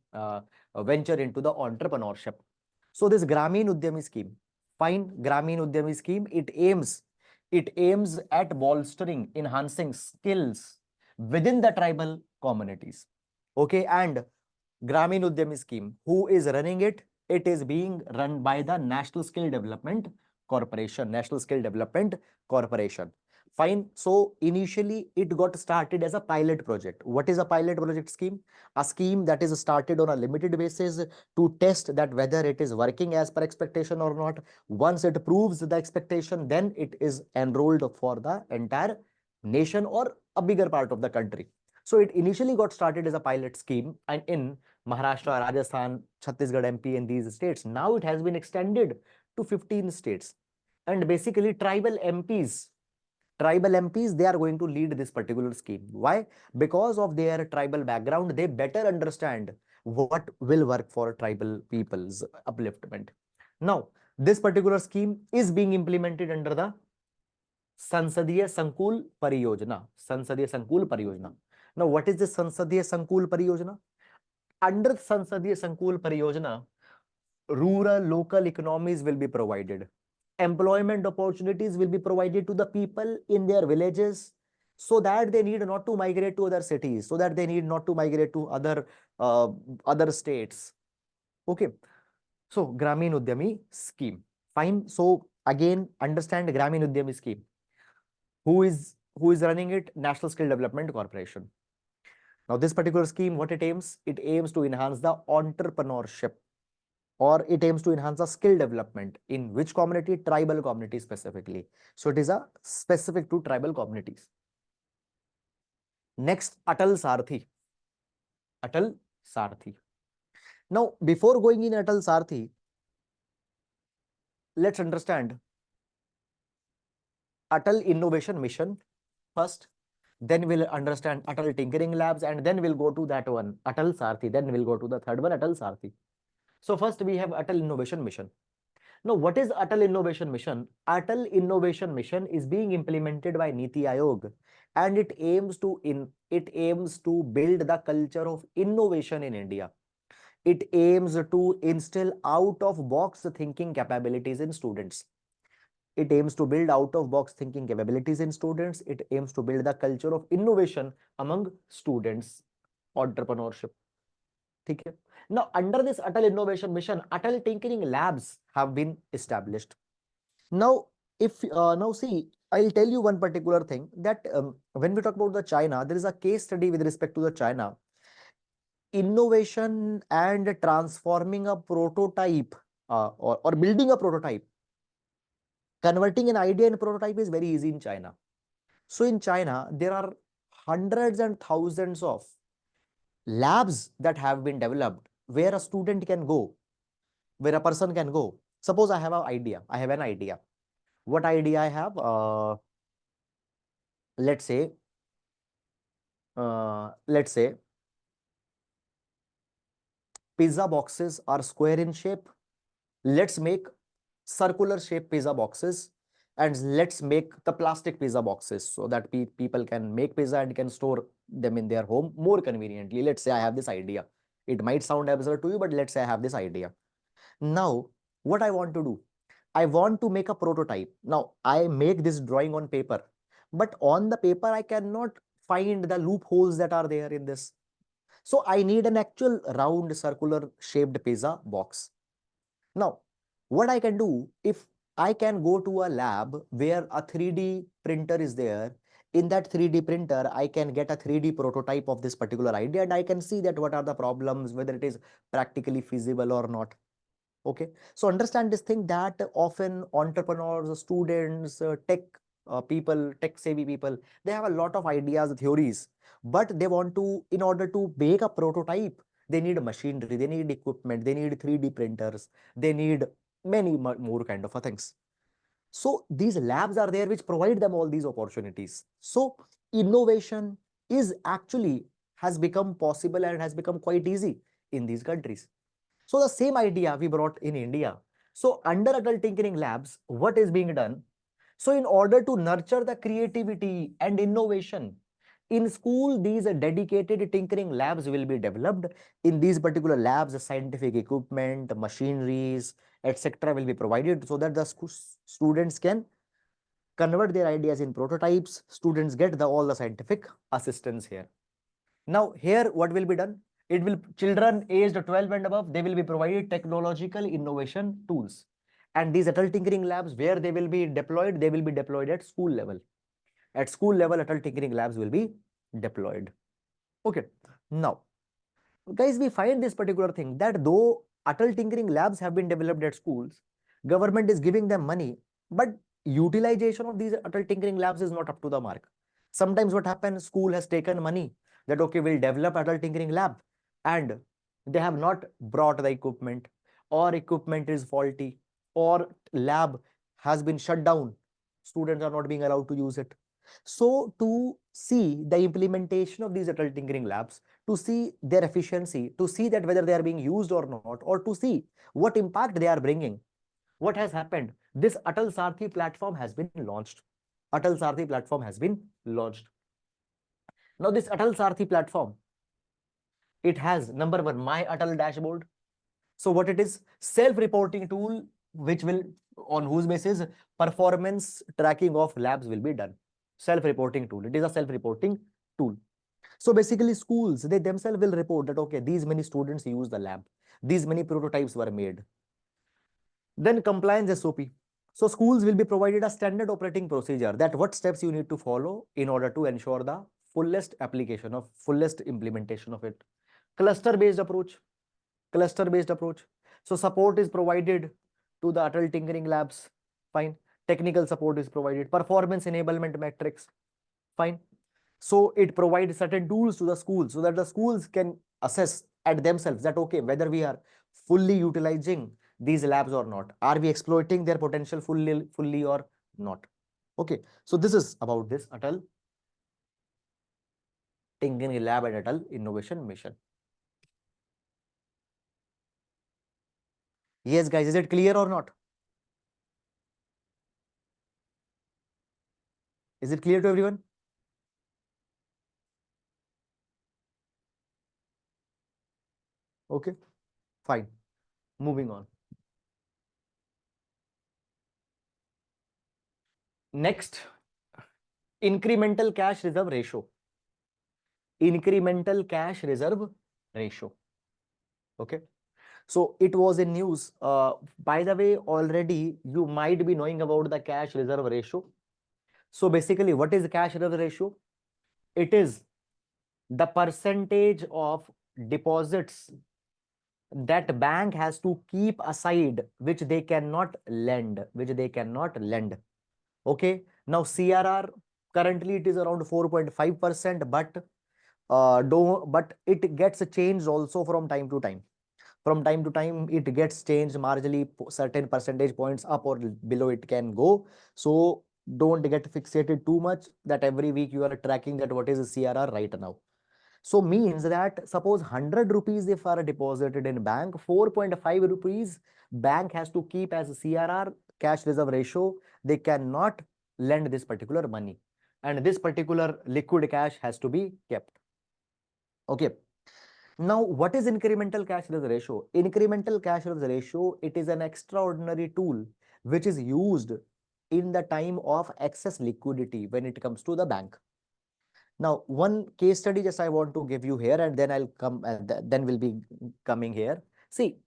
A: venture into the entrepreneurship. So this Grameen Udyami Scheme, fine, Grameen Udyami Scheme, it aims at bolstering, enhancing skills within the tribal communities. Okay, and Grameen Udyami Scheme, who is running it? It is being run by the National Skill Development Corporation. National Skill Development Corporation. Fine. So initially it got started as a pilot project. What is a pilot project scheme? A scheme that is started on a limited basis to test that whether it is working as per expectation or not. Once it proves the expectation, then it is enrolled for the entire nation or a bigger part of the country. So it initially got started as a pilot scheme and in Maharashtra, Rajasthan, Chhattisgarh, MP, and these states. Now it has been extended to 15 states. And basically tribal MPs, they are going to lead this particular scheme. Why? Because of their tribal background, they better understand what will work for tribal people's upliftment. Now, this particular scheme is being implemented under the Sansadiya Sankul Pariyojana. Sansadiya Sankul Pariyojana. Now, what is the Sansadiya Sankul Pariyojana? Under Sansadiya Sankul Pariyojana, rural local economies will be provided. Employment opportunities will be provided to the people in their villages, so that they need not to migrate to other cities, so that they need not to migrate to other states. Okay. So Gramin Udyami scheme. Fine. So again, understand Gramin Udyami scheme. Who is running it? National Skill Development Corporation. Now, this particular scheme, what it aims? It aims to enhance the entrepreneurship, or it aims to enhance the skill development in which community? Tribal community specifically. So it is a specific to tribal communities. Next, Atal Sarthi. Atal Sarthi. Now, before going in Atal Sarthi, let's understand Atal Innovation Mission first. Then we'll understand Atal Tinkering Labs, and then we'll go to that one, Atal Sarthi. Then we'll go to the third one, Atal Sarthi. So first we have Atal Innovation Mission. Now, what is Atal Innovation Mission? Atal Innovation Mission is being implemented by Niti Aayog, and it aims to build the culture of innovation in India. It aims to instill out-of-box thinking capabilities in students. It aims to build out-of-box thinking capabilities in students. It aims to build the culture of innovation among students, entrepreneurship. Okay. Now, under this Atal Innovation Mission, Atal Tinkering Labs have been established. Now, now see, I'll tell you one particular thing that when we talk about the China, there is a case study with respect to the China. Innovation and transforming a prototype or building a prototype, converting an idea in prototype is very easy in China. So in China, there are hundreds and thousands of labs that have been developed where a student can go, where a person can go. Suppose I have an idea. I have an idea. What idea I have? Let's say pizza boxes are square in shape. Let's make circular shape pizza boxes, and let's make the plastic pizza boxes so that people can make pizza and can store them in their home more conveniently. Let's say I have this idea. It might sound absurd to you, but let's say I have this idea. Now, what I want to do, I want to make a prototype. Now, I make this drawing on paper, but on the paper, I cannot find the loopholes that are there in this. So I need an actual round circular shaped pizza box. Now, what I can do, if I can go to a lab where a 3D printer is there, in that 3D printer, I can get a 3D prototype of this particular idea, and I can see that what are the problems, whether it is practically feasible or not. Okay, so understand this thing that often entrepreneurs, students, tech people, tech savvy people, they have a lot of ideas, theories, but they want to, in order to make a prototype, they need machinery, they need equipment, they need 3D printers, they need many more kind of things. So these labs are there which provide them all these opportunities. So innovation is actually has become possible and has become quite easy in these countries. So the same idea we brought in India. So under Atal Tinkering Labs, what is being done? So in order to nurture the creativity and innovation, in school, these dedicated tinkering labs will be developed. In these particular labs, scientific equipment, machineries, etc. will be provided so that the students can convert their ideas in prototypes. Students get all the scientific assistance here. Now here, what will be done? It will, children aged 12 and above, they will be provided technological innovation tools. And these Atal Tinkering Labs, where they will be deployed at school level. At school level, Atal Tinkering Labs will be deployed. Okay. Now, guys, we find this particular thing that though Atal Tinkering Labs have been developed at schools, government is giving them money, but utilization of these Atal Tinkering Labs is not up to the mark. Sometimes what happens, school has taken money that, okay, we'll develop Atal Tinkering Lab, and they have not brought the equipment, or equipment is faulty, or lab has been shut down. Students are not being allowed to use it. So to see the implementation of these Atal Tinkering Labs, to see their efficiency, to see that whether they are being used or not, or to see what impact they are bringing, what has happened? This Atal Sarthi platform has been launched. Atal Sarthi platform has been launched. Now this Atal Sarthi platform, it has number one, My Atal dashboard. So what it is? Self-reporting tool, which will, on whose basis performance tracking of labs will be done. Self-reporting tool. It is a self-reporting tool. So basically schools, they themselves will report that, okay, these many students use the lab. These many prototypes were made. Then compliance SOP. So schools will be provided a standard operating procedure that what steps you need to follow in order to ensure the fullest application of fullest implementation of it. Cluster-based approach. Cluster-based approach. So support is provided to the Atal Tinkering Labs. Fine. Technical support is provided. Performance enablement metrics. Fine. So it provides certain tools to the schools so that the schools can assess at themselves that, okay, whether we are fully utilizing these labs or not. Are we exploiting their potential fully or not? Okay. So this is about this Atal Tinkering Lab and Atal Innovation Mission. Yes, guys, is it clear or not? Is it clear to everyone? Okay, fine. Moving on. Next, incremental cash reserve ratio. Incremental cash reserve ratio. Okay. So it was in news. By the way, already you might be knowing about the cash reserve ratio. So basically, what is cash reserve ratio? It is the percentage of deposits that bank has to keep aside, which they cannot lend, Okay. Now CRR, currently it is around 4.5%, but it gets changed also from time to time. From time to time, it gets changed marginally, certain percentage points up or below it can go. So don't get fixated too much that every week you are tracking that what is the CRR right now. So means that suppose 100 rupees if are deposited in bank, 4.5 rupees bank has to keep as a CRR, cash reserve ratio. They cannot lend this particular money. And this particular liquid cash has to be kept. Okay. Now, what is incremental cash reserve ratio? Incremental cash reserve ratio, it is an extraordinary tool which is used in the time of excess liquidity when it comes to the bank. Now, one case study just I want to give you here, and then I'll come and then we'll be coming here. See,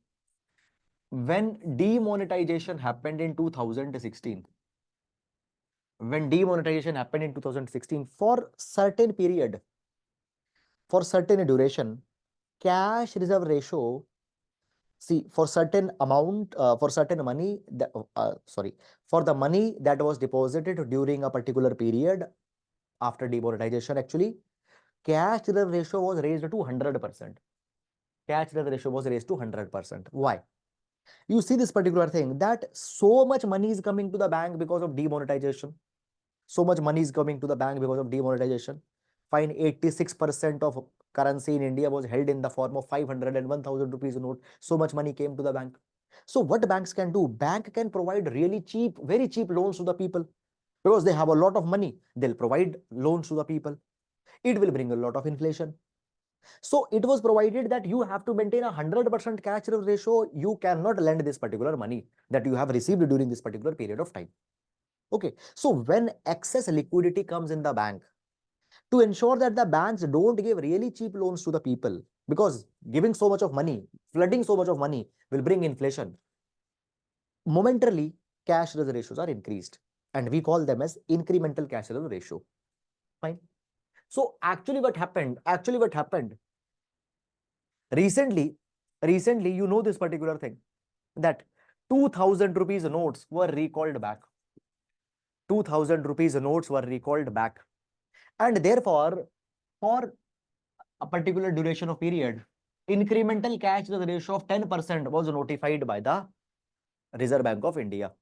A: when demonetization happened in 2016, for certain period, for certain duration, cash reserve ratio, see, for certain amount, for certain money, for the money that was deposited during a particular period after demonetization, actually, cash reserve ratio was raised to 100%. Cash reserve ratio was raised to 100%. Why? You see this particular thing that so much money is coming to the bank because of demonetization. So much money is coming to the bank because of demonetization. Fine, 86% of currency in India was held in the form of 500 and 1000 rupees note. So much money came to the bank. So what banks can do? Bank can provide really cheap, very cheap loans to the people because they have a lot of money. They'll provide loans to the people. It will bring a lot of inflation. So it was provided that you have to maintain a 100% cash reserve ratio. You cannot lend this particular money that you have received during this particular period of time. Okay. So when excess liquidity comes in the bank, to ensure that the banks don't give really cheap loans to the people, because giving so much of money, flooding so much of money will bring inflation. Momentarily, cash reserve ratios are increased, and we call them as incremental cash reserve ratio. Fine. So actually what happened? Recently, you know this particular thing that 2000 rupees notes were recalled back. 2000 rupees notes were recalled back. And therefore, for a particular duration of period, incremental cash reserve ratio of 10% was notified by the Reserve Bank of India.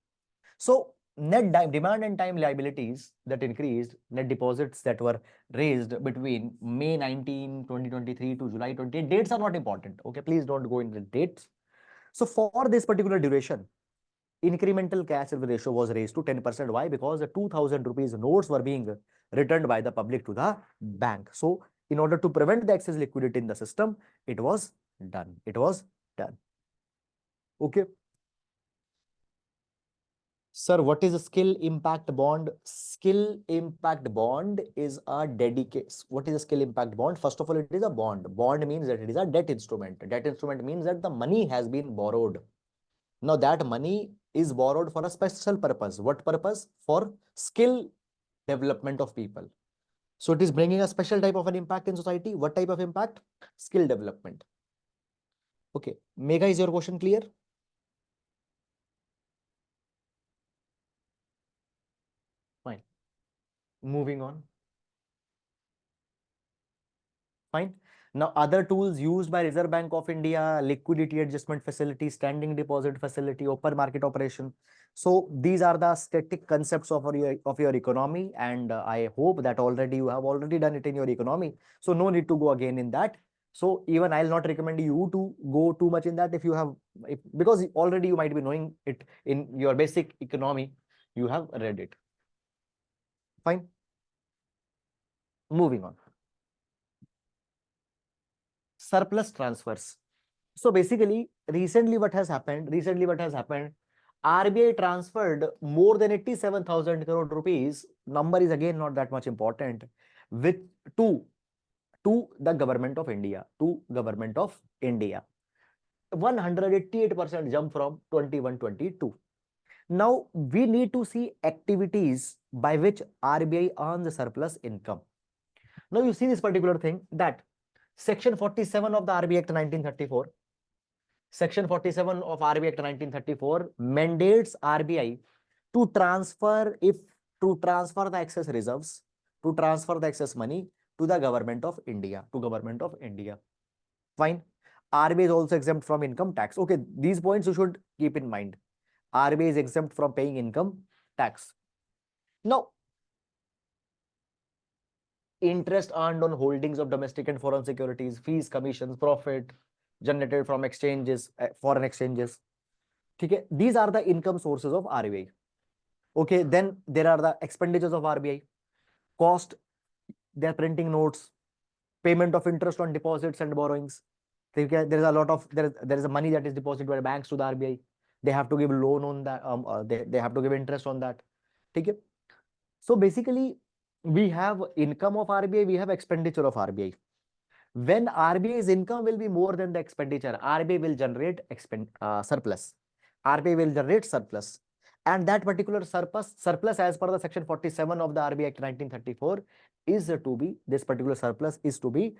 A: So net demand and time liabilities that increased, net deposits that were raised between May 19, 2023 to July 28. Dates are not important. Okay, please don't go into the dates. So for this particular duration, incremental cash reserve ratio was raised to 10%. Why? Because the 2000 rupees notes were being returned by the public to the bank. So in order to prevent the excess liquidity in the system, it was done. Okay. Sir, what is a skill impact bond? Skill impact bond is a dedicated. What is a skill impact bond? First of all, it is a bond. Bond means that it is a debt instrument. Debt instrument means that the money has been borrowed. Now that money is borrowed for a special purpose. What purpose? For skill development of people. So it is bringing a special type of an impact in society. What type of impact? Skill development. Okay. Megha, is your question clear? Fine. Moving on. Fine. Now, other tools used by Reserve Bank of India, liquidity adjustment facility, standing deposit facility, open market operation. So these are the static concepts of your economy, and I hope that already you have already done it in your economy. So no need to go again in that. So even I'll not recommend you to go too much in that if you have, because already you might be knowing it in your basic economy. You have read it. Fine. Moving on. Surplus transfers. So basically, recently what has happened, RBI transferred more than 87,000 crore rupees. Number is again not that much important, with to the government of India, 188% jump from 21-22. Now we need to see activities by which RBI earns surplus income. Now you see this particular thing, that Section 47 of the RBI Act 1934. Section 47 of RBI Act 1934 mandates RBI to transfer the excess reserves, to transfer the excess money to the government of India, Fine. RBI is also exempt from income tax. Okay, these points you should keep in mind. RBI is exempt from paying income tax. Now, interest earned on holdings of domestic and foreign securities, fees, commissions, profit generated from exchanges, foreign exchanges. Okay, these are the income sources of RBI. Okay, then there are the expenditures of RBI. Cost, they are printing notes, payment of interest on deposits and borrowings. Okay, there is a lot of there is a money that is deposited by banks to the RBI. They have to give loan on that. They have to give interest on that. Okay. So basically, we have income of RBI, we have expenditure of RBI. When RBI's income will be more than the expenditure, RBI will generate surplus. RBI will generate surplus. And that particular surplus as per the Section 47 of the RBI Act 1934 is to be, this particular surplus is to be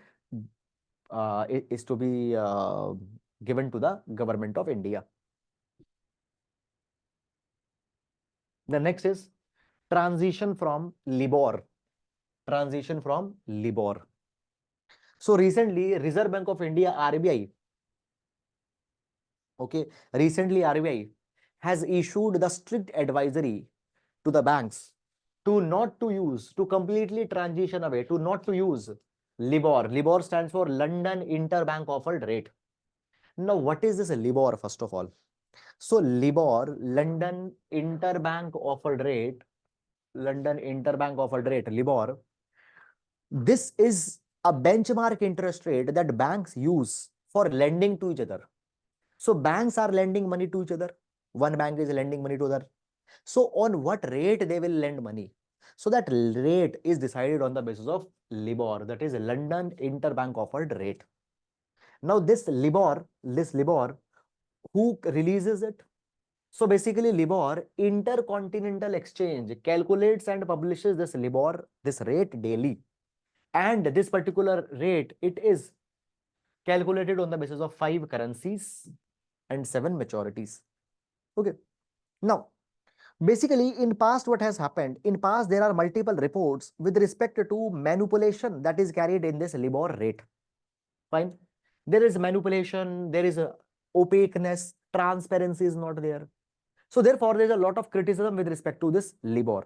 A: given to the government of India. The next is transition from LIBOR. So recently, Reserve Bank of India, RBI, okay, recently RBI has issued the strict advisory to the banks to completely transition away, to not to use LIBOR. LIBOR stands for London Interbank Offered Rate. Now, what is this LIBOR, first of all? So LIBOR, London Interbank Offered Rate, LIBOR, this is a benchmark interest rate that banks use for lending to each other. So banks are lending money to each other. One bank is lending money to other. So on what rate they will lend money? So that rate is decided on the basis of LIBOR, that is London Interbank Offered Rate. Now this LIBOR, who releases it? So basically LIBOR, Intercontinental Exchange, calculates and publishes this LIBOR, this rate daily. And this particular rate, it is calculated on the basis of 5 currencies and 7 maturities. Okay. Now, basically in past what has happened, in past there are multiple reports with respect to manipulation that is carried in this LIBOR rate. Fine. There is manipulation, there is a opaqueness, transparency is not there. So therefore, there is a lot of criticism with respect to this LIBOR.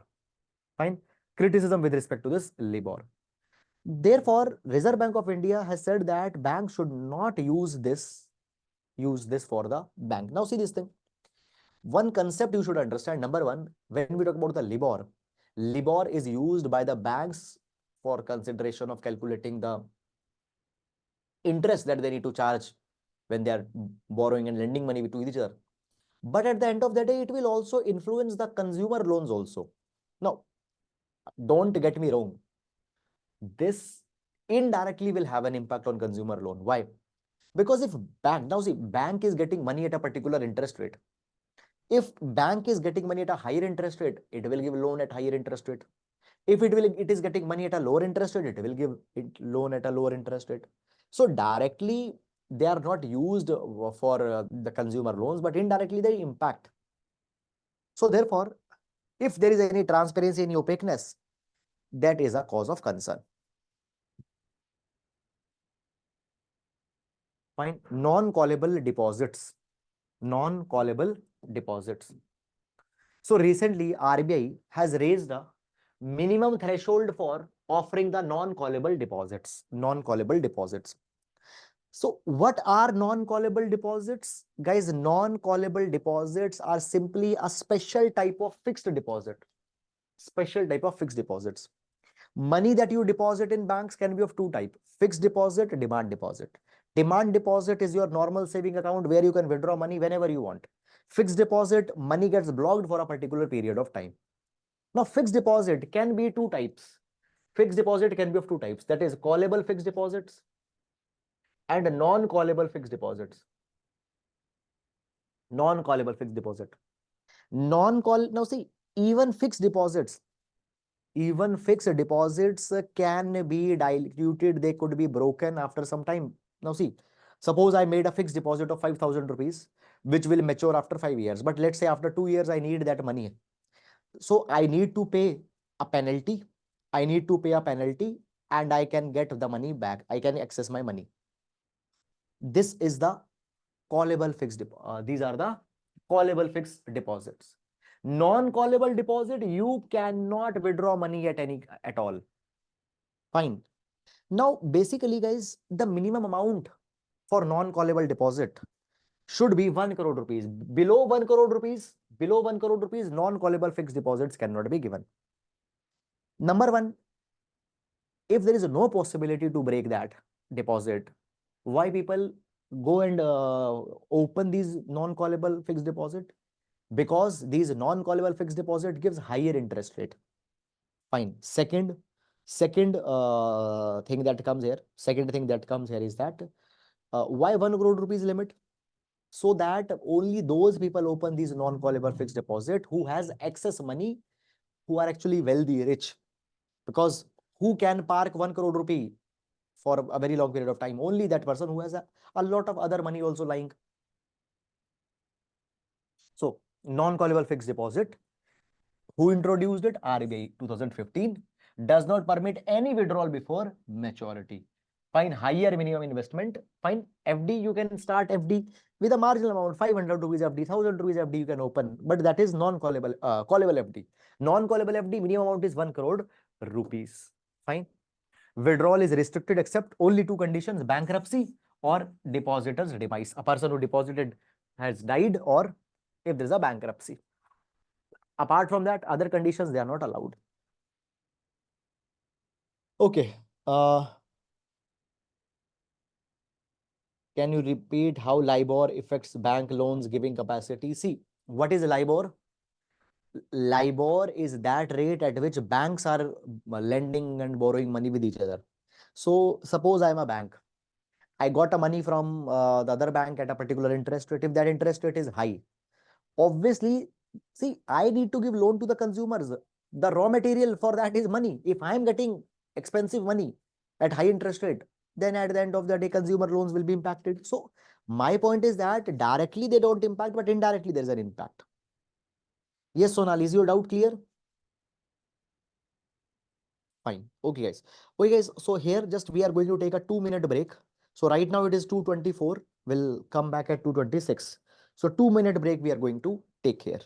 A: Fine. Criticism with respect to this LIBOR. Therefore, Reserve Bank of India has said that banks should not use this for the bank. Now see this thing. One concept you should understand. Number one, when we talk about the LIBOR is used by the banks for consideration of calculating the interest that they need to charge when they are borrowing and lending money to each other. But at the end of the day, it will also influence the consumer loans also. Now, don't get me wrong. This indirectly will have an impact on consumer loan. Why? Because if bank, now see, bank is getting money at a particular interest rate. If bank is getting money at a higher interest rate, it will give loan at higher interest rate. If it is getting money at a lower interest rate, it will give it loan at a lower interest rate. So directly, they are not used for the consumer loans, but indirectly they impact. So therefore, if there is any transparency, any opaqueness, that is a cause of concern. Fine. Non-callable deposits. Non-callable deposits. So recently, RBI has raised a minimum threshold for offering the non-callable deposits. Non-callable deposits. So what are non-callable deposits? Guys, non-callable deposits are simply a special type of fixed deposit. Special type of fixed deposits. Money that you deposit in banks can be of two types: fixed deposit, demand deposit. Demand deposit is your normal saving account where you can withdraw money whenever you want. Fixed deposit, money gets blocked for a particular period of time. Now, fixed deposit can be two types. Fixed deposit can be of two types, that is callable fixed deposits and non-callable fixed deposits. Non-callable fixed deposit. Non-call, now see, even fixed deposits can be diluted, they could be broken after some time. Now see, suppose I made a fixed deposit of 5,000 rupees, which will mature after 5 years. But let's say after 2 years, I need that money. So I need to pay a penalty. And I can get the money back. I can access my money. This is the callable fixed these are the callable fixed deposits. Non-callable deposit, you cannot withdraw money at all. Fine. Now, basically, guys, the minimum amount for non-callable deposit should be 1 crore rupees. Below 1 crore rupees, non-callable fixed deposits cannot be given. Number one, if there is no possibility to break that deposit, why people go and open these non-callable fixed deposit? Because these non-callable fixed deposit gives higher interest rate. Fine. Second thing that comes here is that why 1 crore rupees limit? So that only those people open these non-callable fixed deposit who has excess money, who are actually wealthy, rich. Because who can park 1 crore rupee for a very long period of time? Only that person who has a lot of other money also lying. So non-callable fixed deposit, who introduced it? RBI 2015. Does not permit any withdrawal before maturity. Fine. Higher minimum investment. Fine. FD, you can start FD with a marginal amount, 500 rupees FD, 1000 rupees FD you can open, but that is non-callable, callable FD. Non-callable FD, minimum amount is 1 crore rupees. Fine. Withdrawal is restricted except only two conditions: bankruptcy or depositor's demise. A person who deposited has died, or if there is a bankruptcy. Apart from that, other conditions, they are not allowed. Okay. Can you repeat how LIBOR affects bank loans giving capacity? See, what is LIBOR? LIBOR is that rate at which banks are lending and borrowing money with each other. So suppose I'm a bank. I got a money from the other bank at a particular interest rate. If that interest rate is high, obviously, see, I need to give loan to the consumers. The raw material for that is money. If I'm getting expensive money at high interest rate, then at the end of the day, consumer loans will be impacted. So my point is that directly they don't impact, but indirectly there's an impact. Yes, Sonal, is your doubt clear? Fine. Okay, guys. Okay, guys. So here just we are going to take a 2-minute break. So right now it is 2:24. We'll come back at 2:26. So 2-minute break we are going to take here.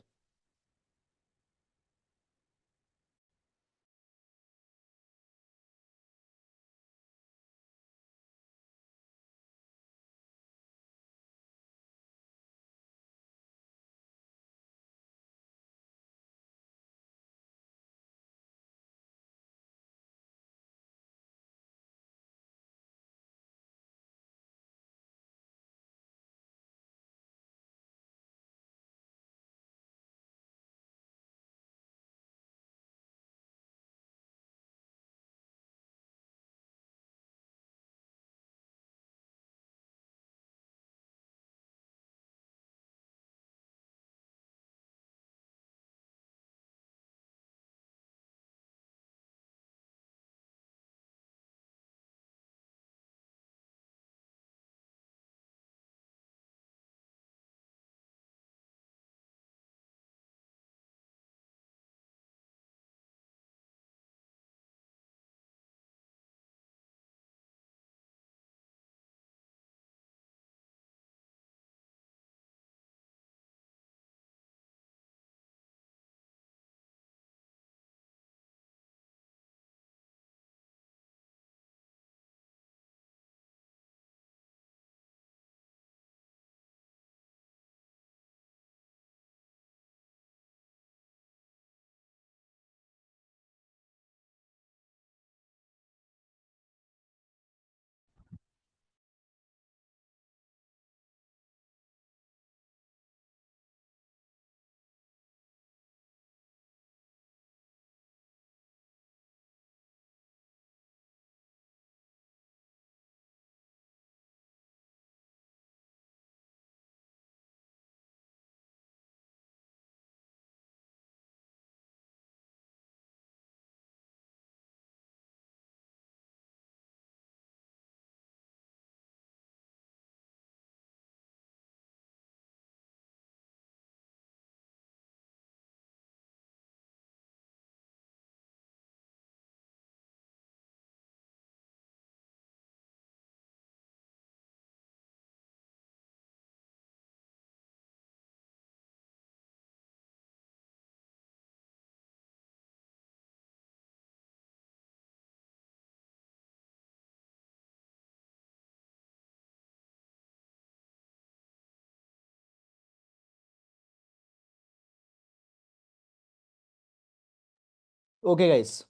A: Okay, guys.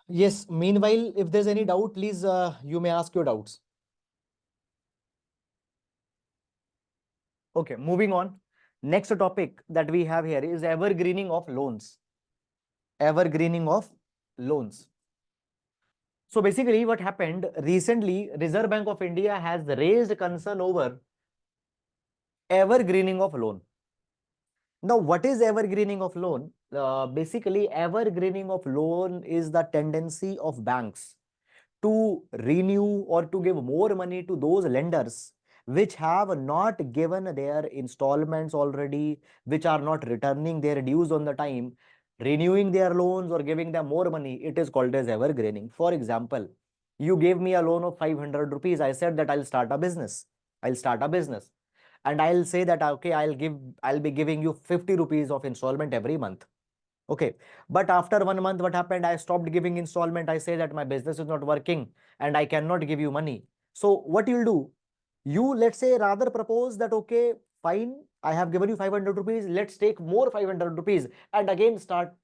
A: Yes, meanwhile, if there's any doubt, please, you may ask your doubts. Okay, moving on. Next topic that we have here is evergreening of loans. Evergreening of loans. So basically what happened recently, Reserve Bank of India has raised concern over evergreening of loan. Now, what is evergreening of loan? Basically, evergreening of loan is the tendency of banks to renew or to give more money to those lenders which have not given their installments already, which are not returning their dues on the time, renewing their loans or giving them more money. It is called as evergreening. For example, you gave me a loan of 500 rupees. I said that I'll start a business. I'll start a business. And I'll say that, okay, I'll be giving you 50 rupees of installment every month. Okay. But after 1 month, what happened? I stopped giving installment. I say that my business is not working and I cannot give you money. So what you'll do, you, let's say, rather propose that, okay, fine, I have given you 500 rupees. Let's take more 500 rupees and again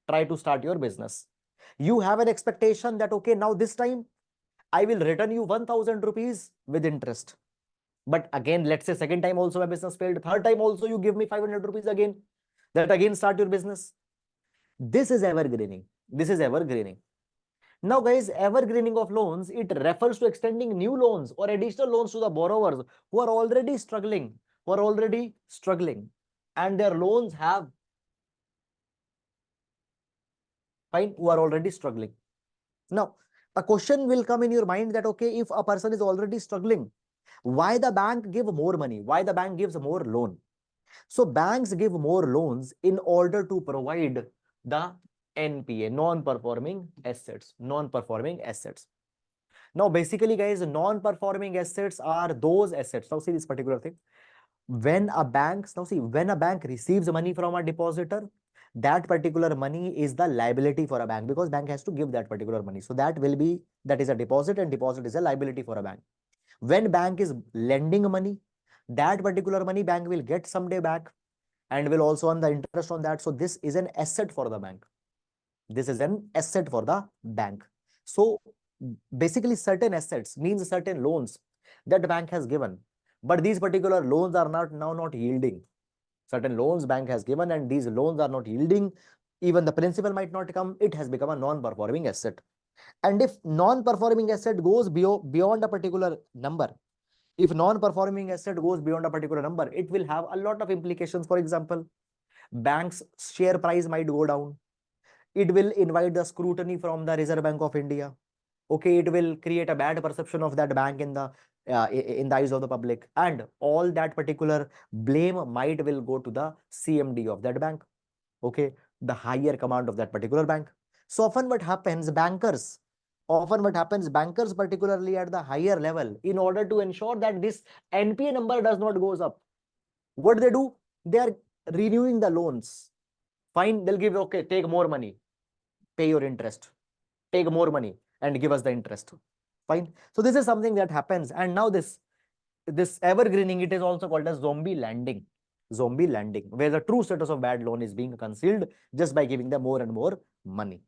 A: try to start your business. You have an expectation that, okay, now this time I will return you 1000 rupees with interest. But again, let's say second time also my business failed. Third time also you give me 500 rupees again. That again start your business. This is evergreening. This is evergreening. Now, guys, evergreening of loans, it refers to extending new loans or additional loans to the borrowers who are already struggling, and their loans have, fine, who are already struggling. Now, a question will come in your mind that, okay, if a person is already struggling, why the bank give more money? Why the bank gives more loan? So banks give more loans in order to provide the NPA, non-performing assets, non-performing assets. Now, basically, guys, non-performing assets are those assets. Now, see this particular thing. When a bank, now see, when a bank receives money from a depositor, that particular money is the liability for a bank because bank has to give that particular money. So that will be, that is a deposit and deposit is a liability for a bank. When bank is lending money, that particular money bank will get someday back and will also earn the interest on that. So this is an asset for the bank. This is an asset for the bank. So basically certain assets means certain loans that the bank has given, but these particular loans are not yielding. Certain loans bank has given and these loans are not yielding. Even the principal might not come. It has become a non-performing asset. And if non-performing asset goes beyond a particular number, if non-performing asset goes beyond a particular number, it will have a lot of implications. For example, bank's share price might go down. It will invite the scrutiny from the Reserve Bank of India. Okay, it will create a bad perception of that bank in the eyes of the public, and all that particular blame might will go to the CMD of that bank. Okay, the higher command of that particular bank. So often what happens, bankers particularly at the higher level, in order to ensure that this NPA number does not goes up, what they do, they are renewing the loans. Fine, they'll give, okay, take more money, pay your interest, take more money and give us the interest. Fine. So this is something that happens. And now this evergreening, it is also called as zombie lending. Zombie lending, where the true status of bad loan is being concealed just by giving them more and more money.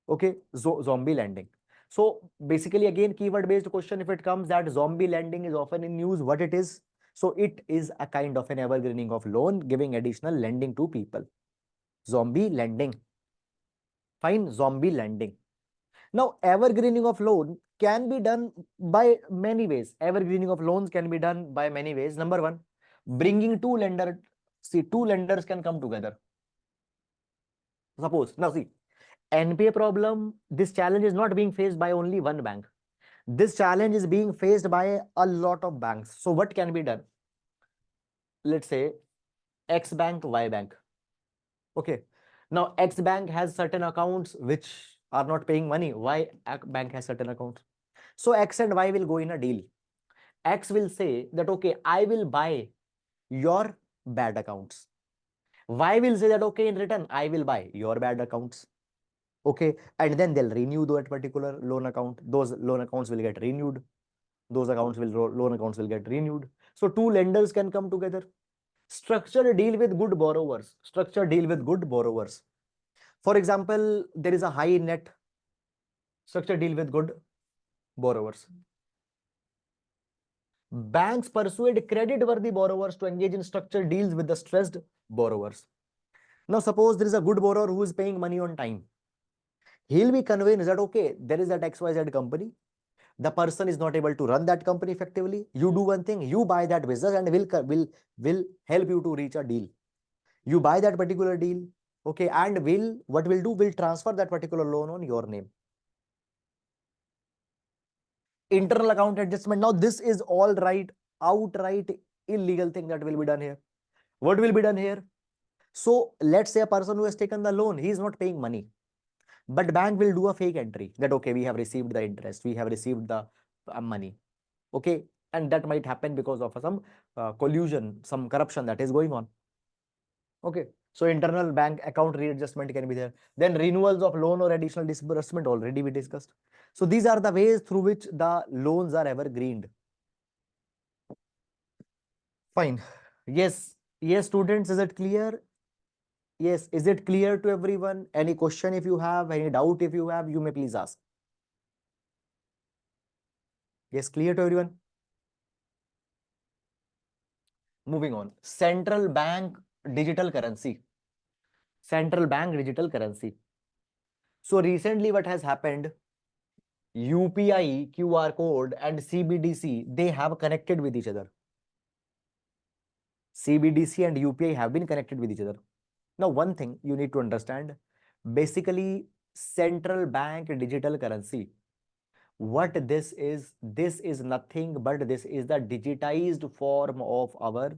A: Okay, zombie lending. So basically, again, keyword based question, if it comes, that zombie lending is often in news, what it is. So it is a kind of an evergreening of loan, giving additional lending to people. Zombie lending. Fine, zombie lending. Now, evergreening of loan can be done by many ways. Evergreening of loans can be done by many ways. Number one, bringing two lenders. See, two lenders can come together. Suppose, now see, NPA problem, this challenge is not being faced by only one bank. This challenge is being faced by a lot of banks. So what can be done? Let's say X bank, Y bank. Okay. Now X bank has certain accounts which are not paying money. Y bank has certain accounts. So X and Y will go in a deal. X will say that, okay, I will buy your bad accounts. Y will say that, okay, in return, I will buy your bad accounts. Okay. And then they'll renew that particular loan account. Those loan accounts will get renewed. Those loan accounts will get renewed. So two lenders can come together. Structure deal with good borrowers. Structure deal with good borrowers. For example, there is a high net structured deal with good borrowers. Banks persuade credit-worthy borrowers to engage in structured deals with the stressed borrowers. Now, suppose there is a good borrower who is paying money on time. He'll be convinced that, okay, there is that XYZ company. The person is not able to run that company effectively. You do one thing, you buy that business and will help you to reach a deal. You buy that particular deal, okay, and will transfer that particular loan on your name. Internal account adjustment. Now, this is all right, outright illegal thing that will be done here. What will be done here? So let's say a person who has taken the loan, he is not paying money, but bank will do a fake entry that, okay, we have received the interest, we have received the money, okay, and that might happen because of some collusion, some corruption that is going on. Okay, so internal bank account readjustment can be there. Then renewals of loan or additional disbursement already we discussed. So these are the ways through which the loans are evergreened. Fine. Yes, students, is it clear? Yes, is it clear to everyone? Any question if you have, any doubt if you have, you may please ask. Yes, clear to everyone? Moving on. Central bank digital currency. Central bank digital currency. So recently what has happened, UPI, QR code and CBDC, they have connected with each other. CBDC and UPI have been connected with each other. Now, one thing you need to understand, basically central bank digital currency, what this is nothing but this is the digitized form of our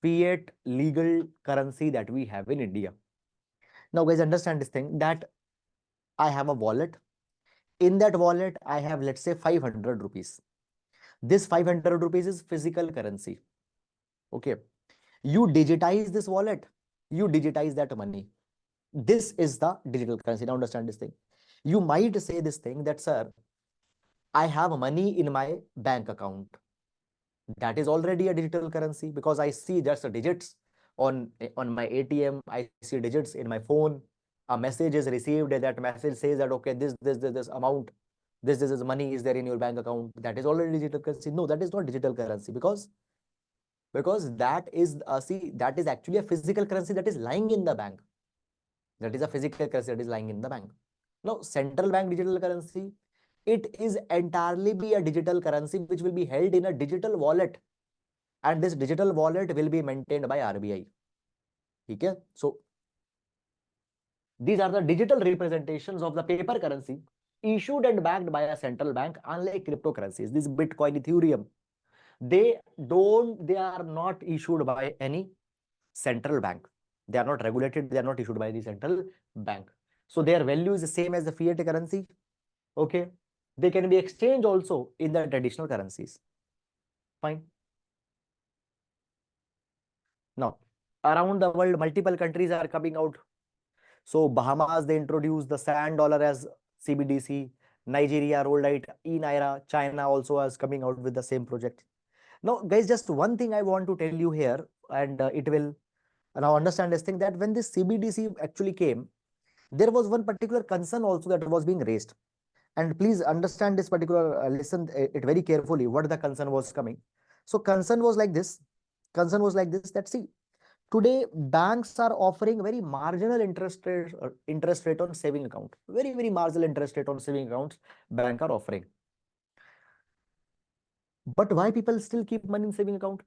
A: fiat legal currency that we have in India. Now, guys, understand this thing that I have a wallet. In that wallet, I have, let's say, 500 rupees. This 500 rupees is physical currency. Okay. You digitize this wallet, you digitize that money. This is the digital currency. Now, understand this thing. You might say this thing that, sir, I have money in my bank account. That is already a digital currency because I see just the digits on my ATM. I see digits in my phone. A message is received. That message says that, okay, this amount, this money is there in your bank account. That is already digital currency. No, that is not digital currency because that is that is actually a physical currency that is lying in the bank. That is a physical currency that is lying in the bank. Now, central bank digital currency, it is entirely be a digital currency which will be held in a digital wallet, and this digital wallet will be maintained by RBI. Okay, so these are the digital representations of the paper currency issued and backed by a central bank, unlike cryptocurrencies. This Bitcoin, Ethereum, they are not issued by any central bank. They are not regulated. They are not issued by the central bank. So their value is the same as the fiat currency. Okay. They can be exchanged also in the traditional currencies. Fine. Now, around the world, multiple countries are coming out. So Bahamas, they introduced the sand dollar as CBDC. Nigeria rolled out e-Naira. China also is coming out with the same project. Now, guys, just one thing I want to tell you here, and it will now understand this thing, that when this CBDC actually came, there was one particular concern also that was being raised. And please understand this particular, listen it very carefully, what the concern was coming. So concern was like this. Concern was like this, that see, today banks are offering very marginal interest rate on saving account. Very, very marginal interest rate on saving accounts bank are offering. But why people still keep money in saving account?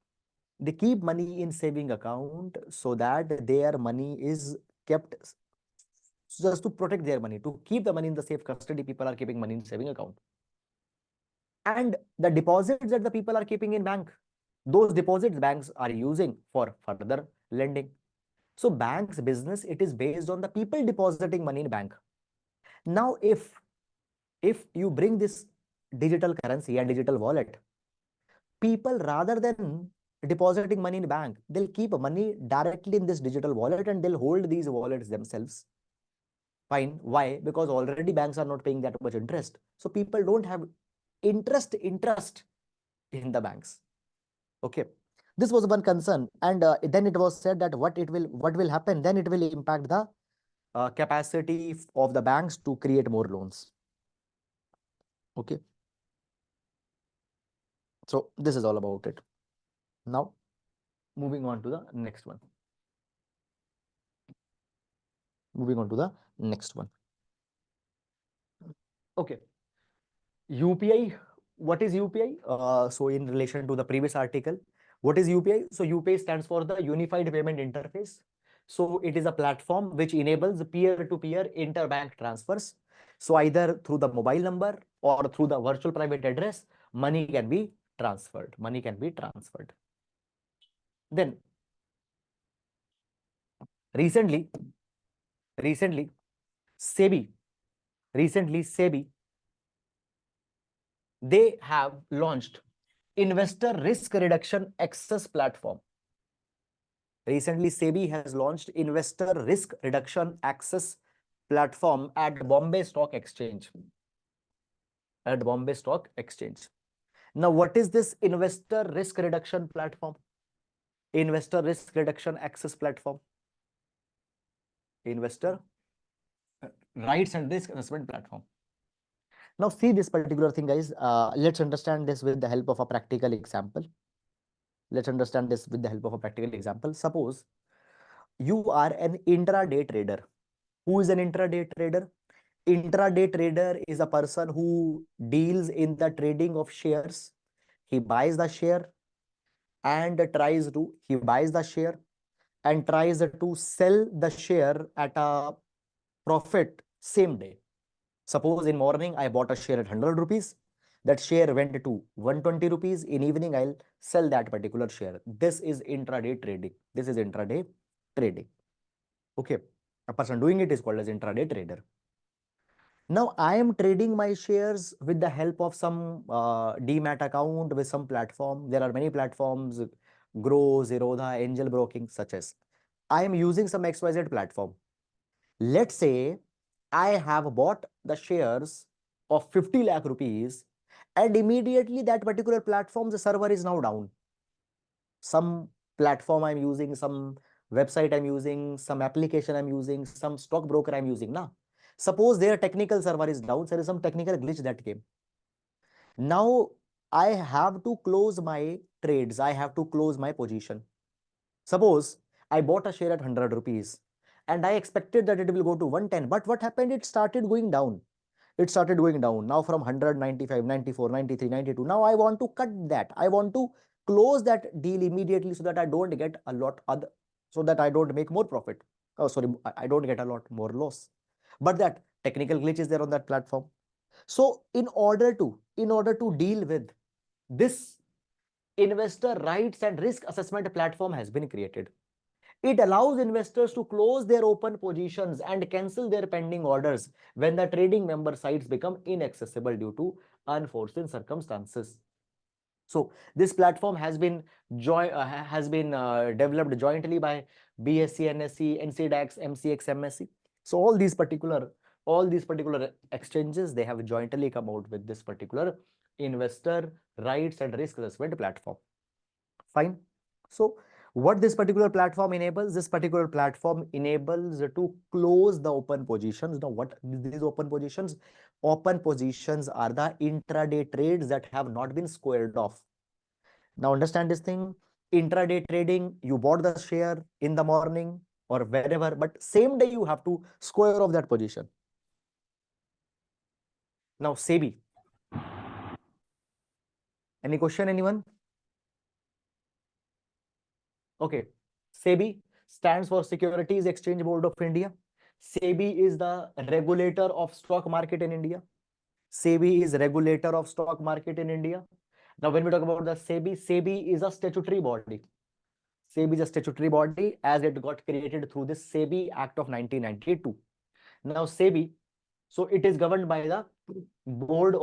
A: They keep money in saving account so that their money is kept, just to protect their money, to keep the money in the safe custody. People are keeping money in saving account. And the deposits that the people are keeping in bank, those deposits banks are using for further lending. So bank's business, it is based on the people depositing money in bank. Now, if you bring this digital currency and digital wallet, people, rather than depositing money in bank, they'll keep money directly in this digital wallet and they'll hold these wallets themselves. Fine. Why? Because already banks are not paying that much interest. So people don't have interest in the banks. Okay. This was one concern. And then it was said that what will happen? Then it will impact the capacity of the banks to create more loans. Okay. So this is all about it. Now, moving on to the next one. Moving on to the next one. Okay. UPI. What is UPI? So in relation to the previous article, what is UPI? So UPI stands for the Unified Payment Interface. So it is a platform which enables peer-to-peer interbank transfers. So either through the mobile number or through the virtual private address, money can be transferred. Money can be transferred. Then recently, SEBI, they have launched Investor Risk Reduction Access Platform. Recently, SEBI has launched Investor Risk Reduction Access Platform at Bombay Stock Exchange. At Bombay Stock Exchange. Now, what is this Investor Risk Reduction Platform? Investor Risk Reduction Access Platform. Investor Rights and Risk Assessment Platform. Now, see this particular thing, guys. Let's understand this with the help of a practical example. Let's understand this with the help of a practical example. Suppose you are an intraday trader. Who is an intraday trader? Intraday trader is a person who deals in the trading of shares. He buys the share and he buys the share and tries to sell the share at a profit same day. Suppose in morning I bought a share at 100 rupees. That share went to 120 rupees. In evening, I'll sell that particular share. This is intraday trading. This is intraday trading. Okay. A person doing it is called as intraday trader. Now, I am trading my shares with the help of some demat account with some platform. There are many platforms, Grow, Zerodha, Angel Broking, such as. I am using some XYZ platform. Let's say I have bought the shares of 50 lakh rupees and immediately that particular platform's server is now down. Some platform I'm using, some website I'm using, some application I'm using, some stockbroker I'm using. Now, suppose their technical server is down, there is some technical glitch that came. Now, I have to close my trades. I have to close my position. Suppose I bought a share at 100 rupees and I expected that it will go to 110. But what happened? It started going down. It started going down. Now from 100, 95, 94, 93, 92. Now I want to cut that. I want to close that deal immediately so that I don't get a lot other, so that I don't make more profit. Oh, sorry, I don't get a lot more loss. But that technical glitch is there on that platform. So in order to deal with this, investor rights and risk assessment platform has been created. It allows investors to close their open positions and cancel their pending orders when the trading member sites become inaccessible due to unforeseen circumstances. So this platform has been developed jointly by BSE, NSE, NCDAX, MCX, MSE. So all these particular exchanges, they have jointly come out with this particular investor rights and risk assessment platform. Fine. So what this particular platform enables? This particular platform enables to close the open positions. Now, what these open positions? Open positions are the intraday trades that have not been squared off. Now, understand this thing. Intraday trading, you bought the share in the morning or wherever, but same day you have to square off that position. Now, SEBI. Any question, anyone? Okay. SEBI stands for Securities Exchange Board of India. SEBI is the regulator of stock market in India. SEBI is regulator of stock market in India. Now, when we talk about the SEBI, SEBI is a statutory body. SEBI is a statutory body as it got created through this SEBI Act of 1992. Now, SEBI, so it is governed by the board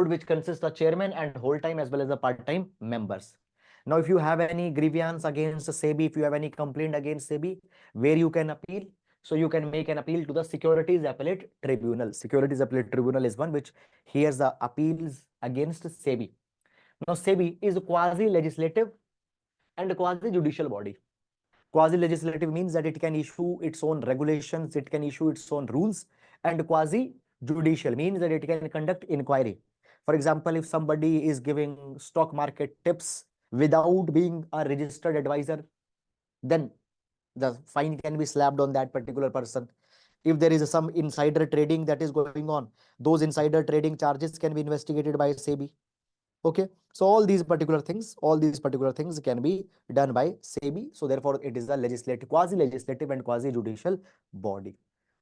A: which consists of chairman and whole time as well as the part-time members. Now, if you have any grievance against SEBI, if you have any complaint against SEBI, where you can appeal, so you can make an appeal to the Securities Appellate Tribunal. Securities Appellate Tribunal is one which hears the appeals against SEBI. Now, SEBI is a quasi-legislative and a quasi-judicial body. Quasi-legislative means that it can issue its own regulations, it can issue its own rules, and quasi-judicial means that it can conduct inquiry. For example, if somebody is giving stock market tips without being a registered advisor, then the fine can be slapped on that particular person. If there is some insider trading that is going on, those insider trading charges can be investigated by SEBI. Okay, so all these particular things can be done by SEBI. So therefore, it is a legislative, quasi-legislative and quasi-judicial body.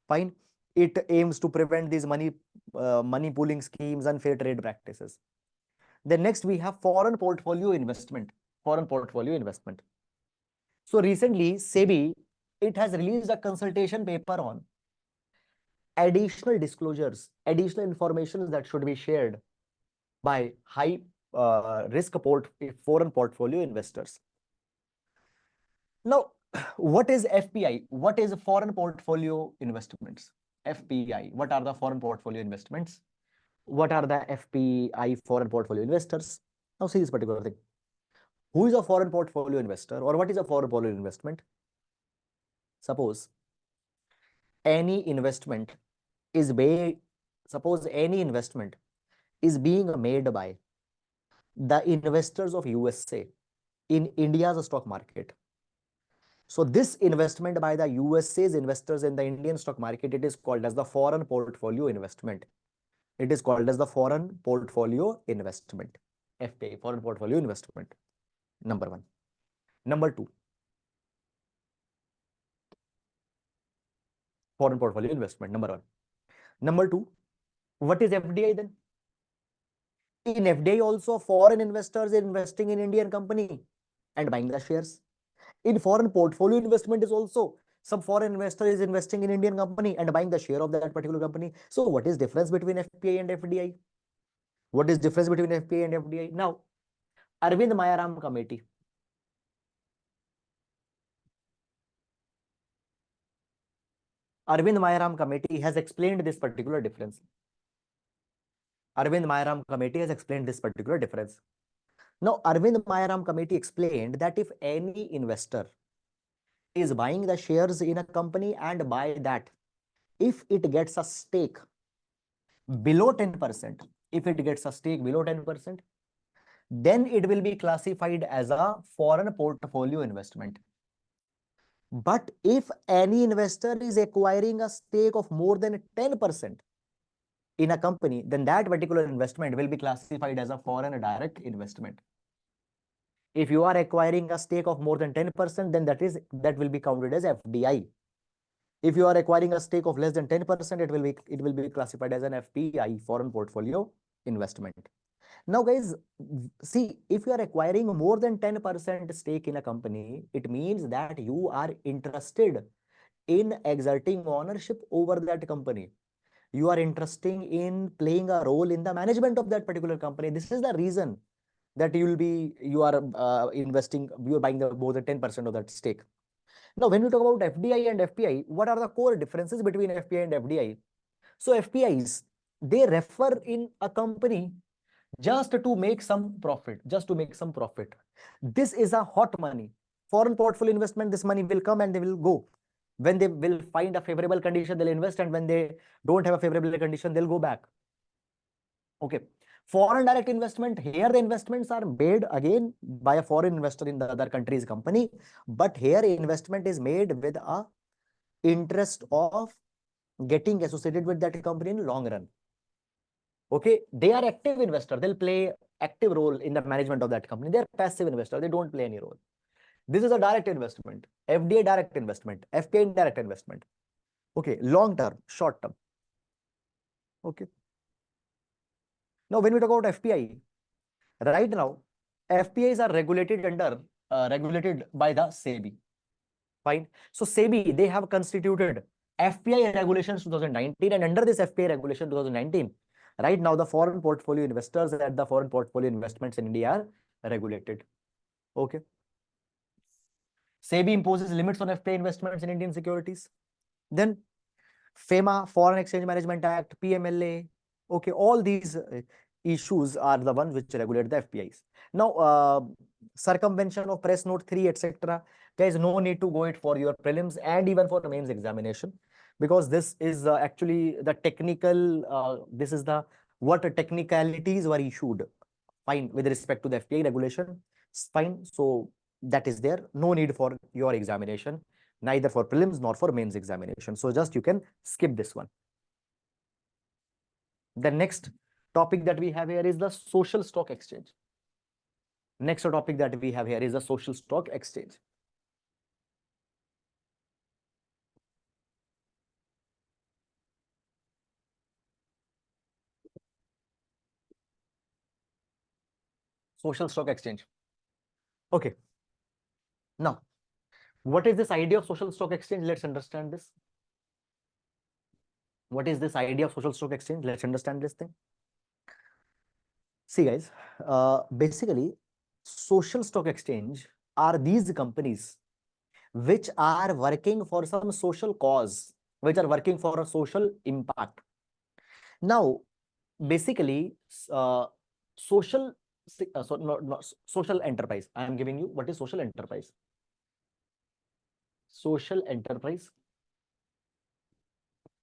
A: Fine. It aims to prevent these money pooling schemes, unfair trade practices. Then next we have foreign portfolio investment. Foreign portfolio investment. So recently, SEBI, it has released a consultation paper on additional disclosures, additional information that should be shared by high risk foreign portfolio investors. Now, what is FPI? What is foreign portfolio investments? FPI. What are the foreign portfolio investments? What are the FPI foreign portfolio investors? Now see this particular thing. Who is a foreign portfolio investor, or what is a foreign portfolio investment? Suppose any investment is being made by the investors of USA in India's stock market. So this investment by the USA's investors in the Indian stock market, it is called as the foreign portfolio investment. It is called as the foreign portfolio investment. FPI, foreign portfolio investment. Number one. Number two, foreign portfolio investment. Number one. Number two, what is FDI then? In FDI also, foreign investors are investing in Indian company and buying the shares. In foreign portfolio investment is also some foreign investor is investing in Indian company and buying the share of that particular company. So what is difference between FPI and FDI? What is difference between FPI and FDI? Now, Arvind Mayaram Committee. Arvind Mayaram Committee has explained this particular difference. Arvind Mayaram Committee has explained this particular difference. Now, Arvind Mayaram Committee explained that if any investor is buying the shares in a company and by that, if it gets a stake below 10%, if it gets a stake below 10%, then it will be classified as a foreign portfolio investment. But if any investor is acquiring a stake of more than 10% in a company, then that particular investment will be classified as a foreign direct investment. If you are acquiring a stake of more than 10%, then that will be counted as FDI. If you are acquiring a stake of less than 10%, it will be classified as an FPI, foreign portfolio investment. Now, guys, see, if you are acquiring more than 10% stake in a company, it means that you are interested in exerting ownership over that company. You are interested in playing a role in the management of that particular company. This is the reason that you are investing, you are buying more than 10% of that stake. Now, when we talk about FDI and FPI, what are the core differences between FPI and FDI? So FPIs, they refer in a company just to make some profit, This is a hot money. Foreign portfolio investment, this money will come and they will go. When they will find a favorable condition, they'll invest, and when they don't have a favorable condition, they'll go back. Okay. Foreign direct investment, here the investments are made again by a foreign investor in the other country's company, but here investment is made with a interest of getting associated with that company in long run. Okay, they are active investor, they'll play active role in the management of that company. They are passive investor, they don't play any role. This is a direct investment, FDI direct investment, FPI indirect investment. Okay, long term, short term. Okay. Now, when we talk about FPI, right now, FPIs are regulated by the SEBI. Fine. So SEBI, they have constituted FPI regulations 2019, and under this FPI regulation 2019, right now the foreign portfolio investors and the foreign portfolio investments in India are regulated. Okay. SEBI imposes limits on FPI investments in Indian securities. Then FEMA, Foreign Exchange Management Act, PMLA. Okay, all these issues are the ones which regulate the FPIs. Now, circumvention of Press Note 3, etc. Guys, no need to go it for your prelims and even for the mains examination, because this is actually the technical, this is the what technicalities were issued, fine, with respect to the FPI regulation, fine. So that is there, no need for your examination, neither for prelims nor for mains examination. So just you can skip this one. The next topic that we have here is the social stock exchange. Next topic that we have here is the social stock exchange. Social stock exchange. Okay. Now, what is this idea of social stock exchange? Let's understand this. What is this idea of social stock exchange? Let's understand this thing. See, guys, basically, social stock exchange are these companies which are working for some social cause, which are working for a social impact. Now, basically, social social enterprise. I am giving you what is social enterprise. Social enterprise.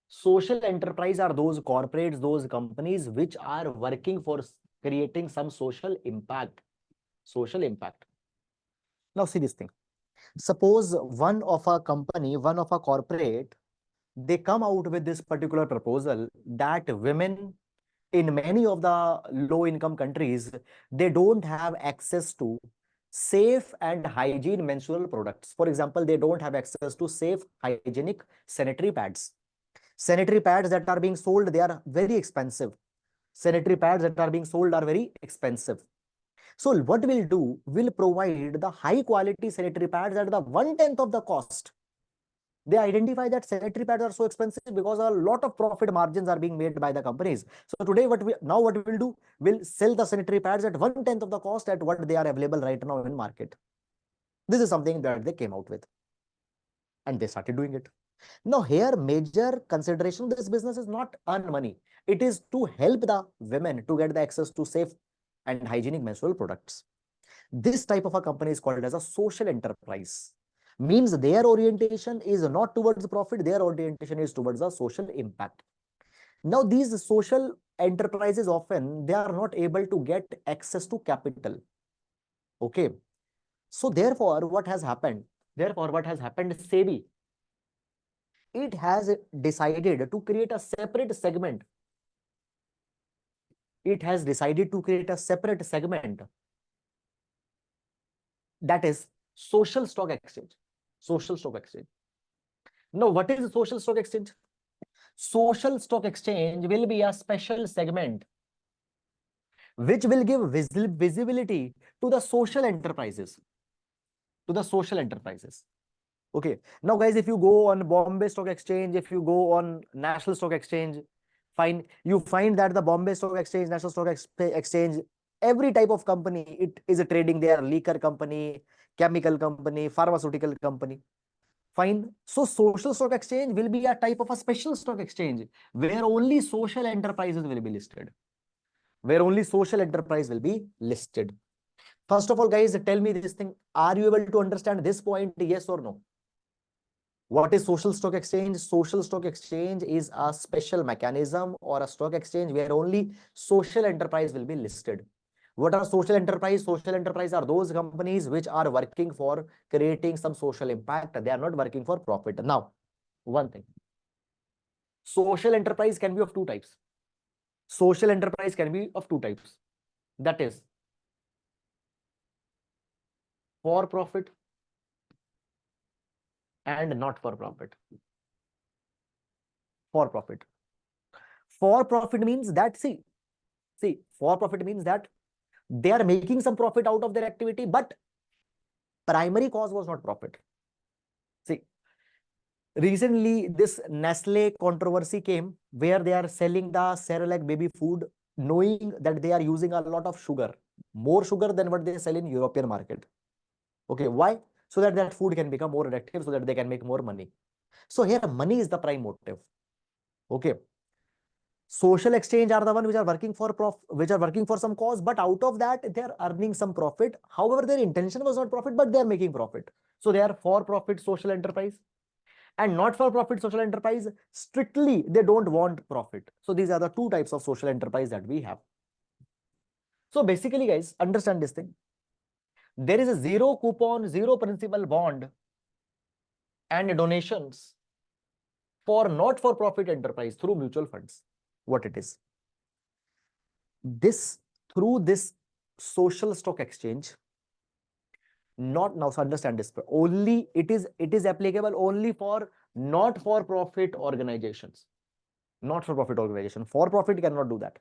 A: Social enterprise are those corporates, those companies which are working for creating some social impact. Social impact. Now see this thing. Suppose one of a company, one of a corporate, they come out with this particular proposal that women in many of the low income countries, they don't have access to safe and hygiene menstrual products. For example, they don't have access to safe hygienic sanitary pads. Sanitary pads that are being sold, they are very expensive. Sanitary pads that are being sold are very expensive. So what we'll do, we'll provide the high quality sanitary pads at the 1/10 of the cost. They identify that sanitary pads are so expensive because a lot of profit margins are being made by the companies. So today, what we'll do, we'll sell the sanitary pads at 1/10 of the cost at what they are available right now in market. This is something that they came out with, and they started doing it. Now here, major consideration of this business is not earn money. It is to help the women to get the access to safe and hygienic menstrual products. This type of a company is called as a social enterprise. Means their orientation is not towards profit, their orientation is towards a social impact. Now these social enterprises often, they are not able to get access to capital. Okay. So therefore, what has happened? SEBI, it has decided to create a separate segment. It has decided to create a separate segment, that is social stock exchange. Social stock exchange. Now, what is a social stock exchange? Social stock exchange will be a special segment which will give visibility to the social enterprises. To the social enterprises. Okay. Now, guys, if you go on Bombay Stock Exchange, if you go on National Stock Exchange, fine, you find that the Bombay Stock Exchange, National Stock Exchange, every type of company, it is a trading there, liquor company, chemical company, pharmaceutical company. Fine. So social stock exchange will be a type of a special stock exchange where only social enterprises will be listed. Where only social enterprise will be listed. First of all, guys, tell me this thing. Are you able to understand this point? Yes or no? What is social stock exchange? Social stock exchange is a special mechanism or a stock exchange where only social enterprise will be listed. What are social enterprise? Social enterprise are those companies which are working for creating some social impact. They are not working for profit. Now, one thing. Social enterprise can be of two types. Social enterprise can be of two types. That is for profit and not for profit. For profit. For profit means that, see, for profit means that they are making some profit out of their activity, but primary cause was not profit. See, recently this Nestle controversy came where they are selling the Cerelac baby food, knowing that they are using a lot of sugar, more sugar than what they sell in European market. Okay, why? So that that food can become more addictive, so that they can make more money. So here money is the prime motive. Okay. Social exchange are the one which are working for some cause, but out of that they are earning some profit. However, their intention was not profit, but they are making profit. So they are for profit social enterprise. And not for profit social enterprise, strictly they don't want profit. So these are the two types of social enterprise that we have. So basically, guys, understand this thing. There is a zero coupon, zero principal bond and donations for not for profit enterprise through mutual funds. What it is? This through this social stock exchange, not now, so understand this, only it is applicable only for not for profit organizations. Not for profit organization. For profit cannot do that.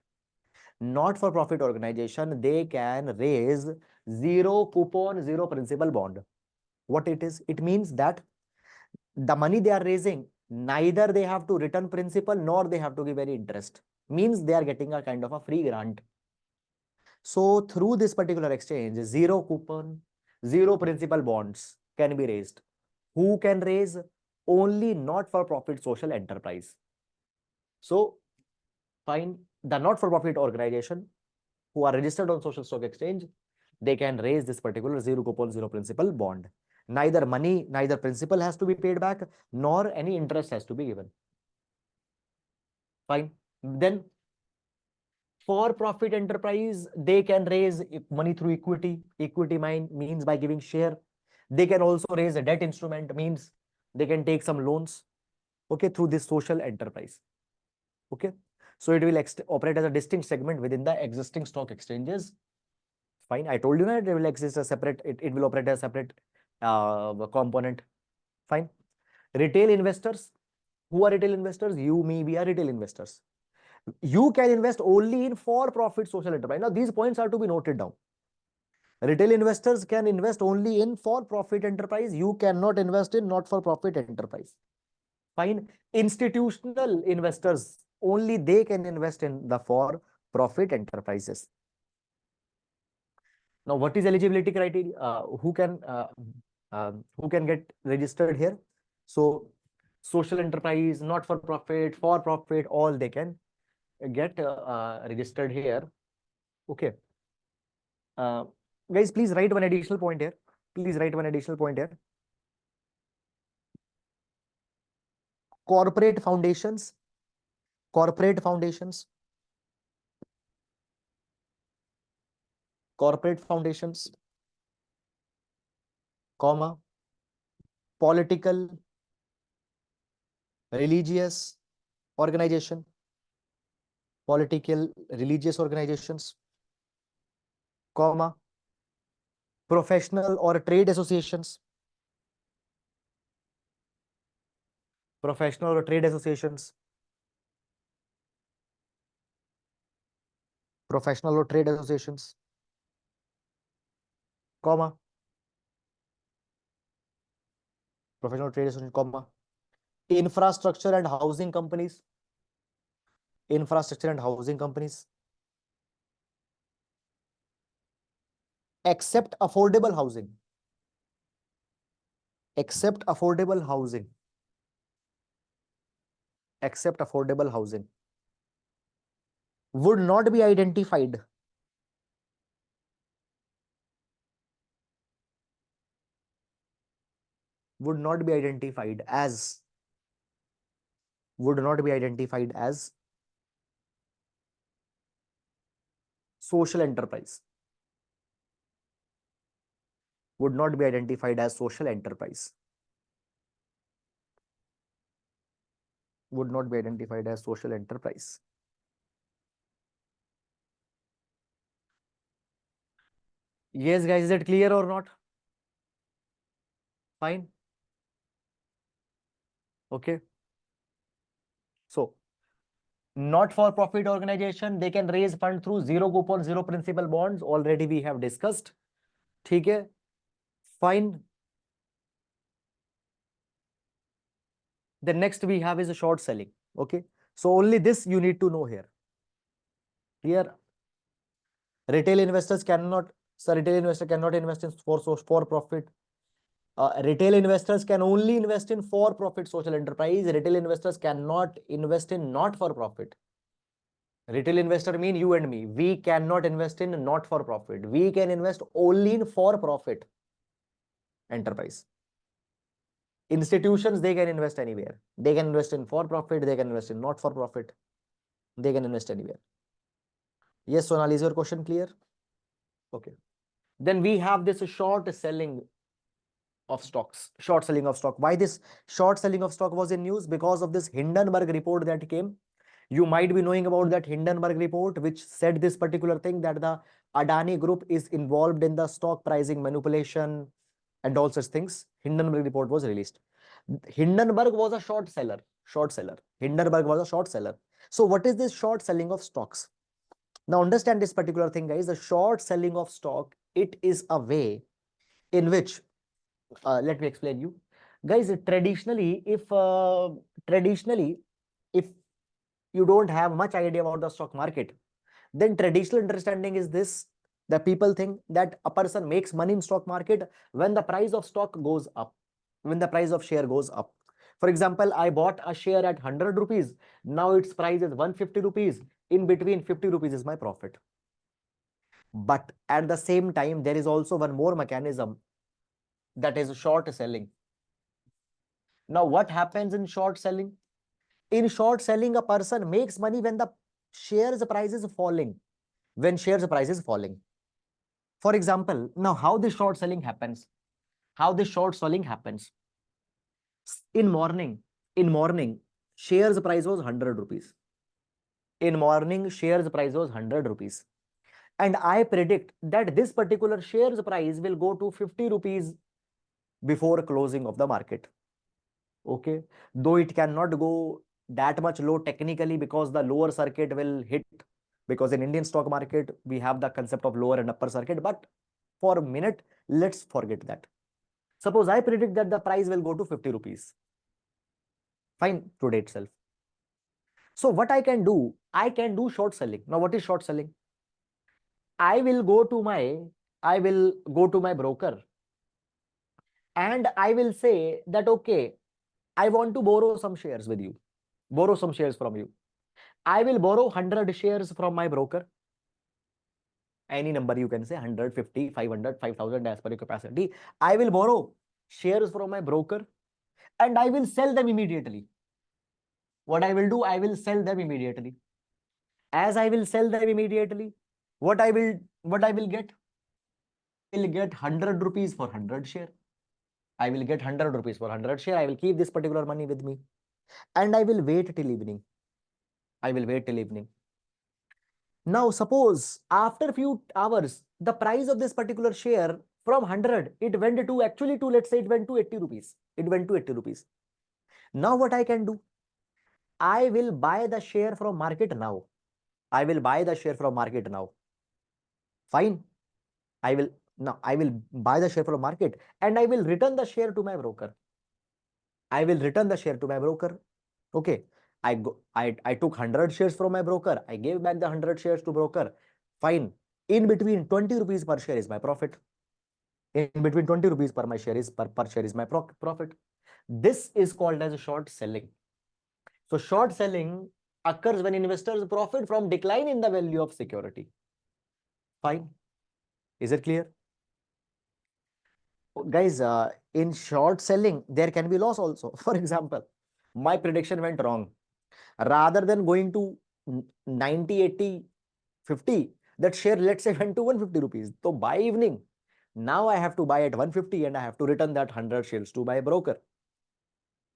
A: Not for profit organization, they can raise zero coupon, zero principal bond. What it is? It means that the money they are raising, neither they have to return principal nor they have to give any interest. Means they are getting a kind of a free grant. So through this particular exchange, zero coupon, zero principal bonds can be raised. Who can raise? Only not for profit social enterprise. So fine, the not for profit organization who are registered on social stock exchange, they can raise this particular zero coupon, zero principal bond. Neither money, neither principal has to be paid back, nor any interest has to be given. Fine. Then for profit enterprise, they can raise money through equity. Equity means by giving share. They can also raise a debt instrument, means they can take some loans, okay, through this social enterprise. Okay. So it will operate as a distinct segment within the existing stock exchanges. Fine. I told you that it will exist a separate, it will operate as a separate component. Fine. Retail investors. Who are retail investors? You, me, we are retail investors. You can invest only in for-profit social enterprise. Now, these points are to be noted down. Retail investors can invest only in for-profit enterprise. You cannot invest in not-for-profit enterprise. Fine. Institutional investors, only they can invest in the for-profit enterprises. Now, what is eligibility criteria? Who can get registered here? So, social enterprise, not-for-profit, for-profit, all they can get registered here. Okay. Guys, please write one additional point here. Please write one additional point here. Corporate foundations, corporate foundations, corporate foundations, comma, political, religious organization, political, religious organizations, comma, professional or trade associations, professional or trade associations, professional or trade associations, comma, professional trade association, comma, infrastructure and housing companies, infrastructure and housing companies, except affordable housing, except affordable housing, except affordable housing, would not be identified, would not be identified as, would not be identified as social enterprise, would not be identified as social enterprise, would not be identified as social enterprise. Yes, guys, is it clear or not? Fine. Okay. So, not for profit organization, they can raise fund through zero coupon, zero principal bonds. Already we have discussed. Okay. Fine. The next we have is a short selling. Okay. So only this you need to know here. Here, retail investors cannot, so retail investor cannot invest in for profit. Retail investors can only invest in for profit social enterprise. Retail investors cannot invest in not for profit. Retail investor mean you and me. We cannot invest in not for profit. We can invest only in for profit enterprise. Institutions, they can invest anywhere. They can invest in for profit. They can invest in not for profit. They can invest anywhere. Yes, Sonal, is your question clear? Okay. Then we have this short selling of stocks. Short selling of stock. Why this short selling of stock was in news? Because of this Hindenburg report that came. You might be knowing about that Hindenburg report, which said this particular thing, that the Adani group is involved in the stock pricing manipulation and all such things. Hindenburg report was released. Hindenburg was a short seller. Short seller. Hindenburg was a short seller. So what is this short selling of stocks? Now understand this particular thing, guys. The short selling of stock, it is a way in which, let me explain you. Guys, traditionally, if you don't have much idea about the stock market, then traditional understanding is this: the people think that a person makes money in stock market when the price of stock goes up, when the price of share goes up. For example, I bought a share at 100 rupees. Now its price is 150 rupees. In between, 50 rupees is my profit. But at the same time, there is also one more mechanism, that is short selling. Now, what happens in short selling? In short selling, a person makes money when the shares price is falling. When shares price is falling. For example, now how this short selling happens? How this short selling happens? In morning, shares price was 100 rupees. In morning, shares price was 100 rupees. And I predict that this particular shares price will go to 50 rupees before closing of the market. Okay. Though it cannot go that much low technically, because the lower circuit will hit, because in Indian stock market, we have the concept of lower and upper circuit. But for a minute, let's forget that. Suppose I predict that the price will go to 50 rupees. Fine, today itself. So what I can do short selling. Now, what is short selling? I will go to my broker, and I will say that, okay, I want to borrow some shares with you, borrow some shares from you. I will borrow 100 shares from my broker. Any number you can say, 150, 500, 5,000 as per your capacity. I will borrow shares from my broker and I will sell them immediately. What I will do, I will sell them immediately. As I will sell them immediately, what I will get? I will get 100 rupees for 100 share. I will get 100 rupees for 100 share. I will keep this particular money with me and I will wait till evening. I will wait till evening. Now, suppose after few hours, the price of this particular share from 100, it went to actually to, let's say it went to 80 rupees. It went to 80 rupees. Now what I can do? I will buy the share from market now. I will buy the share from market now. Fine. I will buy the share from market and I will return the share to my broker. I will return the share to my broker. Okay. I took 100 shares from my broker. I gave back the 100 shares to broker. Fine. In between, 20 rupees per share is my profit. In between 20 rupees per share is my profit. This is called as short selling. So short selling occurs when investors profit from decline in the value of security. Fine. Is it clear? Guys, in short selling, there can be loss also. For example, my prediction went wrong. Rather than going to 90, 80, 50, that share, let's say, went to 150 rupees. So by evening, now I have to buy at 150 and I have to return that 100 shares to my broker.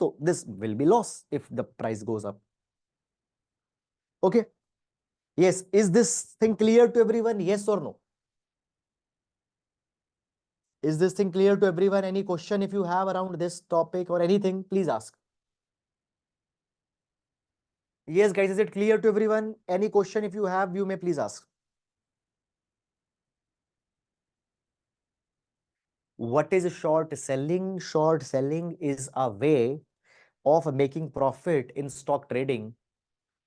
A: So this will be loss if the price goes up. Okay. Yes. Is this thing clear to everyone? Yes or no? Is this thing clear to everyone? Any question if you have around this topic or anything, please ask. Yes, guys, is it clear to everyone? Any question if you have, you may please ask. What is short selling? Short selling is a way of making profit in stock trading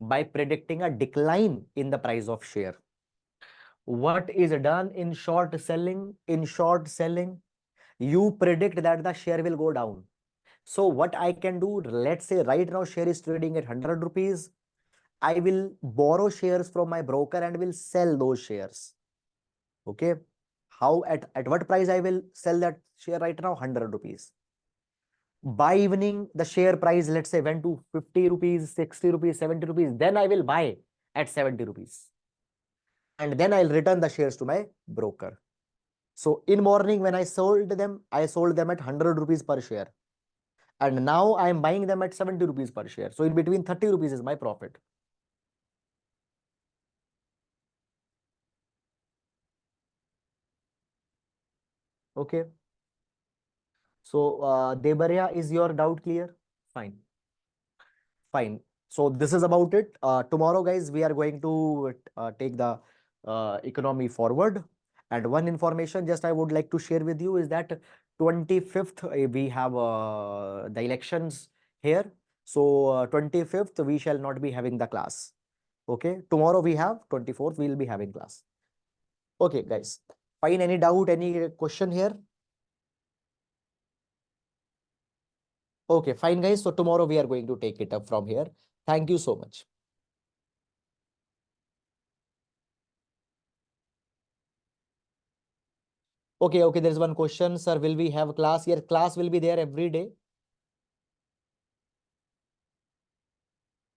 A: by predicting a decline in the price of share. What is done in short selling? In short selling, you predict that the share will go down. So what I can do, let's say right now share is trading at 100 rupees. I will borrow shares from my broker and will sell those shares. Okay. How, at what price I will sell that share right now? 100 rupees. By evening, the share price, let's say, went to 50 rupees, 60 rupees, 70 rupees. Then I will buy at 70 rupees. And then I'll return the shares to my broker. So in morning, when I sold them at 100 rupees per share. And now I am buying them at 70 rupees per share. So in between, 30 rupees is my profit. Okay. So, Debarya, is your doubt clear? Fine. Fine. So this is about it. Tomorrow, guys, we are going to take the economy forward. And one information just I would like to share with you is that 25th we have the elections here. So 25th we shall not be having the class. Okay. Tomorrow we have 24th we will be having class. Okay, guys. Fine. Any doubt? Any question here? Okay, fine, guys. So tomorrow we are going to take it up from here. Thank you so much. Okay, there's one question, sir. Will we have class? Yes, class will be there every day.